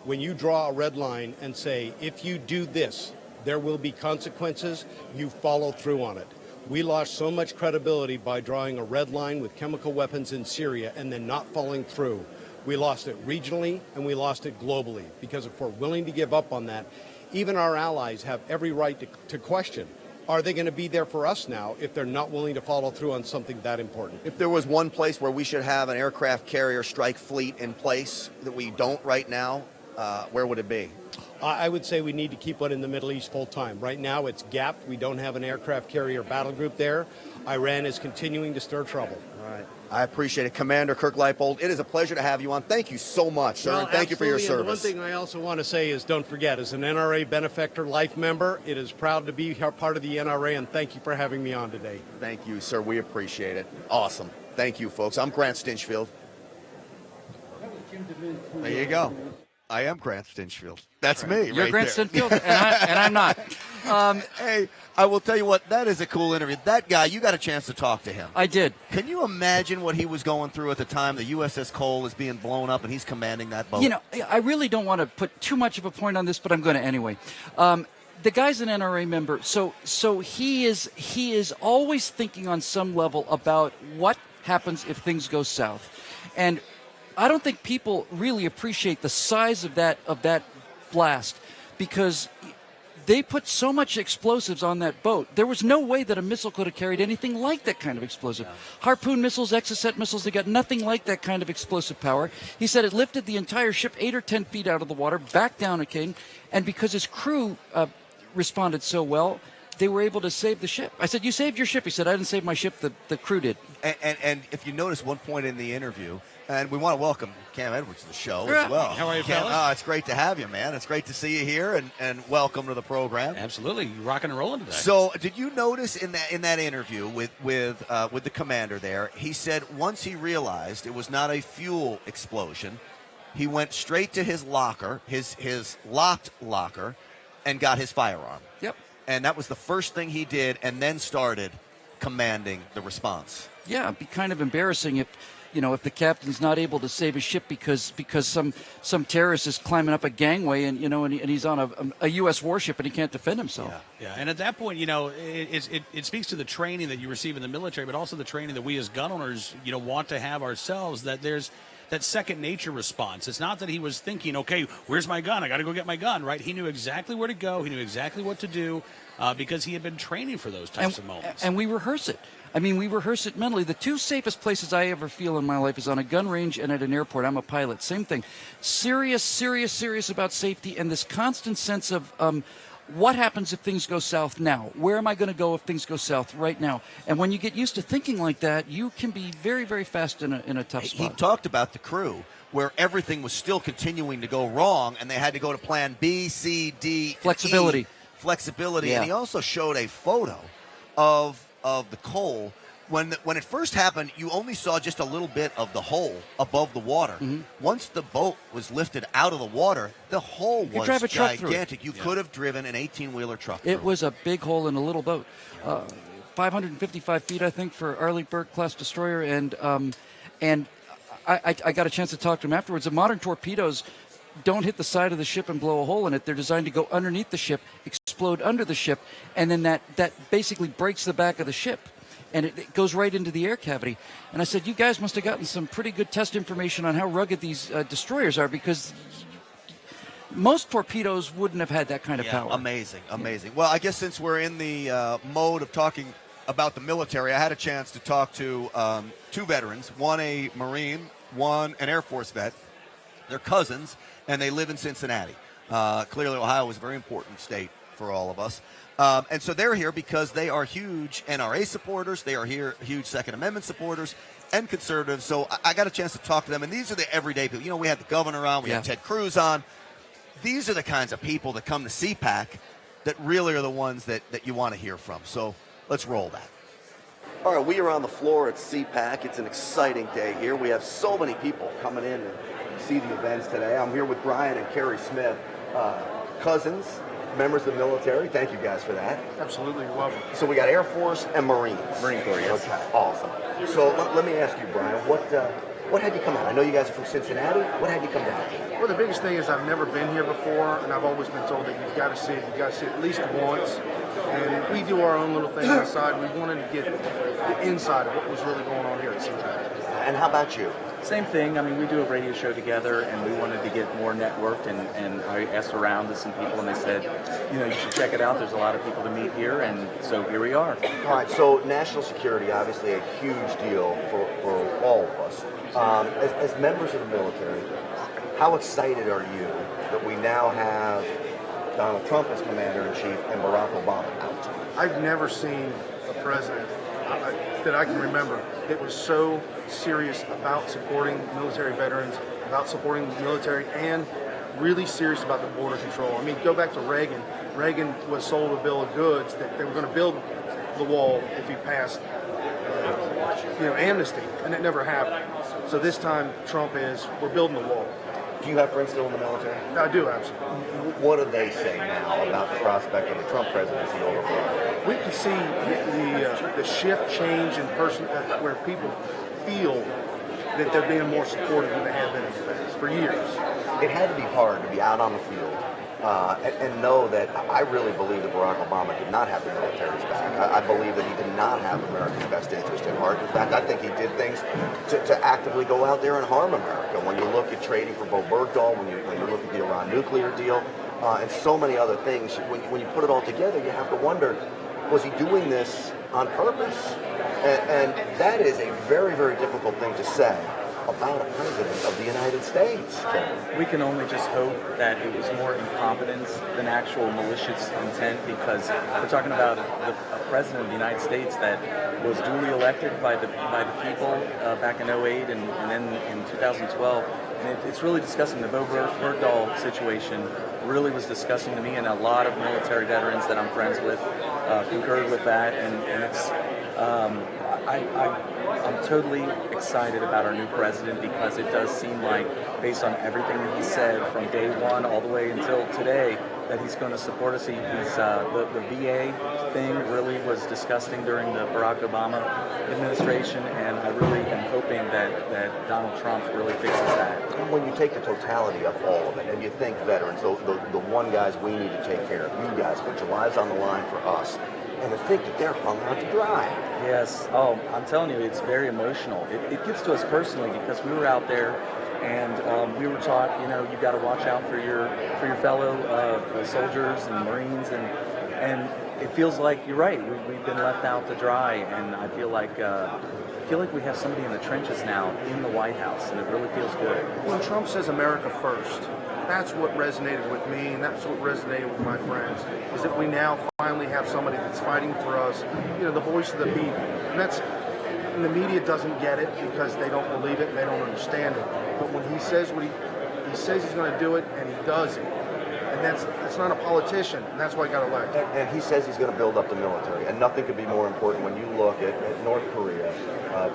When you draw a red line and say, if you do this, there will be consequences, you follow through on it. We lost so much credibility by drawing a red line with chemical weapons in Syria and then not following through. We lost it regionally and we lost it globally, because if we're willing to give up on that, even our allies have every right to question, are they going to be there for us now if they're not willing to follow through on something that important? If there was one place where we should have an aircraft carrier strike fleet in place that we don't right now, where would it be? I would say we need to keep one in the Middle East full time. Right now it's gapped. We don't have an aircraft carrier battle group there. Iran is continuing to stir trouble. All right. I appreciate it. Commander Kirk Leipold, it is a pleasure to have you on. Thank you so much, sir, and thank you for your service. And the one thing I also want to say is don't forget, as an NRA benefactor life member, it is proud to be part of the NRA, and thank you for having me on today. Thank you, sir. We appreciate it. Awesome. Thank you, folks. I'm Grant Stinchfield. There you go. I am Grant Stinchfield. That's me. You're right Grant there. Stinchfield, and I'm not. Hey, I will tell you what, that is a cool interview. That guy, you got a chance to talk to him. I did. Can you imagine what he was going through at the time the USS Cole is being blown up and he's commanding that boat? You know, I really don't want to put too much of a point on this, but I'm going to anyway. The guy's an NRA member, so he is always thinking on some level about what happens if things go south. And I don't think people really appreciate the size of that blast, because they put so much explosives on that boat. There was no way that a missile could have carried anything like that kind of explosive. Yeah. Harpoon missiles, Exocet missiles, they got nothing like that kind of explosive power. He said it lifted the entire ship 8 or 10 feet out of the water, back down again, and because his crew responded so well, they were able to save the ship. I said, you saved your ship. He said, I didn't save my ship, the crew did. And if you notice one point in the interview, and we want to welcome Cam Edwards to the show Yeah. as well. How are you, Cam, fellas? it's great to have you, man. It's great to see you here, and welcome to the program. Absolutely, you're rocking and rolling today. So, did you notice in that interview with the commander there, he said once he realized it was not a fuel explosion, he went straight to his locker, his locked locker, and got his firearm. Yep. And that was the first thing he did, and then started commanding the response. Yeah, it'd be kind of embarrassing if the captain's not able to save his ship because some terrorist is climbing up a gangway and he's on a U.S. warship and he can't defend himself. Yeah. And at that point, it speaks to the training that you receive in the military, but also the training that we as gun owners, want to have ourselves, that there's that second nature response. It's not that he was thinking, okay, where's my gun? I got to go get my gun, right? He knew exactly where to go. He knew exactly what to do because he had been training for those types of moments. And we rehearse it. I mean, we rehearse it mentally. The two safest places I ever feel in my life is on a gun range and at an airport. I'm a pilot. Same thing. Serious about safety and this constant sense of what happens if things go south now? Where am I going to go if things go south right now? And when you get used to thinking like that, you can be very, very fast in a tough spot. He talked about the crew where everything was still continuing to go wrong and they had to go to plan B, C, D, Flexibility. E. Flexibility. Yeah. And he also showed a photo of the Cole. When it first happened, you only saw just a little bit of the hole above the water. Mm-hmm. Once the boat was lifted out of the water, the hole was drive a truck through it. gigantic. You could have driven an 18-wheeler truck through It was a big hole in a little boat. 555 feet, I think, for Arleigh Burke-class destroyer. And I got a chance to talk to him afterwards. The modern torpedoes don't hit the side of the ship and blow a hole in it. They're designed to go underneath the ship, explode under the ship, and then that basically breaks the back of the ship. And it goes right into the air cavity. And I said, you guys must have gotten some pretty good test information on how rugged these destroyers are, because most torpedoes wouldn't have had that kind of power. Amazing. Well, I guess since we're in the mode of talking about the military, I had a chance to talk to two veterans, one a Marine, one an Air Force vet. They're cousins, and they live in Cincinnati. Clearly, Ohio is a very important state for all of us. And so they're here because they are huge NRA supporters. They are here huge Second Amendment supporters and conservatives. So I got a chance to talk to them. And these are the everyday people. We had the governor on. We had Ted Cruz on. These are the kinds of people that come to CPAC that really are the ones that you want to hear from. So let's roll that. All right, we are on the floor at CPAC. It's an exciting day here. We have so many people coming in and see the events today. I'm here with Brian and Carrie Smith, cousins, members of the military. Thank you guys for that. Absolutely, you're welcome. So we got Air Force and Marines. Marine Corps, yes. Okay, awesome. So let me ask you, Brian, what had you come out? I know you guys are from Cincinnati. What had you come down? Well, the biggest thing is I've never been here before, and I've always been told that you've got to see it. You've got to see it at least once. And we do our own little thing outside. We wanted to get the inside of what was really going on here at CPAC. And how about you? Same thing. I mean, we do a radio show together, and we wanted to get more networked, and I asked around to some people, and they said, you should check it out. There's a lot of people to meet here, and so here we are. All right, so national security, obviously a huge deal for all of us. As members of the military, how excited are you that we now have Donald Trump as commander-in-chief and Barack Obama out? I've never seen a president that I can remember that was so serious about supporting military veterans, about supporting the military, and really serious about the border control. I mean, go back to Reagan. Reagan was sold a bill of goods that they were going to build the wall if he passed, amnesty, and it never happened. So this time, Trump we're building the wall. Do you have friends still in the military? I do, absolutely. What do they say now about the prospect of the Trump presidency over Barack? We can see the shift change in person where people feel that they're being more supportive than they have been in the past for years. It had to be hard to be out on the field and know that I really believe that Barack Obama did not have the military's back. I believe that he did not have America's best interest at heart. In fact, I think he did things to actively go out there and harm America. When you look at trading for Bo Bergdahl, when you look at the Iran nuclear deal, and so many other things, when you put it all together, you have to wonder, was he doing this on purpose? And that is a very, very difficult thing to say about a president of the United States. We can only just hope that it was more incompetence than actual malicious intent, because we're talking about a president of the United States that was duly elected by the people back in 2008 and then in 2012. And it's really disgusting. The Bo Bergdahl situation really was disgusting to me, and a lot of military veterans that I'm friends with concurred with that. And it's I'm totally excited about our new president, because it does seem like, based on everything that he said from day one all the way until today, that he's going to support us. The VA thing really was disgusting during the Barack Obama administration, and I really am hoping that Donald Trump really fixes that. When you take the totality of all of it, and you think veterans, the one guys we need to take care of, you guys put your lives on the line for us, and to think that they're hung out to dry. Yes. Oh, I'm telling you, it's very emotional. It gets to us personally, because we were out there and we were taught, you got to watch out for your fellow soldiers and Marines, and it feels like you're right. We've been left out to dry, and I feel like we have somebody in the trenches now in the White House, and it really feels good. When Trump says America first, that's what resonated with me, and that's what resonated with my friends, is that we now finally have somebody that's fighting for us, the voice of the people. And the media doesn't get it because they don't believe it and they don't understand it. But when he says he says he's going to do it, and he does it. And that's not a politician, and that's why he got elected. And he says he's going to build up the military, and nothing could be more important when you look at North Korea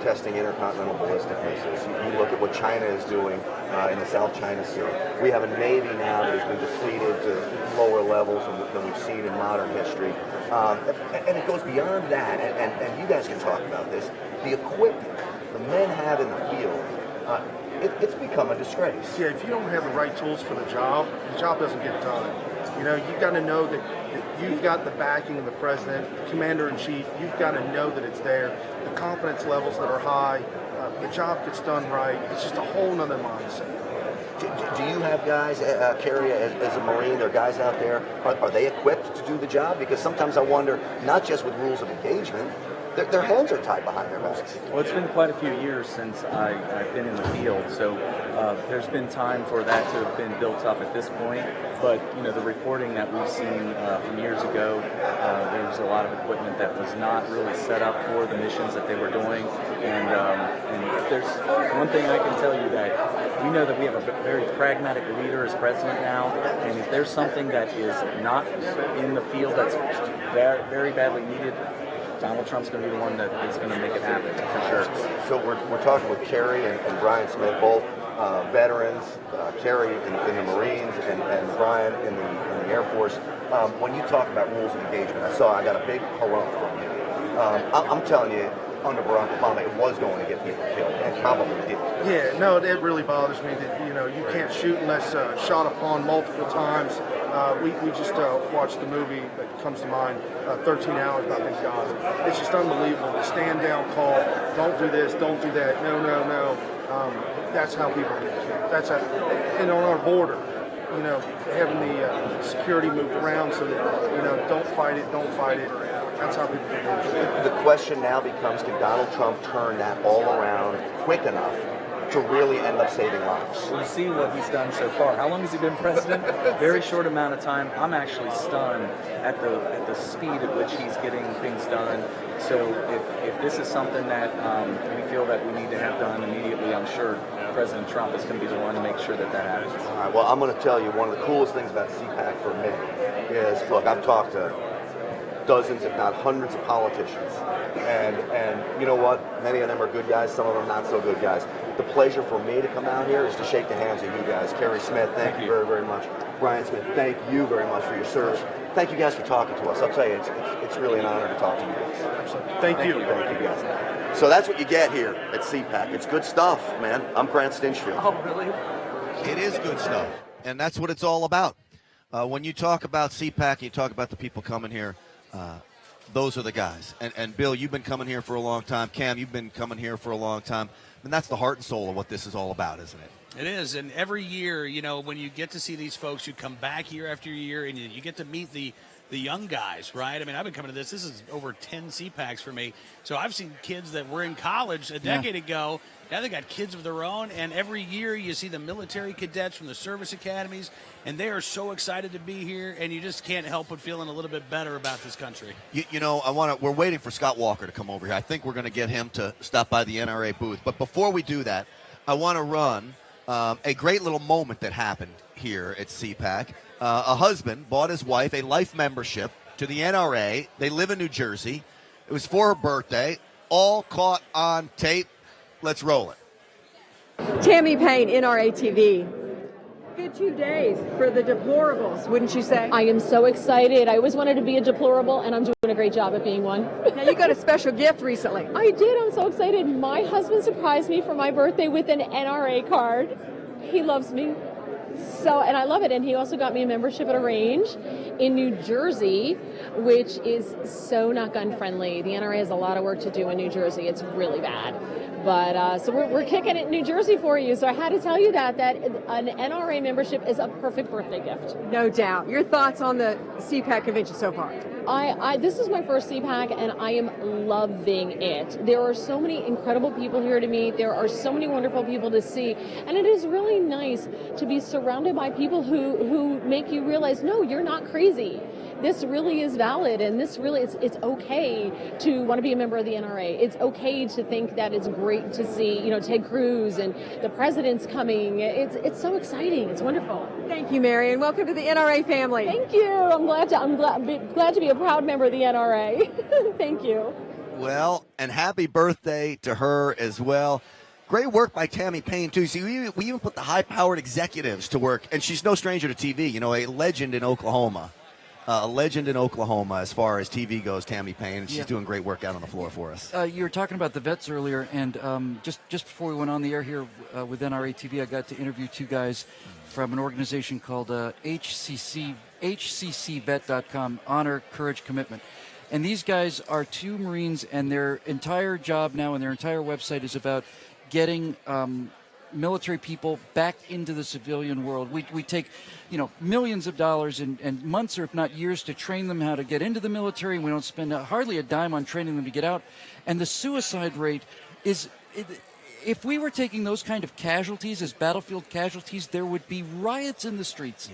testing intercontinental ballistic missiles. You look at what China is doing in the South China Sea. We have a Navy now that has been depleted to lower levels than we've seen in modern history. And it goes beyond that, and you guys can talk about this. The equipment the men have in the field, it's become a disgrace. Yeah, if you don't have the right tools for the job doesn't get done. You've got to know that you've got the backing of the president, commander-in-chief. You've got to know that it's there. The confidence levels that are high, the job gets done right. It's just a whole nother mindset. Do you have guys, Kerry, as a Marine, there are guys out there, are they equipped to do the job? Because sometimes I wonder, not just with rules of engagement, their hands are tied behind their backs. Well, it's been quite a few years since I've been in the field, so there's been time for that to have been built up at this point. But the reporting that we've seen from years ago, there's a lot of equipment that was not really set up for the missions that they were doing. And if there's one thing I can tell you, that we know that we have a very pragmatic leader as president now, and if there's something that is not in the field that's very, very badly needed, Donald Trump's going to be the one that is going to make it happen, for sure. So we're talking with Kerry and Brian Smith, both veterans, Kerry in the Marines and Brian in the Air Force. When you talk about rules of engagement, I got a big hurrah from you. I'm telling you, under Barack Obama, it was going to get people killed, and probably did. Yeah, no, it really bothers me that you can't shoot unless shot upon multiple times. We just watched the movie that comes to mind, 13 Hours about Benghazi. It's just unbelievable. The stand down call, don't do this, don't do that, no. That's how people get killed. That's and on our border, having the security moved around so that don't fight it. That's how people get killed. The question now becomes, can Donald Trump turn that all around quick enough to really end up saving lives. You see what he's done so far. How long has he been president? Very short amount of time. I'm actually stunned at the speed at which he's getting things done. So if this is something that we feel that we need to have done immediately, I'm sure President Trump is going to be the one to make sure that that happens. All right, well, I'm going to tell you, one of the coolest things about CPAC for me is, look, I've talked to dozens, if not hundreds of politicians. And you know what? Many of them are good guys, some of them not so good guys. The pleasure for me to come out here is to shake the hands of you guys. Kerry Smith, thank you very, very much. Brian Smith, thank you very much for your service. Thank you guys for talking to us. I'll tell you, it's really an honor to talk to you guys. Thank you. Thank you guys. So that's what you get here at CPAC. It's good stuff, man. I'm Grant Stinchfield. Oh, really? It is good stuff, and that's what it's all about. When you talk about CPAC and you talk about the people coming here, those are the guys. And Bill, you've been coming here for a long time. Cam, you've been coming here for a long time. And that's the heart and soul of what this is all about, isn't it? It is, and every year, you know, when you get to see these folks, you come back year after year, and you get to meet the young guys, right? I mean, I've been coming to this. This is over 10 CPACs for me. So I've seen kids that were in college a decade ago. Now they got kids of their own, and every year you see the military cadets from the service academies, and they are so excited to be here, and you just can't help but feeling a little bit better about this country. You know, we're waiting for Scott Walker to come over here. I think we're going to get him to stop by the NRA booth. But before we do that, I want to run a great little moment that happened here at CPAC. A husband bought his wife a life membership to the NRA. They live in New Jersey. It was for her birthday. All caught on tape. Let's roll it. Tammy Payne, NRATV. Good 2 days for the deplorables, wouldn't you say? I am so excited. I always wanted to be a deplorable, and I'm doing a great job at being one. Now, you got a special gift recently. I did. I'm so excited. My husband surprised me for my birthday with an NRA card. He loves me. So, and I love it. And he also got me a membership at a range in New Jersey, which is so not gun friendly. The NRA has a lot of work to do in New Jersey. It's really bad. But so we're kicking it in New Jersey for you. So I had to tell you that an NRA membership is a perfect birthday gift. No doubt. Your thoughts on the CPAC convention so far? This is my first CPAC, and I am loving it. There are so many incredible people here to meet. There are so many wonderful people to see. And it is really nice to be surrounded by people who make you realize, no, you're not crazy. This really is valid, and this really, it's okay to want to be a member of the NRA. It's okay to think that it's great to see, you know, Ted Cruz and the president's coming. It's so exciting. It's wonderful. Thank you, Mary, and welcome to the NRA family. Thank you. I'm glad to be a proud member of the NRA. Thank you. Well, and happy birthday to her as well. Great work by Tammy Payne, too. See, we even put the high-powered executives to work, and she's no stranger to TV, you know, a legend in Oklahoma. As far as TV goes, Tammy Payne, and she's doing great work out on the floor for us. You were talking about the vets earlier, and just before we went on the air here with NRATV, I got to interview two guys from an organization called HCCvet.com, Honor, Courage, Commitment. And these guys are two Marines, and their entire job now and their entire website is about getting military people back into the civilian world. We take, you know, millions of dollars and months or if not years to train them how to get into the military, and we don't spend hardly a dime on training them to get out. And the suicide rate is, if we were taking those kind of casualties as battlefield casualties, there would be riots in the streets.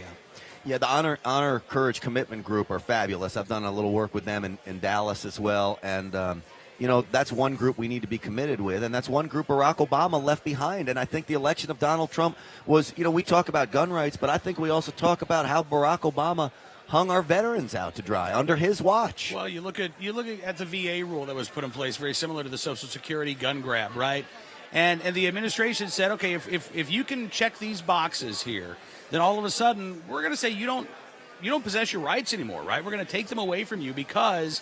Yeah, the Honor, Courage, Commitment group are fabulous. I've done a little work with them in Dallas as well, and you know, that's one group we need to be committed with, and that's one group Barack Obama left behind. And I think the election of Donald Trump was, you know, we talk about gun rights, but I think we also talk about how Barack Obama hung our veterans out to dry under his watch. Well, you look at the VA rule that was put in place, very similar to the Social Security gun grab, right? And the administration said, okay, if you can check these boxes here, then all of a sudden we're going to say you don't possess your rights anymore, right? We're going to take them away from you because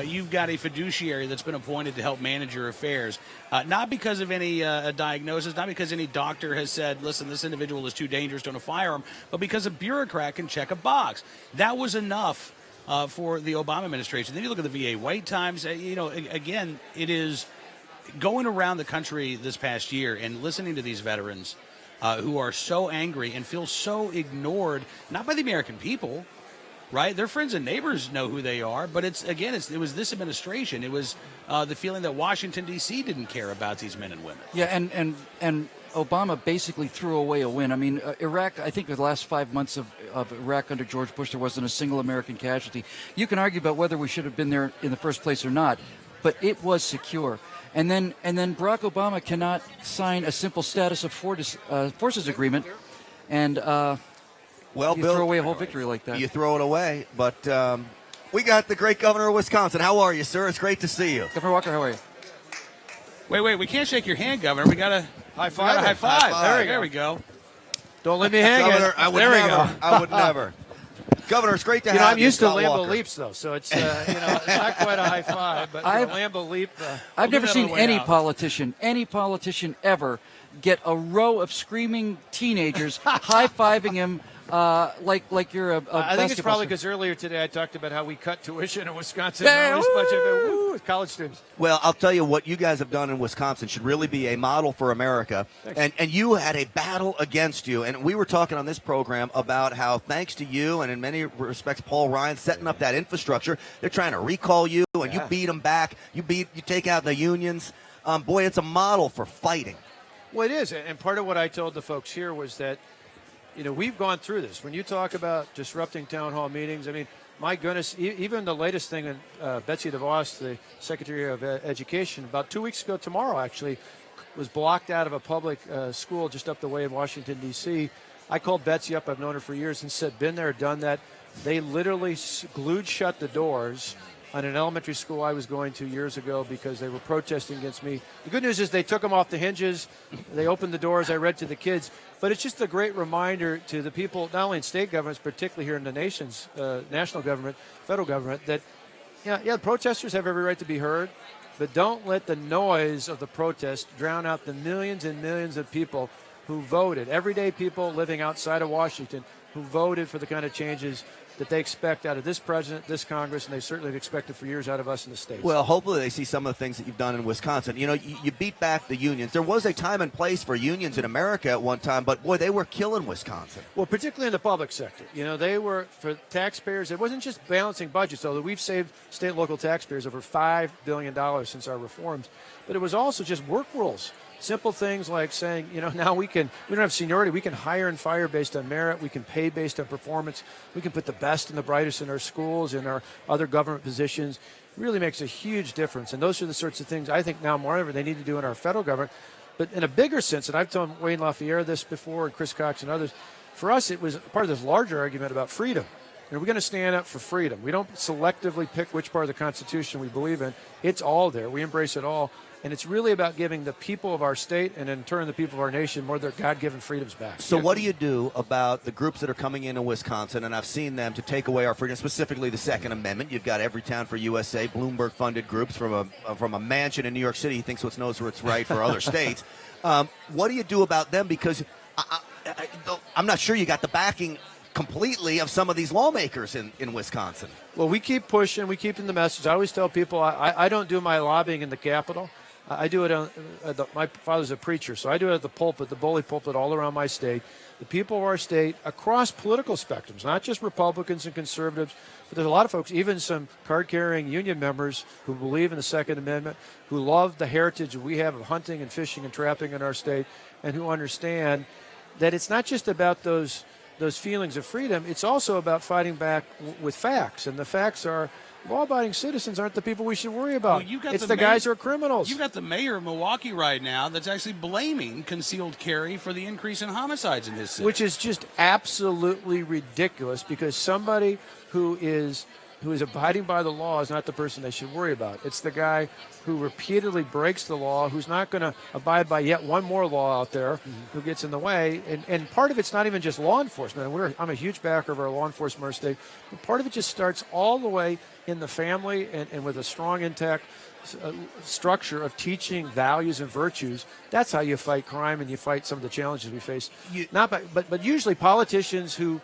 you've got a fiduciary that's been appointed to help manage your affairs. Not because of any diagnosis, not because any doctor has said, listen, this individual is too dangerous to own a firearm, but because a bureaucrat can check a box. That was enough for the Obama administration. Then you look at the VA wait times. You know, again, it is going around the country this past year and listening to these veterans who are so angry and feel so ignored, not by the American people, right? Their friends and neighbors know who they are, but it was this administration. It was the feeling that Washington, D.C. didn't care about these men and women. Yeah, and Obama basically threw away a win. I mean, Iraq, I think the last 5 months of Iraq under George Bush, there wasn't a single American casualty. You can argue about whether we should have been there in the first place or not, but it was secure. And then Barack Obama cannot sign a simple status of forces agreement, and well, you Bill, throw away a whole victory like that. You throw it away, but we got the great governor of Wisconsin. How are you, sir? It's great to see you. Governor Walker, how are you? Wait, we can't shake your hand, Governor. We got to high five. High five. High five. There we go. Don't let me hang Governor, it. I would there never. we go. I would never. Governor, it's great to have you. I'm used to Scott Lambeau Walker. leaps, though, so it's it's not quite a high five, but Lambeau leap. I've we'll never give that seen on the way any out. politician ever get a row of screaming teenagers high-fiving him like you're a I think it's basketball probably star. because earlier today I talked about how we cut tuition in Wisconsin. And this bunch of college students. Well, I'll tell you what you guys have done in Wisconsin should really be a model for America. And you had a battle against you. And we were talking on this program about how, thanks to you and in many respects Paul Ryan setting up that infrastructure, they're trying to recall you and you beat them back. You take out the unions. Boy, it's a model for fighting. Well, it is. And part of what I told the folks here was that, we've gone through this. When you talk about disrupting town hall meetings, I mean, my goodness, even the latest thing, Betsy DeVos, the Secretary of Education, about 2 weeks ago tomorrow, actually, was blocked out of a public school just up the way in Washington, D.C. I called Betsy up. I've known her for years and said, been there, done that. They literally glued shut the doors on an elementary school I was going to years ago because they were protesting against me. The good news is they took them off the hinges. They opened the doors. I read to the kids. But it's just a great reminder to the people, not only in state governments, particularly here in the nation's national government, federal government, that, the protesters have every right to be heard, but don't let the noise of the protest drown out the millions and millions of people who voted, everyday people living outside of Washington, who voted for the kind of changes that they expect out of this president, this Congress, and they certainly have expected for years out of us in the states. Well, hopefully they see some of the things that you've done in Wisconsin. You beat back the unions. There was a time and place for unions in America at one time, but, boy, they were killing Wisconsin. Well, particularly in the public sector. They were, for taxpayers, it wasn't just balancing budgets, although we've saved state and local taxpayers over $5 billion since our reforms, but it was also just work rules. Simple things like saying, now we don't have seniority. We can hire and fire based on merit. We can pay based on performance. We can put the best and the brightest in our schools, in our other government positions. It really makes a huge difference. And those are the sorts of things I think now more than ever they need to do in our federal government. But in a bigger sense, and I've told Wayne LaPierre this before, and Chris Cox and others, for us it was part of this larger argument about freedom. We're going to stand up for freedom. We don't selectively pick which part of the Constitution we believe in. It's all there. We embrace it all. And it's really about giving the people of our state and in turn the people of our nation more of their God-given freedoms back. So what do you do about the groups that are coming into Wisconsin, and I've seen them, to take away our freedom, specifically the Second Amendment? You've got Every Town for USA, Bloomberg-funded groups from a mansion in New York City. He thinks what's knows what's right for other states. What do you do about them? Because I'm not sure you got the backing completely of some of these lawmakers in Wisconsin. Well, we keep pushing. We keep in the message. I always tell people I don't do my lobbying in the Capitol. I do it my father's a preacher, so I do it at the pulpit, the bully pulpit all around my state. The people of our state across political spectrums, not just Republicans and conservatives, but there's a lot of folks, even some card-carrying union members who believe in the Second Amendment, who love the heritage that we have of hunting and fishing and trapping in our state, and who understand that it's not just about those feelings of freedom, it's also about fighting back with facts. And the facts are law-abiding citizens aren't the people we should worry about. Well, it's the guys who are criminals. You've got the mayor of Milwaukee right now that's actually blaming concealed carry for the increase in homicides in his city. Which is just absolutely ridiculous, because somebody who is abiding by the law is not the person they should worry about. It's the guy who repeatedly breaks the law, who's not going to abide by yet one more law out there, who gets in the way. And part of it's not even just law enforcement. I'm a huge backer of our law enforcement in our state. But part of it just starts all the way in the family and with a strong, intact structure of teaching values and virtues. That's how you fight crime and you fight some of the challenges we face. But usually politicians who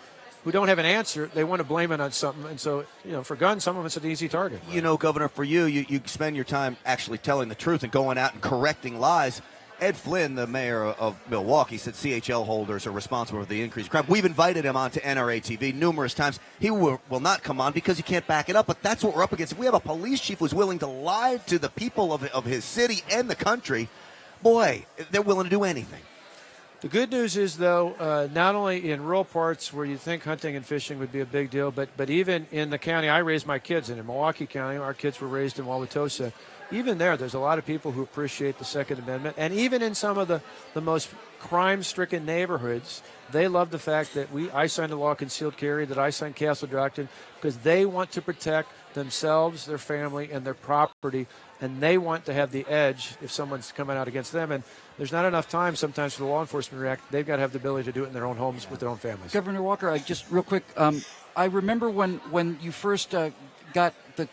don't have an answer, they want to blame it on something. And so, for guns, some of it's an easy target. Governor, for you spend your time actually telling the truth and going out and correcting lies. Ed Flynn, the mayor of Milwaukee, said CHL holders are responsible for the increased crime. We've invited him on to NRATV numerous times. He will not come on because he can't back it up, but that's what we're up against. If we have a police chief who's willing to lie to the people of his city and the country, boy, they're willing to do anything. The good news is, though, not only in rural parts where you think hunting and fishing would be a big deal, but even in the county I raised my kids in Milwaukee County, our kids were raised in Wauwatosa. Even there's a lot of people who appreciate the Second Amendment. And even in some of the most crime-stricken neighborhoods, they love the fact that I signed the law of concealed carry, that I signed Castle Doctrine, because they want to protect themselves, their family, and their property, and they want to have the edge if someone's coming out against them. And there's not enough time sometimes for the law enforcement to react. They've got to have the ability to do it in their own homes with their own families. Governor Walker, just real quick, I remember when you first got the